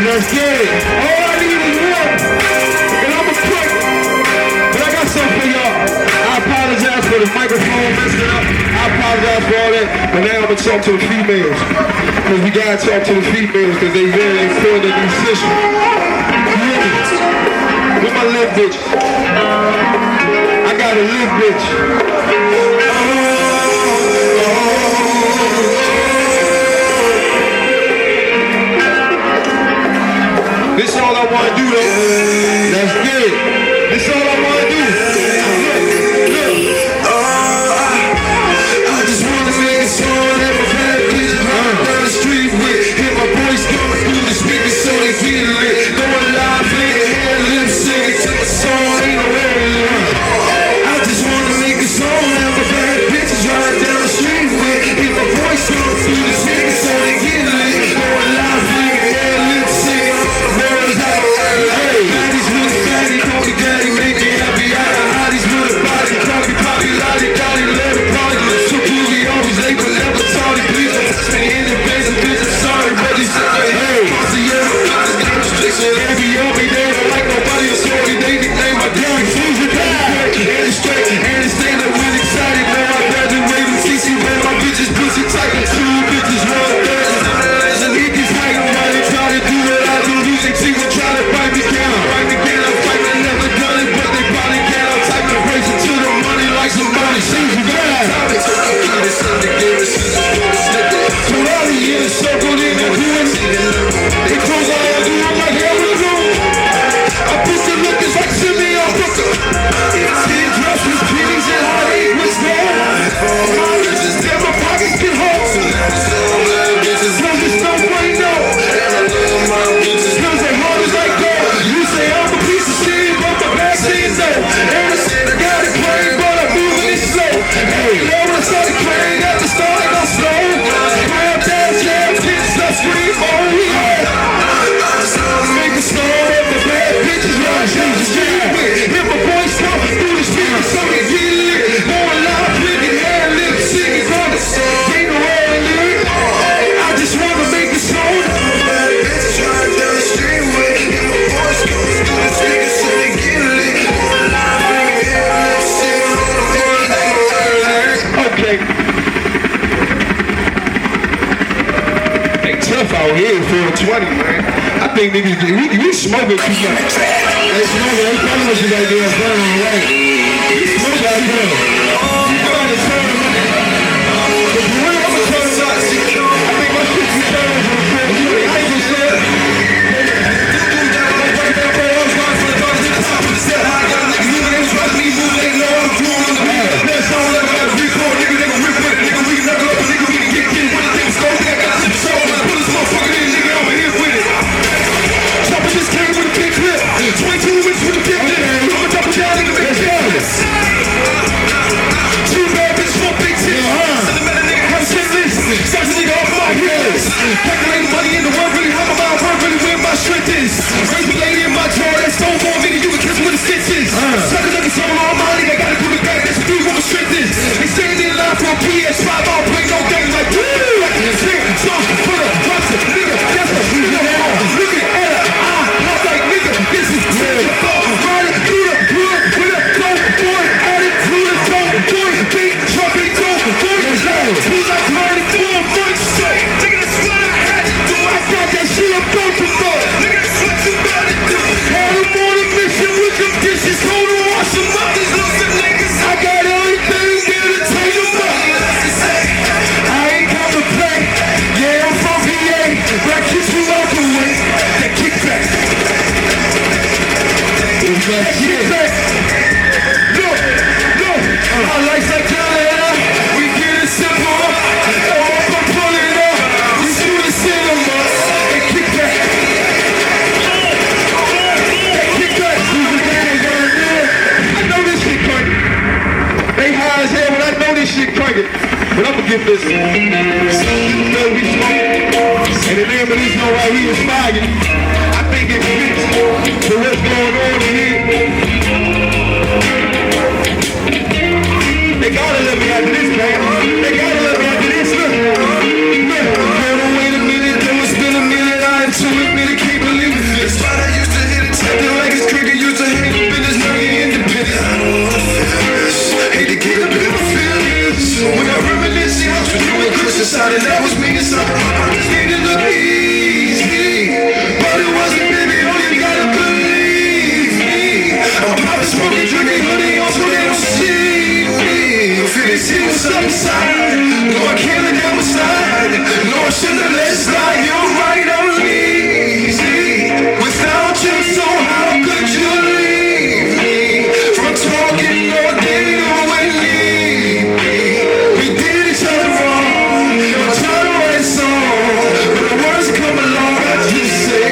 Let's get it. All I need is one. And I'm a quick. But I got something for y'all. I apologize for the microphone messing up. I apologize for all that. But now I'm going to talk to the females. Because we got to talk to the females because they very important in these systems. With my little bitch. I got a little bitch. This all I wanna do though. Let's get it. This all I wanna do. I just wanna make a song that my bad bitch run down the street with. Hear my voice going through the speakers so they feel it. Going live, playing hair, lip singing to my song, ain't no way. I just wanna make a song that my bad bitches run down the street with. Hear my voice going through the speakers so they feel it. Going live, playing hair, lip singing. Baddies 20, man. I think niggas, we smoking too much. They smoking, they probably was just like they're burning away. We smoke out here. You gotta turn them up. The real I'm gonna turn them up. I think my shit be turning to the crib. I ain't gonna say it. But I'm gonna give this baby smoke. And the name of this song right here is Faggot. I think it fits to what's going on here. They gotta let me after this, man. They gotta let me after this. Look. Wait a minute, then it's been a minute. I ain't too admitted, can't believe it. This spot I used to hit it, tapping like it's cricket. Used to hate the business, now you're independent. I don't wanna feel this. Hate to get a bit of a feel this. When I reminisce, the house was you and Chris inside, and that was me inside. I just made it look easy, but it wasn't, baby. Oh, you gotta believe me. I'm popping, smoking, drinking, honey, also they don't see me. If they see what's up inside, no, I can't let down my side. No, I shouldn't have let it slide. You're right, I'm easy. Without you, so how could you leave me? From talking all day, you wouldn't leave me. We did each other wrong. I'm trying to write a song, but the words come along, I just say,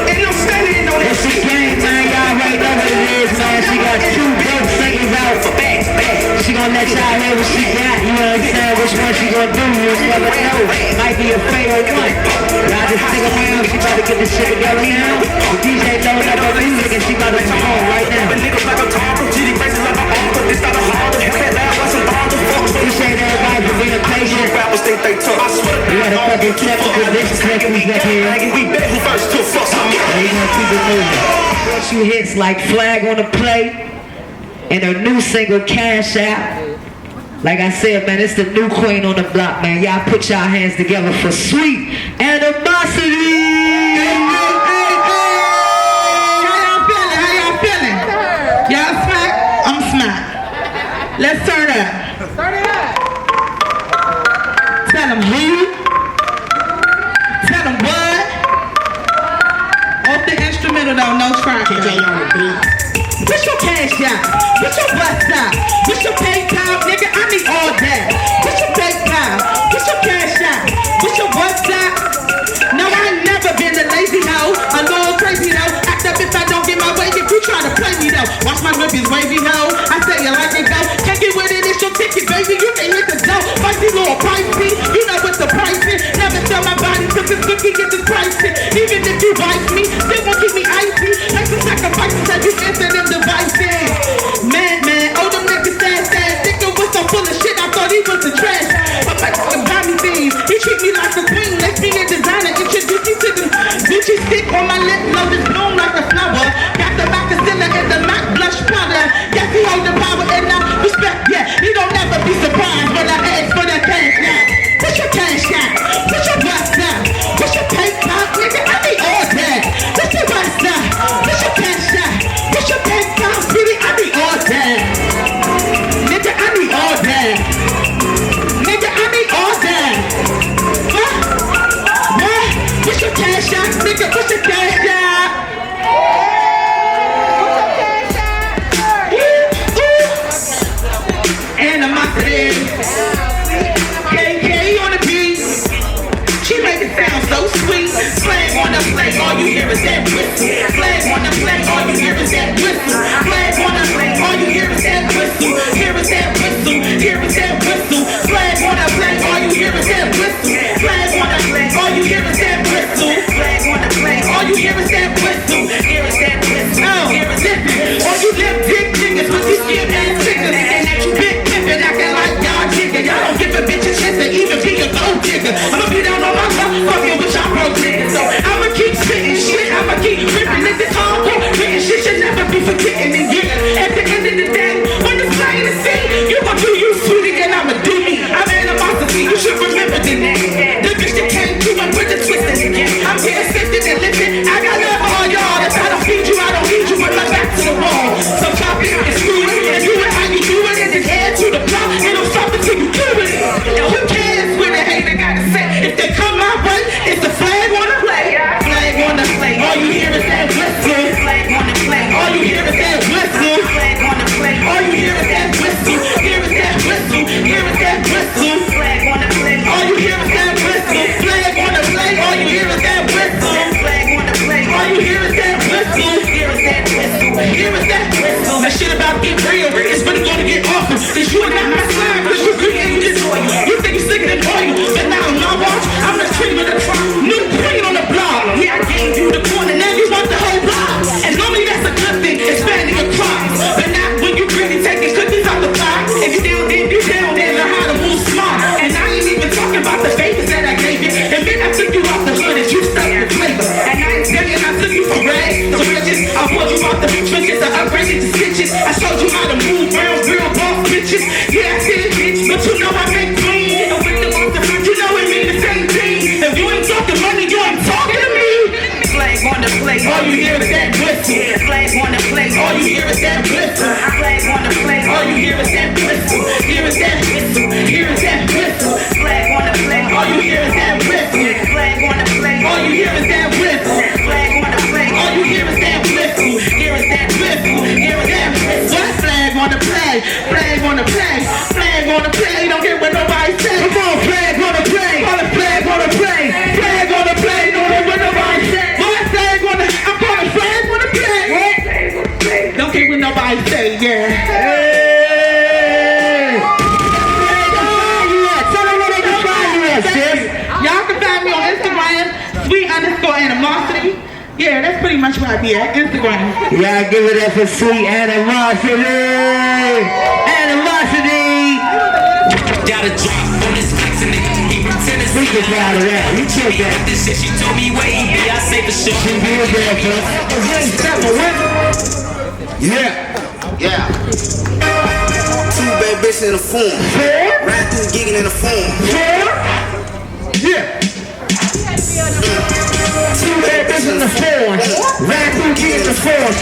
Ain't no standing on it. gonna let y'all hear what she got, you know what I'm saying? Which one she gonna do, you never know. Might be a favorite one. Y'all just stick around, she about to get this shit together now. The DJ loading up her music and she about to come on right now. Appreciate everybody for being patient. We got a fucking technical difficulties up here. We gonna keep it moving. Few hits like Flag on the Play and her new single Cash Out. Like I said, man, it's the new queen on the block, man. Y'all put y'all hands together for Sweet Animosity. How y'all feeling? Y'all smack? I'm smack. Let's turn up. Turn it up. Tell them who. Tell them what. Off the instrumental though, no track. What's your cash out? What's your bust out? What's your PayPal, nigga? I need all that. What's your PayPal? What's your cash out? What's your bust out? No, I ain't never been a lazy hoe, a little crazy hoe. Act up if I don't get my way, if you try to play me though. Watch my whip is wavy hoe. I say you like it go. Can't get with it, it's your ticket, baby. You can hit the dough. Spicy little pricey, you know what the price is. Never sell my body cause it's looking at the price. Even if you bite me, still gon' keep me icy. Make some sacrifices as you answer them devices. Man, oh them niggas sad. Nigga was so full of shit, I thought he was the trash. But my fucking Tommy thieves, he treat me like a queen. Let's be a designer, introduce you to the Gucci stick on my lip, love is blown like a flower. Got the Macasilla and the Mac blush powder. Yes, he hold the power and I respect, yeah. He don't never be surprised when I ask for that cash now. What's your cash out? What's your bust out? What's your PayPal, nigga? I need all that. What's your bust out? What's your cash out? What's your PayPal, sweetie? I need all that. Nigga, I need all that. Nigga, I need all that. What? What's your cash out? Nigga, what's your cash out? Animosity. KK on the beat. She make it sound so sweet. Flag on the play, all you hear is that whistle. Flag on the play, all you hear is that whistle. Flag on the play, all you hear is that whistle. Here is that whistle, here is that whistle. Flag on the play, all you hear is that whistle. Flag on the play, all you hear is that whistle. Flag on the play, all you hear is that whistle. Here is that whistle, here is that whistle. All you lip dick niggas with these skin ass niggas. And that you big pimpin' acting like y'all jigger. Y'all don't give a bitch a chance to even be a gold digger. I'ma be down on my luck, fucking with y'all broke niggas. So I'ma keep spitting shit, I'ma keep ripping it. This hardcore written shit should never be forgetting. And yeah, at the end of the day, when it's plain to see, you gon' do you, sweetie, and I'ma do me. I'm animosity, you should remember the name. The bitch that came through and put the twist in again. I'm here sifting and lifting. I got love for all y'all. If I don't feed you, I don't need you. With my back to the wall. So chop it and screw it and do it how you do it and then add to the plot. And don't stop until you do it. And who cares what a hater gotta say? If they come my way, it's the flag on the play. Flag on the play. All you hear is that whistle. Flag on the play. All you hear is that whistle. Flag on the play. All you hear is that whistle. Here is that whistle. Here is that whistle. Flag on the play. All you hear is that whistle. Flag on the play. All you hear is that whistle. Flag on the play. All you hear is that whistle. Here is that whistle. Here is that whistle. That shit about to get real. It's really gonna get awful. Cause you are not my slime. Cause you green and you disloyal. You think you're sicker than oil. But now on my watch, I'm the cream of the crop. New queen on the block. Yeah, I gave you the corner. Now you want the whole block. And normally that's a good thing. Expanding your crops. But not when you really taking cookies out the box. If you down, then you down. Then learn how to move smart. And I ain't even talking about the favors that I gave you. And then I took you off the hood and you stuck the flavor. And I ain't telling I took you from rags to riches. I pulled you off the trenches. I upgraded the stitches. I showed you how to move around real boss bitches. Yeah, I said it, bitch. But you know I make clean. And with the monster fruit, you know it mean the same thing. If you ain't talking money, you ain't talking to me. Flag on the play, all you hear is that whistle. Flag on the play, all you hear is that whistle. Flag on the play, all you hear is that whistle. Here is that whistle, here is that whistle. Flag on the play, all you hear is that whistle. Flag on the play, all you hear is that whistle. Flag on the play, all you hear is that whistle. Here is that whistle, here is that whistle. What? Flag on the play, flag on the play, flag on the play. Don't get what nobody say. Come on, flag on the play, on the flag on the play, flag on the play. Don't get what nobody say. I'm gonna flag on the play. Don't care what nobody say, yeah. Hey. animosity. Yeah, that's pretty much where I be at. Instagram. Yeah, give it up for sweet animosity. Animosity. Got a drop on this flex and he pretending We get proud of that. We took that. this shit. She told me where he be. I say for sure. She did that, Yeah. Yeah. Two bad bitches in the form. Right through gigging in the form. Yeah. Two bad bitches in the form. Right through gigging in the form.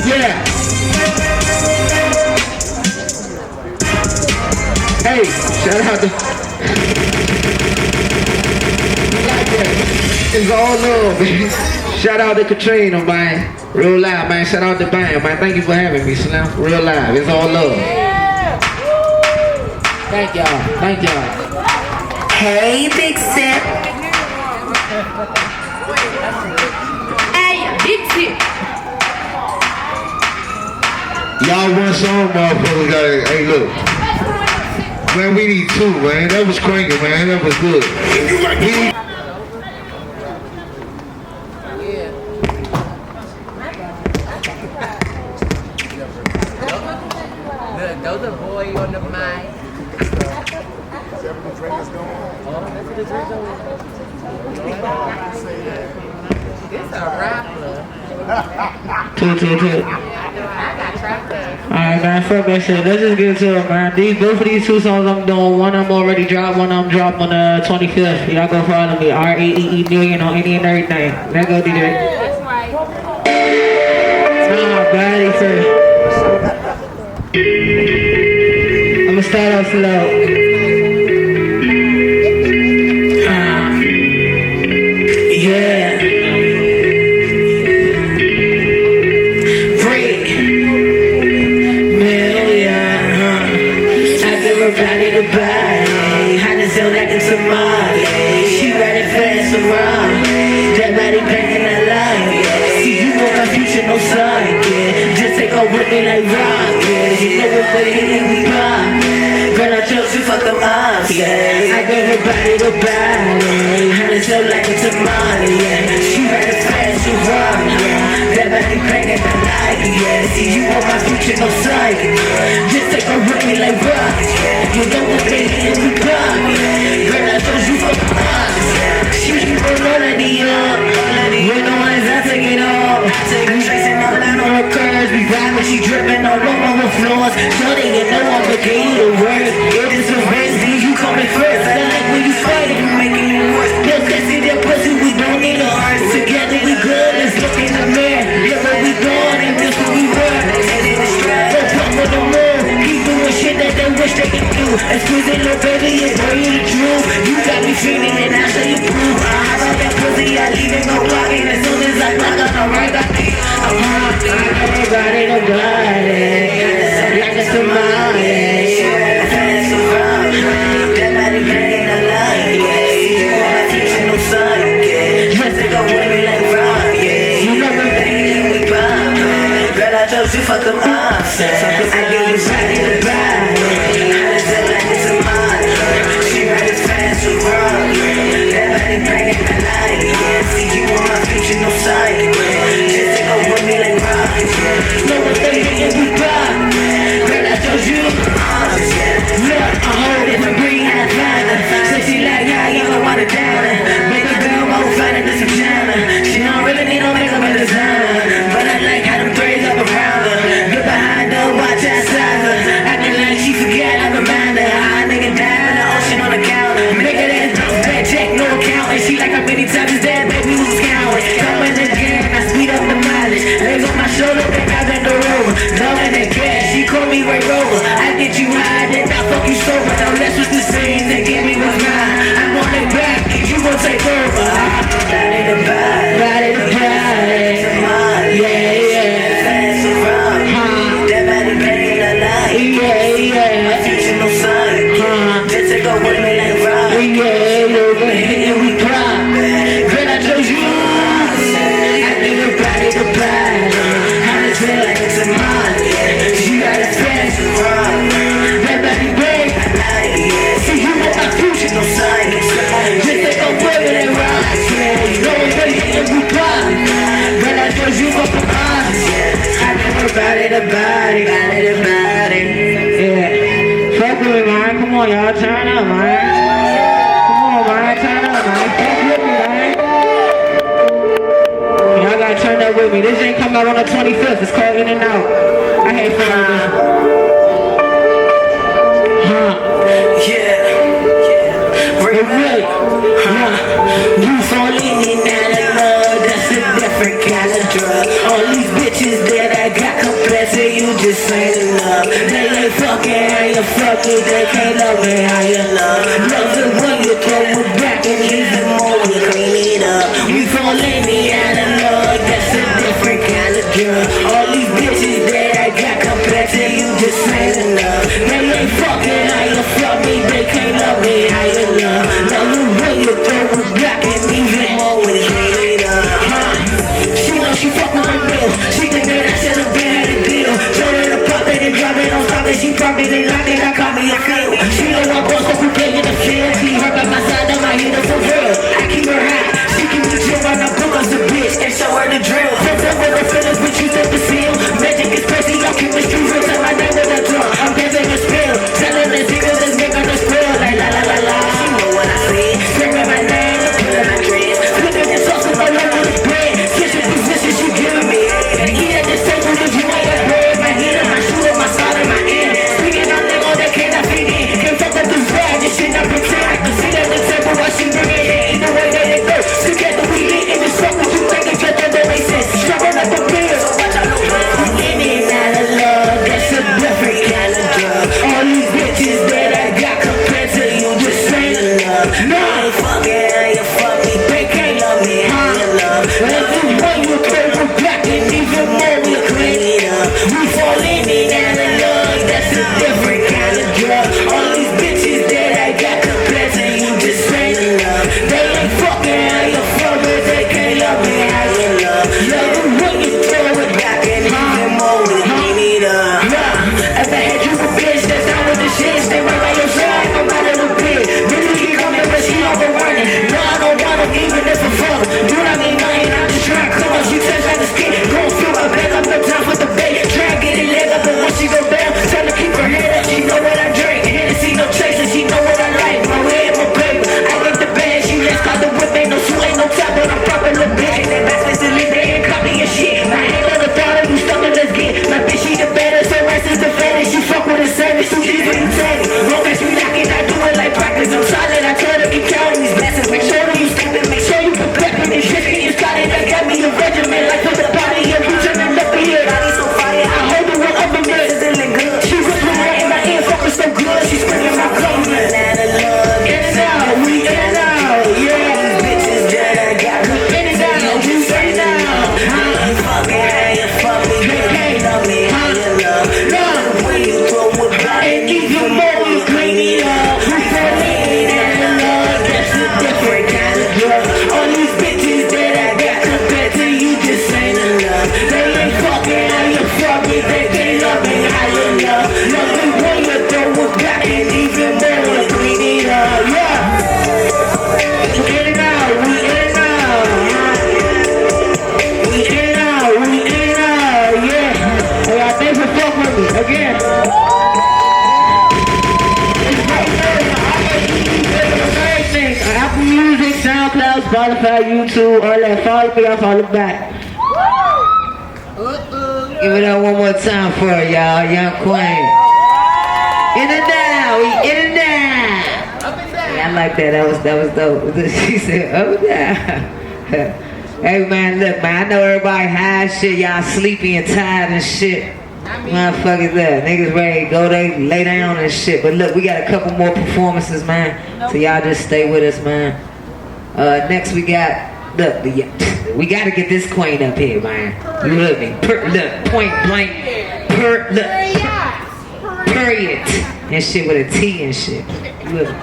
Yeah. Hey, shout out to... It's all love, baby. Shout out to Katrina, man. Real live, man. Shout out to Bam, man. Thank you for having me, Slim. Real live. It's all love. Thank y'all. Thank y'all. Hey, Big Sip. Hey, Big Sip. Y'all want some motherfuckers got hey look. Man, we need two, man. That was cranking, man. That was good. Those are boy on the mic. This a rapper. Two. Alright, man, fuck that shit. Let's just get to it, man. Both of these two songs I'm doing, one I'm already dropped, one I'm dropped on the 25th. Y'all go follow me, RAEE million on any and everything. Let go, DJ. That's right. Nah, body first. I'ma start off slow. Yeah. Body to body, how to sell like a tamale. She riding fast around, that body banging that line. See, you know my future, no sign, yeah. Just take off with me like rock, yeah. You know what the hit we pop. Girl, I chose to fuck them up, yeah. I gave her body to body, how to sell like a tamale, yeah. She riding fast around, yeah. That body banging that line, yeah. See, you know my future, no sign, just take off with me like rock, yeah. You know what they hit we pop, girl, I chose you fuck them up. She keep on running the up, with no eyes, I take it off. I'm tracing all down on her curves, be right when she dripping all over the floors. So they get no one but gave you the word. It is a race, then you coming first. I like when you fighting, you making it worse. No testing that pussy, we don't need a heart. Together we good, let's look in the mirror. Yeah, where we going, and this what we were. Don't pump with the moon, keep doing shit that they wish they could do. Exquisite little baby, it's where you the truth. You got me feeling and I show you proof. How about that pussy, I leave it no blocking. As soon as I clock up, I'm right back. I'm hot, everybody no gliding. Like a tamale. Fast around, that body banging a line, yeah. You want my future, no sign, yeah. Dress to go with me like rock, yeah. You know the banging we pop, girl, I told you fuck them up, I give you body to body. I just like a tamale. She riding fast around, that body banging a line, yeah. See, you want my future, no sign, yeah. Just to go with me like rock, yeah. Know what they hit we pop, girl, I told you. Look, I hold it for green and finer. Say she like how you don't want it down. Make a girl won't find it this vagina. She don't really need no makeup and designer, but I like how them braids up around her. Get behind her, watch outside her. Acting like she forgot, I remind her. How a nigga dive in the ocean on the counter. Make her that bad check, no account. And she like how many times is that, baby, who's counting? Coming again, I speed up the mileage. Legs on my shoulder, back I bend her over. Loving that cash, she call me right over. I get you high, then I fuck you sober. Now let's switch the scenes and give me what's mine. I'm on it back, you gon' take over. Body to body, yeah, yeah. Fast around, that body banging a line, yeah. My future no sign, just take over with me like rock, yeah. And we pop, girl, I chose you. I give her body to body, how to feel like it's a mind, yeah. She got a fast around. body, yeah. Fuck with me, man. Come on, y'all. Turn up, man. Come on, man. Turn up, man. Fuck with me, man. Y'all gotta turn up with me. This ain't come out on the 25th. It's called In and Out. I hate fun with this. You falling in out of love, that's a different kind of drug. All these bitches that I got compared to you just ain't enough. They ain't fucking how you fuck it, they can't love me how you love. Love it when you throw it back and even more when you clean it up. We falling in out of love, that's a different kind of drug. All these bitches that I got compared to you just ain't enough. They ain't fucking how you fuck me, they can't love me how you love. Love it when you throw it back and even more when you clean it up. She know she fuck with my bill. She think that I should've been had a deal. Told her to pop it and drop it on top and she probably didn't like it. I caught me a feel. She know I'm boss, so we play in the field. Keep her by my side, I might hit her for real. I keep her hot. She keep me chill when I book us a bitch and show her the drill. Fuck up with her feelings, but you take the seal. Magic is crazy, y'all keep me street real. Tell my name with a drum. I'm giving a spill. Telling the secrets, let's make her the spill. Like la la la la. She know what I see. Screaming my name, killing my dreams. Flipping and tossing my love with a bread. Switching positions you giving me. And eat at this table if you ain't got bread. My head and my shooter, my side and my end. Speaking on nigga that cannot fit in. Can't fuck up this bag, this shit not pretend. I can see that the table while she bring it in. Either way that it goes. Together we lit in this fuck what you think it's better than they sense. Struggle like a pill. So watch out, no love. In and out of love, that's a different kind of drug. All these bitches that I got compared to you just ain't enough. No, I ain't fucking how you fuck me. They can't love me how you love. Every way you throw it back and even more we clean it up. We fall in and out of love, that's a different kind of drug. All these bitches that I got compared to you just ain't enough. They ain't fucking how you fuck me. They can't love me how you love. Love it when you throw it back and even more we clean it up. If I had you a bitch that's down with the shit, stay right by your side, no matter the bitch. Really keep coming, but she overrunning. No, I don't want her, even if I'm fuck. Do I mean nothing? I'm just trying to come up. She touch like the skin. Gon' feel my back up, no time for the bait. Try and get it leg up, and once she go down, tell her keep her head up. She know what I drink. Hennessy, no chaser. She know what I like. My way and my paper. I get the bag. She let's call the whip. Ain't no suit, ain't no top, but I'm proper little bitch. Ain't that backwards to leave there and copy your shit. My hand on the throttle, you stuck in let's get. My bitch, she the better, so rice is the fattest. She fuck with a savage, so she's when you tell me. Long as we lock it, I do it like practice. I'm solid, I tell her keep counting these blessings. Make sure that you skipping, make sure you preparing and shifting. You started, I got me a regiment. Like for the body, yeah, we turning left here. Body so fire, I hold it with other men. It's in the good. She whispering right in my ear, fucking so good. She screaming my government. In and out, we in and out, yeah. Bitches that I got, in and out, you say now. I ain't fucking how you fuck me, they can't love me how you love. Love when you throw it back and even more you clean it up. We fall in and love, that's a different kind of drug. All these bitches that I got compared to you just ain't enough. They ain't fucking how you fuck me, they can't love me how you love. Love me when you throw it back and even more you clean it up, yeah. In and out, we in and out, we in and out, we in and out, yeah. Hey, I think we fuck with me again. Apple Music, SoundCloud, Spotify, YouTube, all that. Follow me, I follow back. Give it up one more time for her, y'all. Young Queen. In and out, we in and out. Yeah, I like that. That was dope. She said, oh yeah. Hey man, look man, I know everybody high as shit. Y'all sleepy and tired and shit. Motherfuckers that niggas ready to go, they lay down and shit. But look, we got a couple more performances, man. So y'all just stay with us, man. Next we got, look, we gotta get this queen up here, man. You heard me? Look, point blank, period, and shit with a T and shit. You heard me?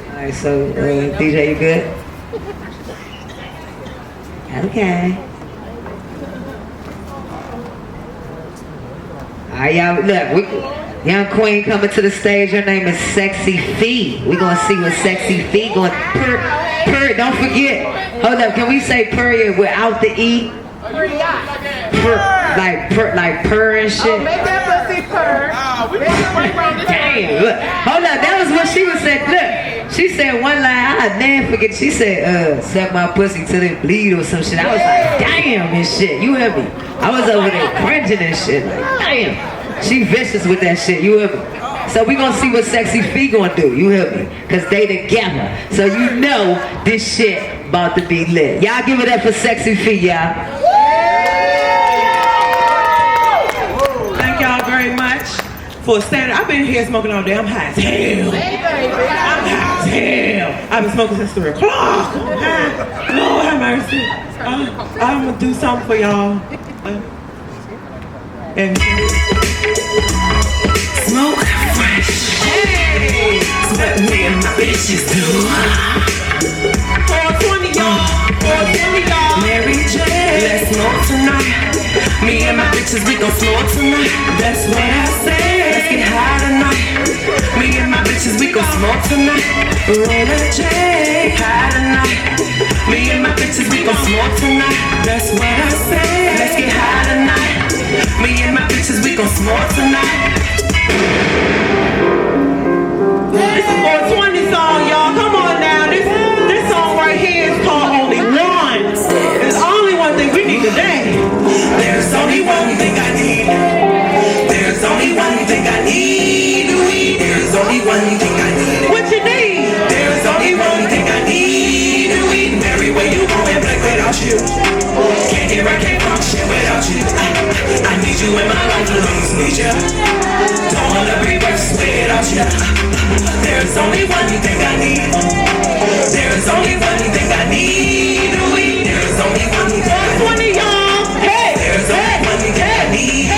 Alright, so DJ, you good? Okay. Alright, y'all, look, young queen coming to the stage. Her name is Sexy Fee. We gonna see what Sexy Fee going. Don't forget. Hold up, can we say period without the E? like purr and shit. Oh, make that pussy purr. We can right around this. Damn, look. Hold on, that was what she was saying. Look, she said one line, I never forget. She said, suck my pussy till it bleed or some shit. I was like, damn and shit. You hear me? I was over there cringing and shit. Like, damn. She vicious with that shit. You hear me? So we gonna see what Sexy Fee gonna do. You hear me? Cause they together. So you know this shit about to be lit. Y'all give it up for Sexy Fee, y'all. Thank y'all very much for standing. I've been here smoking all day. I'm high as hell. I'm high as hell. I've been smoking since 3 o'clock. Lord have mercy. I'm gonna do something for y'all. And Smoke fresh. Hey, that's what me and my bitches do. 420 y'all. 420 y'all. Mary J, let's smoke tonight. Me and my bitches, we gon' smoke tonight. That's what I say. Let's get high tonight. Me and my bitches, we gon' smoke tonight. Roller J, high tonight. Me and my bitches, we gon' smoke tonight. That's what I say. Let's get high tonight. Me and my bitches, we gon' smoke tonight. This is 420 song, y'all. Come on now. This song right here is called Only One. There's only one thing we need today. There's only one thing I need. There's only one thing I need. There's only one thing I need. What you need? There's only one thing I need. Mary, where you going black without you? Can't hear, I can't function without you. I need you in my life, lungs need you. Don't wanna be worse without you. There's only one thing I need. There's only one thing I need. There's only one thing I need. Y'all. Hey. There's only one thing I need.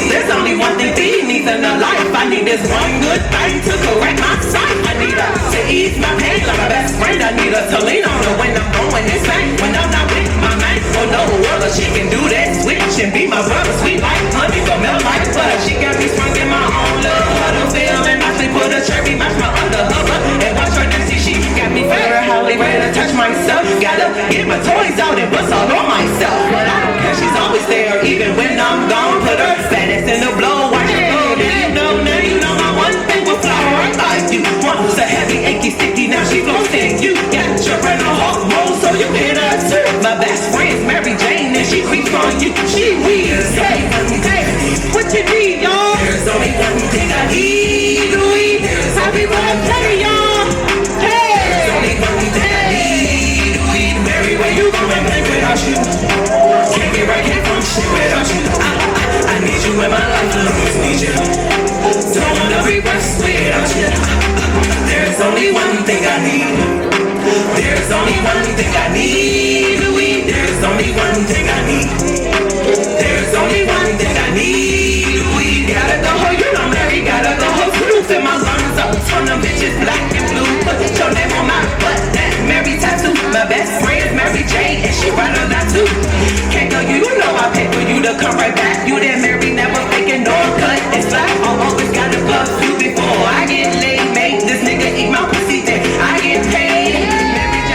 There's only one thing he needs in a life. I need this one good thing to correct my sight. I need her to ease my pain like my best friend. I need her to lean on her when I'm going insane. When I'm not with my man, oh no, other she can do that switch and be my brother. Sweet like honey, go melt like butter. She got me sprung in my own love. Huddle feel and I say put a cherry match my under her butt. And watch her dancing, she got me very highly ready to touch myself. Gotta get my toys out and bust all on myself. But I don't care, she's always there, even when I'm gone. Put her status in the blow, watch her go. Then you know, now you know my one thing will fly right like you. Once a heavy, achy, sticky, now she flows in you. Got your friend on hawk mode, so you hit her too. My best friend's Mary Jane, and she creeps on you. She weird, hey, what you need, y'all? There's only one thing I need. Happy birthday, y'all. Hey. There's only one thing I need. Mary, where you going blank without you? Can't get right, can't function without you. I need you in my life, I always need you. Don't wanna be worse without you. There's only one thing I need. There's only one thing I need. There's only one thing I need. There's only one thing I need. We gotta go, you know Mary, gotta go. Proof in my lungs up, turn them bitches black and blue. Put your name on my butt, that Mary tattoo. My best friend's Mary J, and she ride on that too. Can't go, you know I pay for you to come right back. You that Mary never faking no cut. It's like I always gotta bust you before I get laid. Make this nigga eat my pussy, then I get paid. Mary J,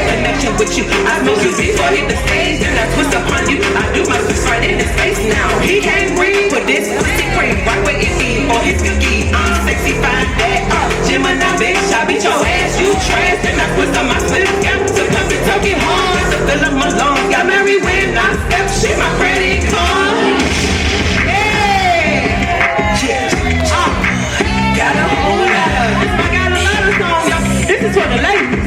connection with you. I smoke you before hit the stage, then I twist upon you. I do my switch right in his face now. He can't breathe with this pussy cream. Right where it be, or his cookie. I'm sexy, fine, that Gemini bitch. I beat your ass, you trash. Then I twist on my slip, got to pump it, talking hard. To fill up my lungs, got Mary when I step, she my credit card. Got a whole lot of this. I got a lot of songs, y'all. This is for the ladies.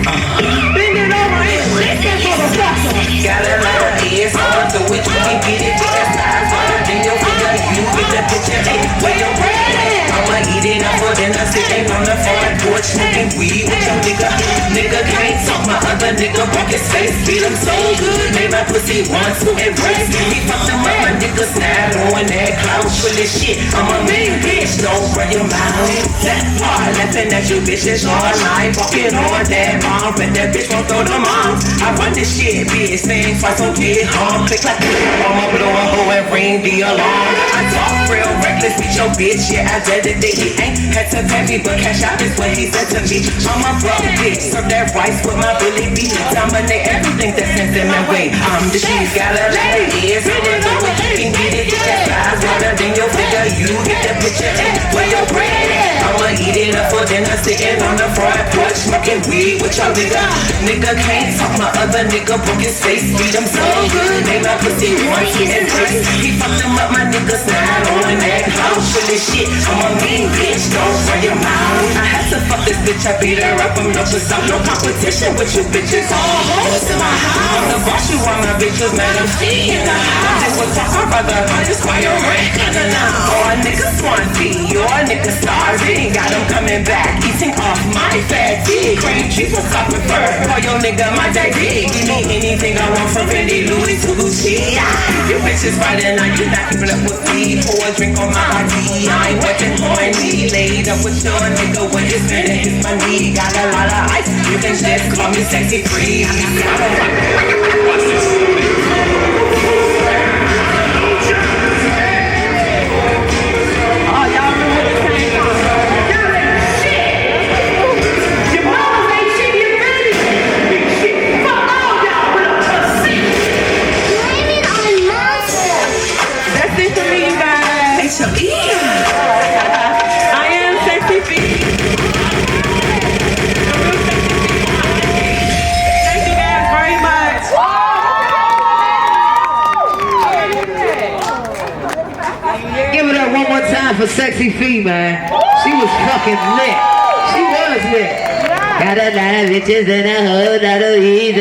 Bend it over and shake that motherfucker. Got a lot of ears on, so which you can get it. Just size on the video, we got you with the picture. Where you ready? I'ma eat it up, but then I sit on the front porch smoking weed with your nigga. Nigga can't talk, my other nigga broke his face. Feel him so good, made my pussy want to embrace me. He fucked him up, my nigga snap on that cloud full of shit. I'm a mean bitch, don't run your mouth. That part, laughing at you bitches all night. Walking on that bomb, and that bitch won't throw them arms. I run this shit, bitch, thing twice, don't get harm. Click like I'ma blow a hoe and ring the alarm. I talk real regular. let's meet your bitch. Yeah, I did it. He ain't had to pay me, but cash out is what he said to me. I'm a broke bitch, serve that rice with my Billy B. Dominate everything that's sent in my way. I'm the shit, got a lot of ears. So I know what you can get it. Get that size better than your figure. You get the picture and where your bread at. I'ma eat it up for dinner, sitting on the front porch, smoking weed with your nigga. Nigga can't talk, my other nigga broke his face. Beat him so good, they my pussy once he embrace. He fucked him up, my niggas not on that house. Full of shit, I'm a mean bitch, don't run your mouth. I had to fuck this bitch, I beat her up, I'm no pussy, no competition with you bitches. All hoes in my house. I'm the boss, you want my bitches, man, I'm she in the house. This was my brother, I just buy your rent, now. Or a nigga swan feed, your nigga starving. Got him coming back, eating off my fat dick. Cream cheese was top preferred. Call your nigga my daddy. Give me anything I want from Fendi, Louis to Gucci. Your bitches riding on you, not keeping up with me. Pour a drink on my ID, I ain't working horny. Laid up with your nigga when it's minute, it's my knee. Got a lot of ice, you can just call me sexy free. Watch this. I am Sexy Feet. Thank you guys very much. Give it up one more time for Sexy Feet, man. She was fucking lit. She was lit. Got a lot of bitches and a whole lot of weed.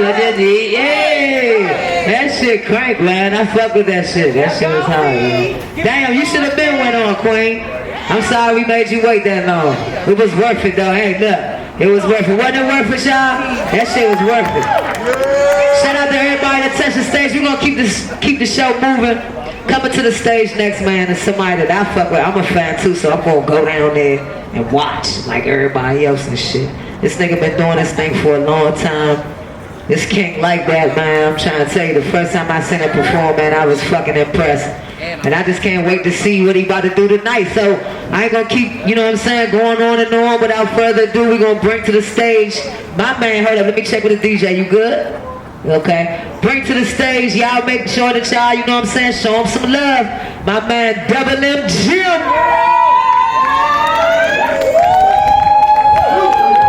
What you need? Yeah. That shit crank, man. I fuck with that shit. That shit was hard, man. Damn, you should have been went on, Queen. I'm sorry we made you wait that long. It was worth it, though. Hey, look. It was worth it. Wasn't it worth it, y'all? That shit was worth it. Shout out to everybody that touched the stage. We're gonna keep the show moving. Coming to the stage next, man, is somebody that I fuck with. I'm a fan, too, so I'm gonna go down there and watch like everybody else and shit. This nigga been doing this thing for a long time. This king like that, man. I'm trying to tell you, the first time I seen him perform, man, I was fucking impressed. And I just can't wait to see what he about to do tonight. So I ain't gonna keep, you know what I'm saying, going on and on. Without further ado, we gonna bring to the stage my man. Hold up, let me check with the DJ. You good? Okay. Bring to the stage, y'all make sure that y'all, you know what I'm saying, show him some love. My man, Double M Jim.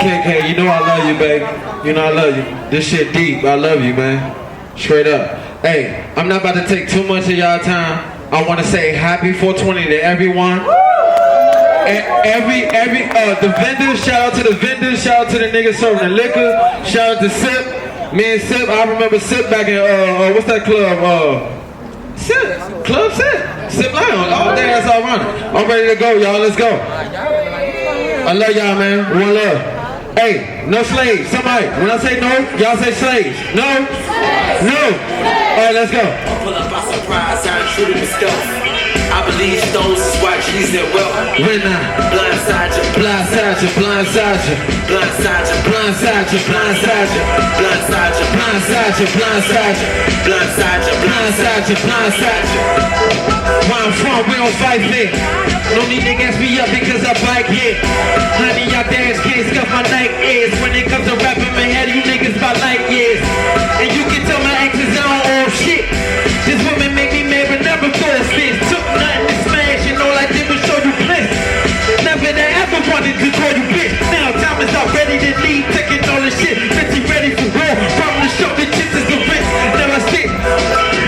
KK, you know I love you, baby. You know I love you. This shit deep. I love you, man. Straight up. Hey, I'm not about to take too much of y'all time. I want to say happy 420 to everyone. The vendors, shout out to the vendors, shout out to the niggas serving the liquor, shout out to Sip. Me and Sip, I remember Sip back in, what's that club? Sip, Club Sip. Sip Lion, all day, that's all running. I'm ready to go, y'all, let's go. I love y'all, man, one love. Hey, no slaves. Somebody, when I say no, y'all say slaves. No? No. All right, let's go. Pull up by surprise, I'm shooting the stealth. I believe stones is why G's and wealth. When I blindside you, blindside you, blindside you, blindside you, blindside you, blindside you, blindside you, blindside you, blindside you, blindside you, blindside you, blindside you. Where I'm from, we don't fight fair. No need to gas me up because I bike here. Honey, y'all dads can't scuff my night ears. When it comes to rapping, my head, you niggas by light years. And you can tell my exes I don't own shit. This woman make me mad but never thought of this. Took nothing to smash and all I did was show you bliss. Never that ever wanted to call you bitch. Now time is out, ready to leave, taking all the shit. Bitchy ready for war, from the show the chips is the rich. Never sit,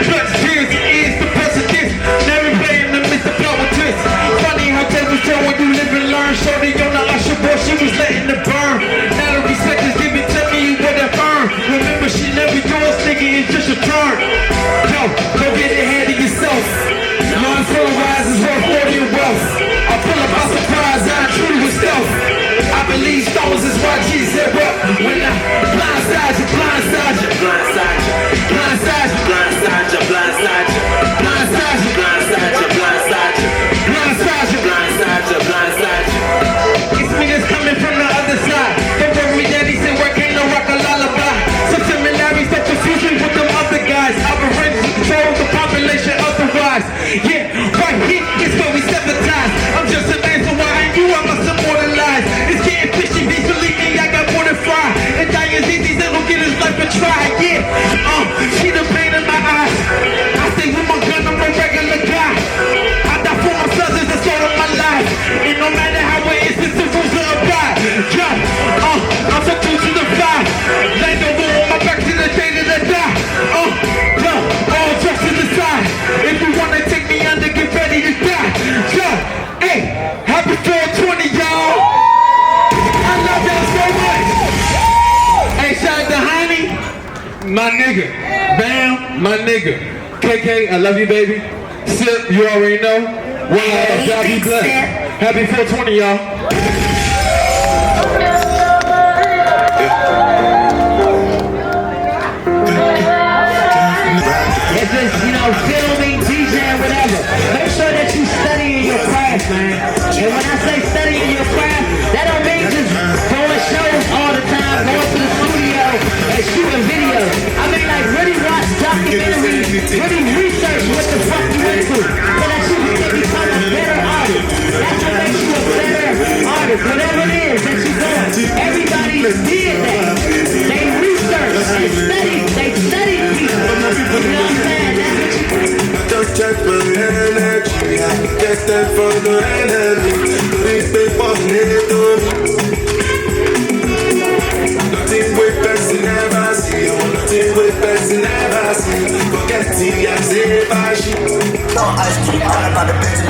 blood, tears, ears, the precedence. Never playing the Mr. Power twist. Funny how tables turn when you live and learn. Shorty on the Usher boy, she was letting the burn. Now the respect is given to me with a burn. Remember she never yours, nigga, it's just a turn. Yo, go get ahead of yourself. Non-soul rises worth 40 wealth. I pull up by surprise, I true with stealth. I believe stones is why G said what? When I blindside you, blindside you, blindside you, blindside you, blindside you, blindside you, blindside you, blindside you, blindside you, blindside you, blindside you, blindside you. These niggas coming from the other side. Don't worry, daddy said work ain't no rock a lullaby. Some similarities, don't confuse me with them other guys. I arrange to control the population otherwise. My nigga, KK, I love you, baby. Sip, you already know. One love, y'all be blessed. Happy 420, y'all. It's just, filming, DJing, whatever. Make sure that you studying your craft, man. And when I say studying your craft, that don't mean just going shows all the time, going to the studio and shooting videos. I mean, like, really watch documentaries, really research what the fuck you into, so that you can become a better artist. That's what makes you a better artist. Whatever it is that you're doing, everybody did that. They researched, they studied people. You know what I'm saying? Just check my energy. Get that for the enemy. Please be funny to me. Nothing with person never see. Nothing with person never see. Forgetting I say by she. Don't ask me all about the bitch.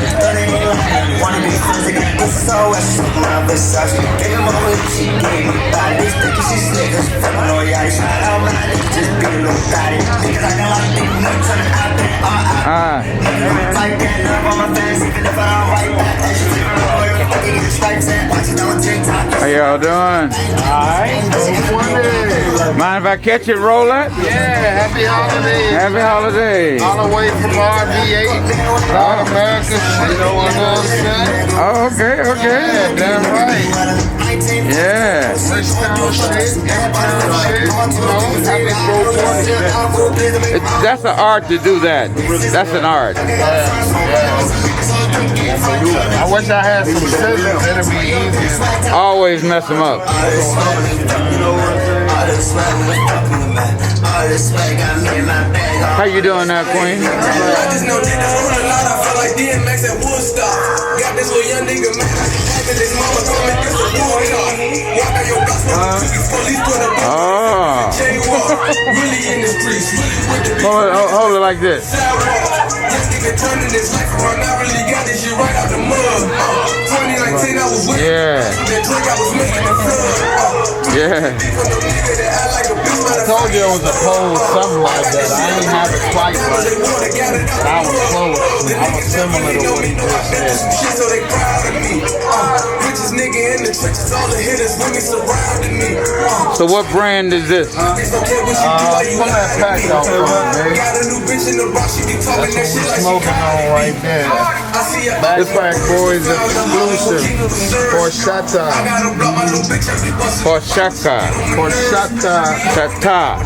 Wanna be physical. This is so west. My Versace. Give him all what she gave me. Body sticky, she snickers. Fuck my lawyer. I shot out my niggas. Just be a little body. Because I got a lot of things. No turn it out there. Like that love on my face. Even if I don't write that. I should take a lawyer. I can get stripes and watch it on TikTok. How y'all doing? Alright. Mind if I catch it, roll it? Yeah, happy holidays. Happy holidays. All the way from RV8, North America, you know what I'm saying? Oh, okay. Yeah, damn right. Yeah. H-Town shit, F-Town shit, happy 420. That's an art to do that. That's an art. I wish I had some scissors, it'd be easier. Always mess them up. How you doing now, Queen? I just know that I run a lot. I feel like DMX at Woodstock. Got this little young nigga man. His mama told me this a Woodstock. Walk out your block, police put a really in the streets. Hold it like this. This nigga turning his life around. I really got this shit right out the mud. 2019 I was with that drink I was making the flood. I told you it was a pose, something like that. I ain't have it quite right. But I was close. I was similar to what he just said. So they proud of me. Richest nigga in the trenches, all the hitters, women surrounding me. So what brand is this? Pull that pack out from me, baby. That's what we smoking on right there. This pack, boys, is exclusive for Shata. For Shaka. For Shata. Shata.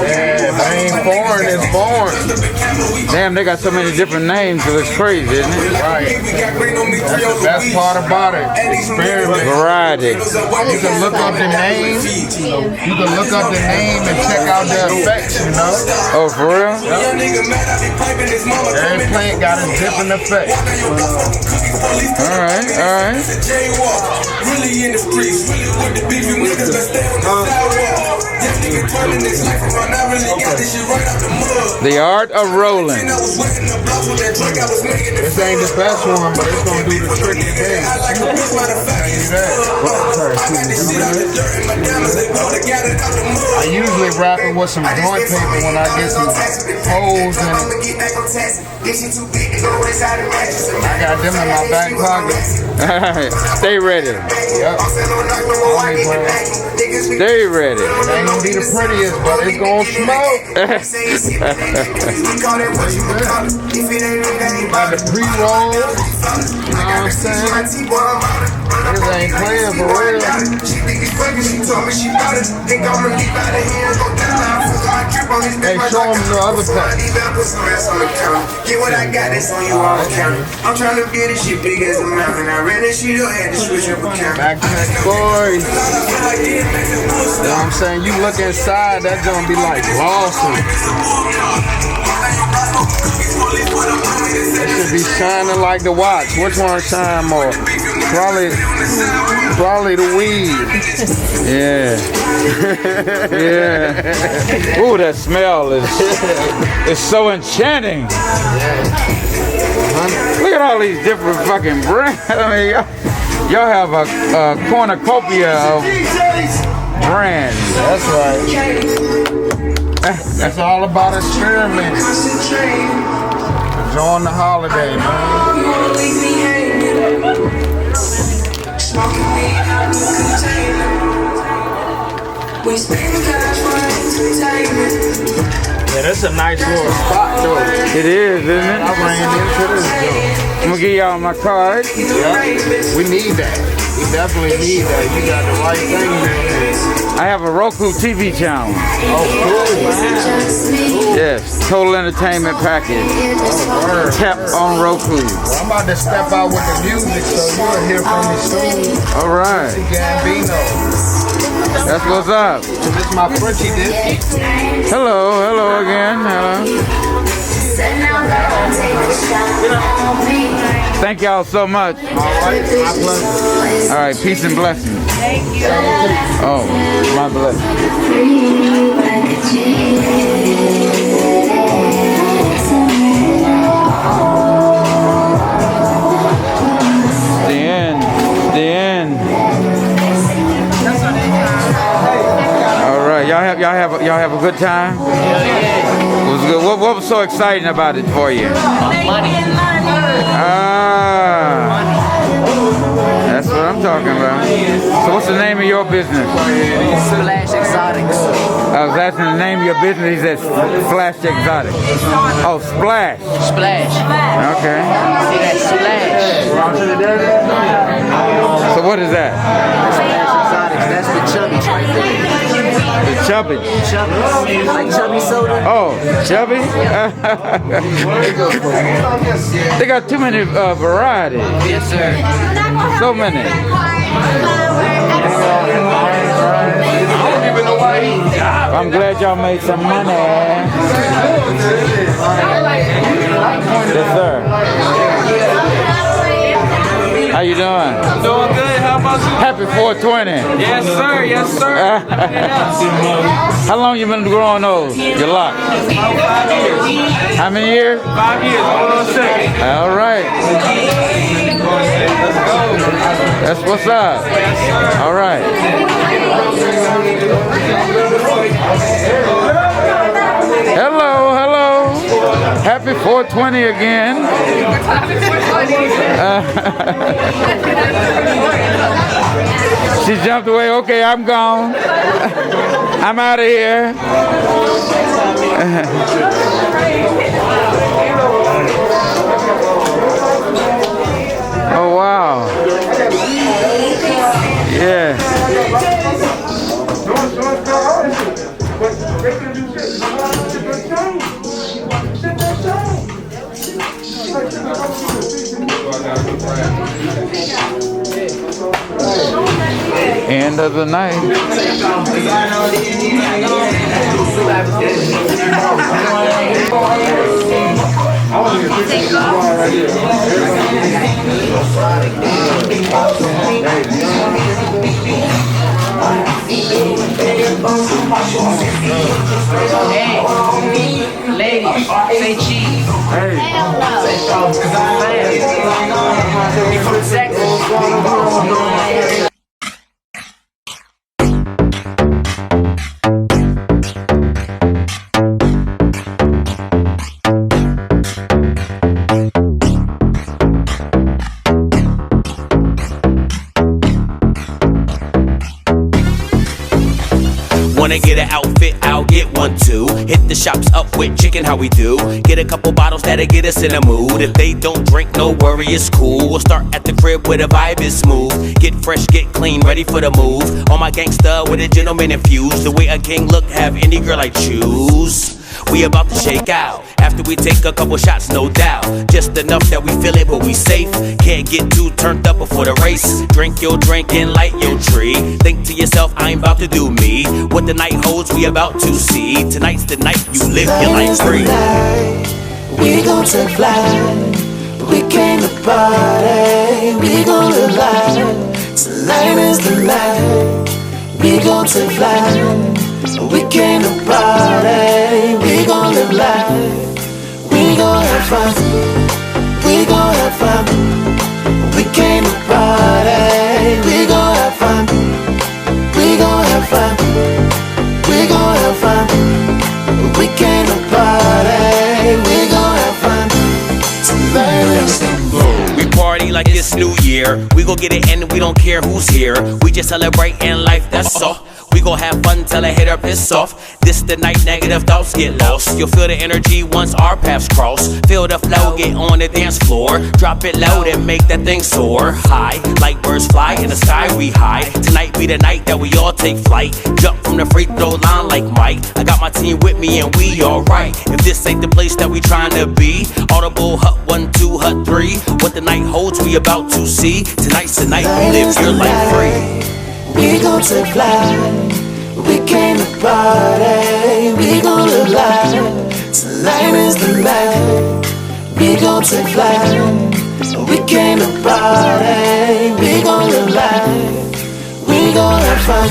Yeah, if it ain't foreign, it's born. Damn, they got so many different names, so it's crazy, isn't it? Right. That's the best part about it. Experiment. Variety. You can look up the name. You can look up the name and check out the effects, you know? Oh, for real? Every plant got a different effect. Alright. Really in the streets, really with the beefy niggas that stay on the sidewalk. This nigga turning his life around. I really got this shit right out the mud. The art of rolling. This ain't the best one, but it's gonna do the trick today. I usually wrap it with some joint paper when I get some holes in it. I got them in my back pocket. Stay ready. Yep. Stay ready. It ain't gonna be the prettiest, but it's gonna smoke. Got the pre-roll. You know what I'm saying? Niggas ain't playing for real. Hey, show them the other pack. Get what I got, that's on you all counting. I'm trying to get this shit big as a mountain. I ran this shit up, had to switch up account. Backpack boys. You know what I'm saying? You look inside, that's gonna be like glossy. That should be shining like the watch. Which one shine more? Probably the weed. Yeah. Yeah. Ooh, that smell is so enchanting. Look at all these different fucking brands. I mean, y'all have a cornucopia of brands. That's right. That's all about experimenting. Enjoying the holiday, man. Yeah, that's a nice little spot though. It is, isn't it? I ran into this joint. I'm gonna give y'all my card. Yeah, we need that. We definitely need that. You got the right thing here. I have a Roku TV channel. Oh, cool. Yes, total entertainment package. Kept on Roku. Well, I'm about to step out with the music, so you'll hear from me soon. All right. Gambino. That's what's up. This is my Frenchie dish. Hello, hello again. Hello. Thank y'all so much. All right, my pleasure. All right, peace and blessings. Thank you. Oh, my blessing. The end. The end. All right, y'all have a good time. It was good. What was so exciting about it for you? Money. That's what I'm talking about. So what's the name of your business? Splash Exotics. I was asking the name of your business. He said Splash Exotics. Oh, Splash. Splash. Okay. See that splash? So what is that? Splash Exotics. That's the chubbies right there. The chubby. Chubbies. Like chubby soda. Oh, chubby? They got too many varieties. Yes, sir. So many. I don't even know why he died. I'm glad y'all made some money. Yes, sir. How you doing? I'm doing good. How about you? Happy 420. Yes, sir. Yes, sir. How long you been growing those? Your locks? About 5 years. How many years? 5 years. Hold on a second. All right. Let's go. That's what's up. All right. Hello, hello. Happy 420 again. She jumped away. Okay, I'm gone. I'm out of here. Oh, wow. Yeah. End of the night. Hey, ladies, say cheese. Hey. Say Wanna get an outfit, I'll get one too. Hit the shops up with chicken, how we do. Get a couple bottles that'll get us in the mood. If they don't drink, no worry, it's cool. We'll start at the crib where the vibe is smooth. Get fresh, get clean, ready for the move. On my gangsta with a gentleman infused. The way a king look, have any girl I choose. We about to shake out. After we take a couple shots, no doubt. Just enough that we feel it, but we safe. Can't get too turned up before the race. Drink your drink and light your tree. Think to yourself, I ain't about to do me. What the night holds, we about to see. Tonight's the night you live your life free. We gon' take flight. We came to party. We gon' live life. Tonight is the night. We gon' take flight. We came to party. We gon' live life. We gon' have fun. We gon' have fun. We came to party. We gon' have fun. We gon' have fun. We gon' have fun. year. We gon' get it and we don't care who's here. We just celebrating life, that's all. We gon' have fun till a hater piss off. This the night negative thoughts get lost. You'll feel the energy once our paths cross. Feel the flow, get on the dance floor. Drop it low and make that thing soar. High, like birds fly in the sky we high. Tonight be the night that we all take flight. Jump from the free throw line like Mike. I got my team with me and we alright. If this ain't the place that we tryna be, Audible, Hut 1, 2, Hut 3. What the night holds we about to see. Tonight's the night, live your life free. We gon' take flight. We came to party. We gon' live life. Tonight is the night. We gon' take flight. We came to party. We gon' live life. We gon' have fun.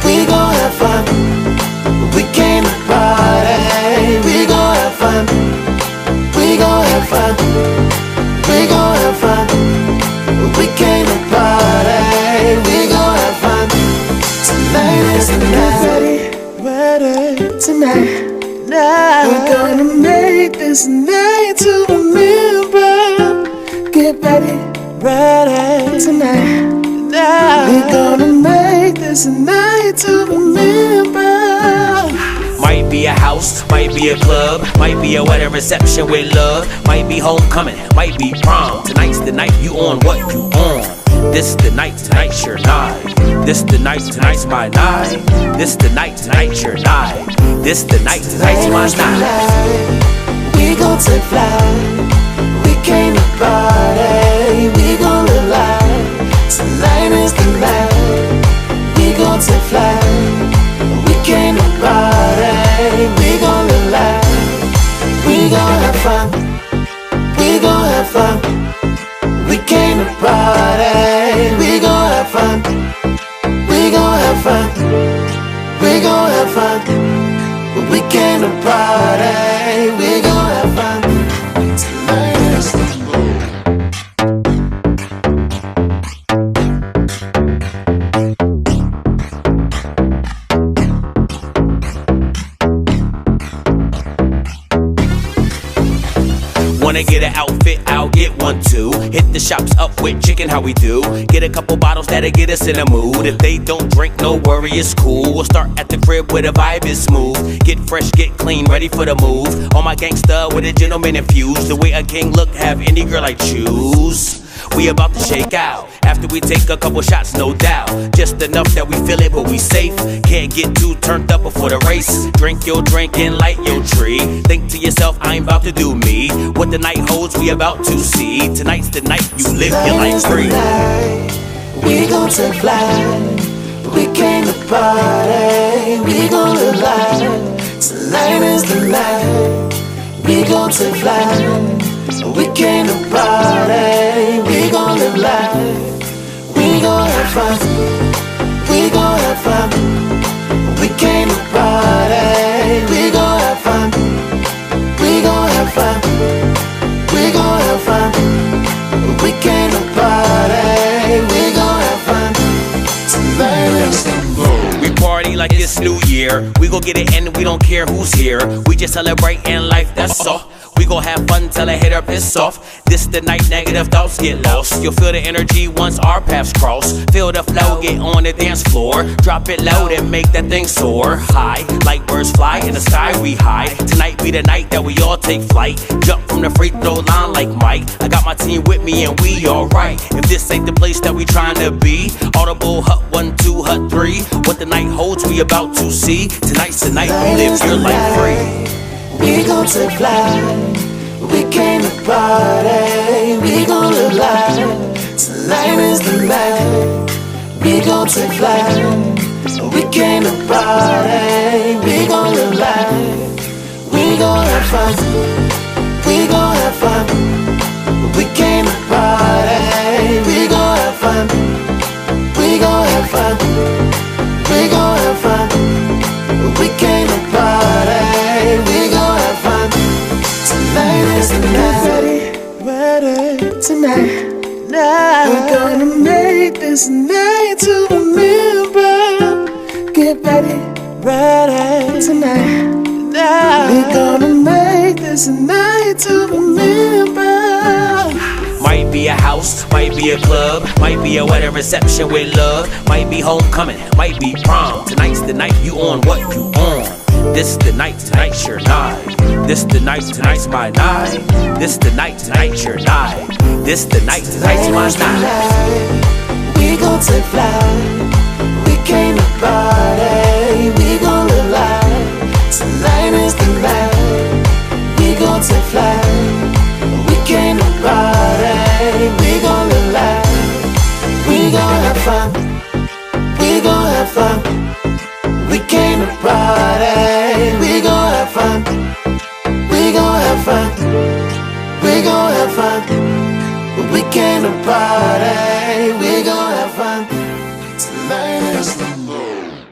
We gon' have fun. We came to party. We gon' have fun. We gon' have fun. We gon' have fun. We came to party. We gon' have fun. Tonight is the night. Ready tonight. We're gonna make this night to remember. Get ready. Ready tonight. We're gonna make this night to remember. Might be a house, might be a club, might be a wedding reception with love, might be homecoming, might be prom. Tonight's the night you on what you on. This the night, tonight's your night. This the night, tonight's my night. This the night, tonight's your night. This the night, tonight's my night. We gon' take flight. We came to party. We gon' live life. Tonight is the night. We gon' take flight. We came to party. We gon' live life. We gon' have fun. We gon' have fun. We came to party. We gon' have fun. We gon' have fun. We gon' have fun. We came to party. We gon' have fun. Tonight is the Wanna get an outfit, I'll get one too. Hit the shops up with chicken, how we do. Get a couple bottles that'll get us in the mood. If they don't drink, no worry, it's cool. We'll start at the crib where the vibe is smooth. Get fresh, get clean, ready for the move. On my gangsta with a gentleman infused. The way a king look, have any girl I choose. We about to shake out after we take a couple shots, no doubt. Just enough that we feel it, but we safe. Can't get too turned up before the race. Drink your drink and light your tree. Think to yourself, I ain't about to do me. What the night holds, we about to see. Tonight's the night you live your life free. We gon' take flight. We came to party. We gon' live life. Tonight is the night. We gon' take flight. We came to party. We gon' live life. We gon' have fun. We gon' have fun. We came to party. We gon' have fun. We gon' have fun. We gon' have fun. We came to party. We gon' have fun. Tonight is the We party like it's New Year. We gon' get it and we don't care who's here. We just celebrating life, that's all. We gon' have fun till a hater piss off. This the night negative thoughts get lost. You'll feel the energy once our paths cross. Feel the flow, get on the dance floor. Drop it low and make that thing soar. High, like birds fly in the sky we high. Tonight be the night that we all take flight. Jump from the free throw line like Mike. I got my team with me and we alright. If this ain't the place that we tryna be, Audible, Hut 1, 2, Hut 3. What the night holds we about to see. Tonight's the night, live your life free. We gon' take flight. We came to party. We gon' live life. Tonight is the night. We gon' take flight. We came to party. We gon' live life. We gon' have fun. We gon' have fun. We came to party. We gon' have fun. We gon' have fun. We gon' have fun. We came to party. We gon' have fun. Tonight is the night. Ready tonight. We're gonna make this night to remember. Get ready. Ready tonight. We're gonna make this night to remember. Might be a house, house, might be a club, might be a wedding reception with love, might be homecoming, might be prom. Tonight's the night, you on what you on. This the night, tonight's your night. This the night, tonight's my night. This the night, tonight's your night. This the night, tonight's my night. We gon' take flight. We came to party. We gon' live life. Tonight is the night. We gon' take flight. We came to party. We gon' live life. We gon' have fun. We gon' have fun. We came to party. We gon' have fun. We gon' have fun. We gon' have fun. We came to party. We gon' have fun. Tonight is the night.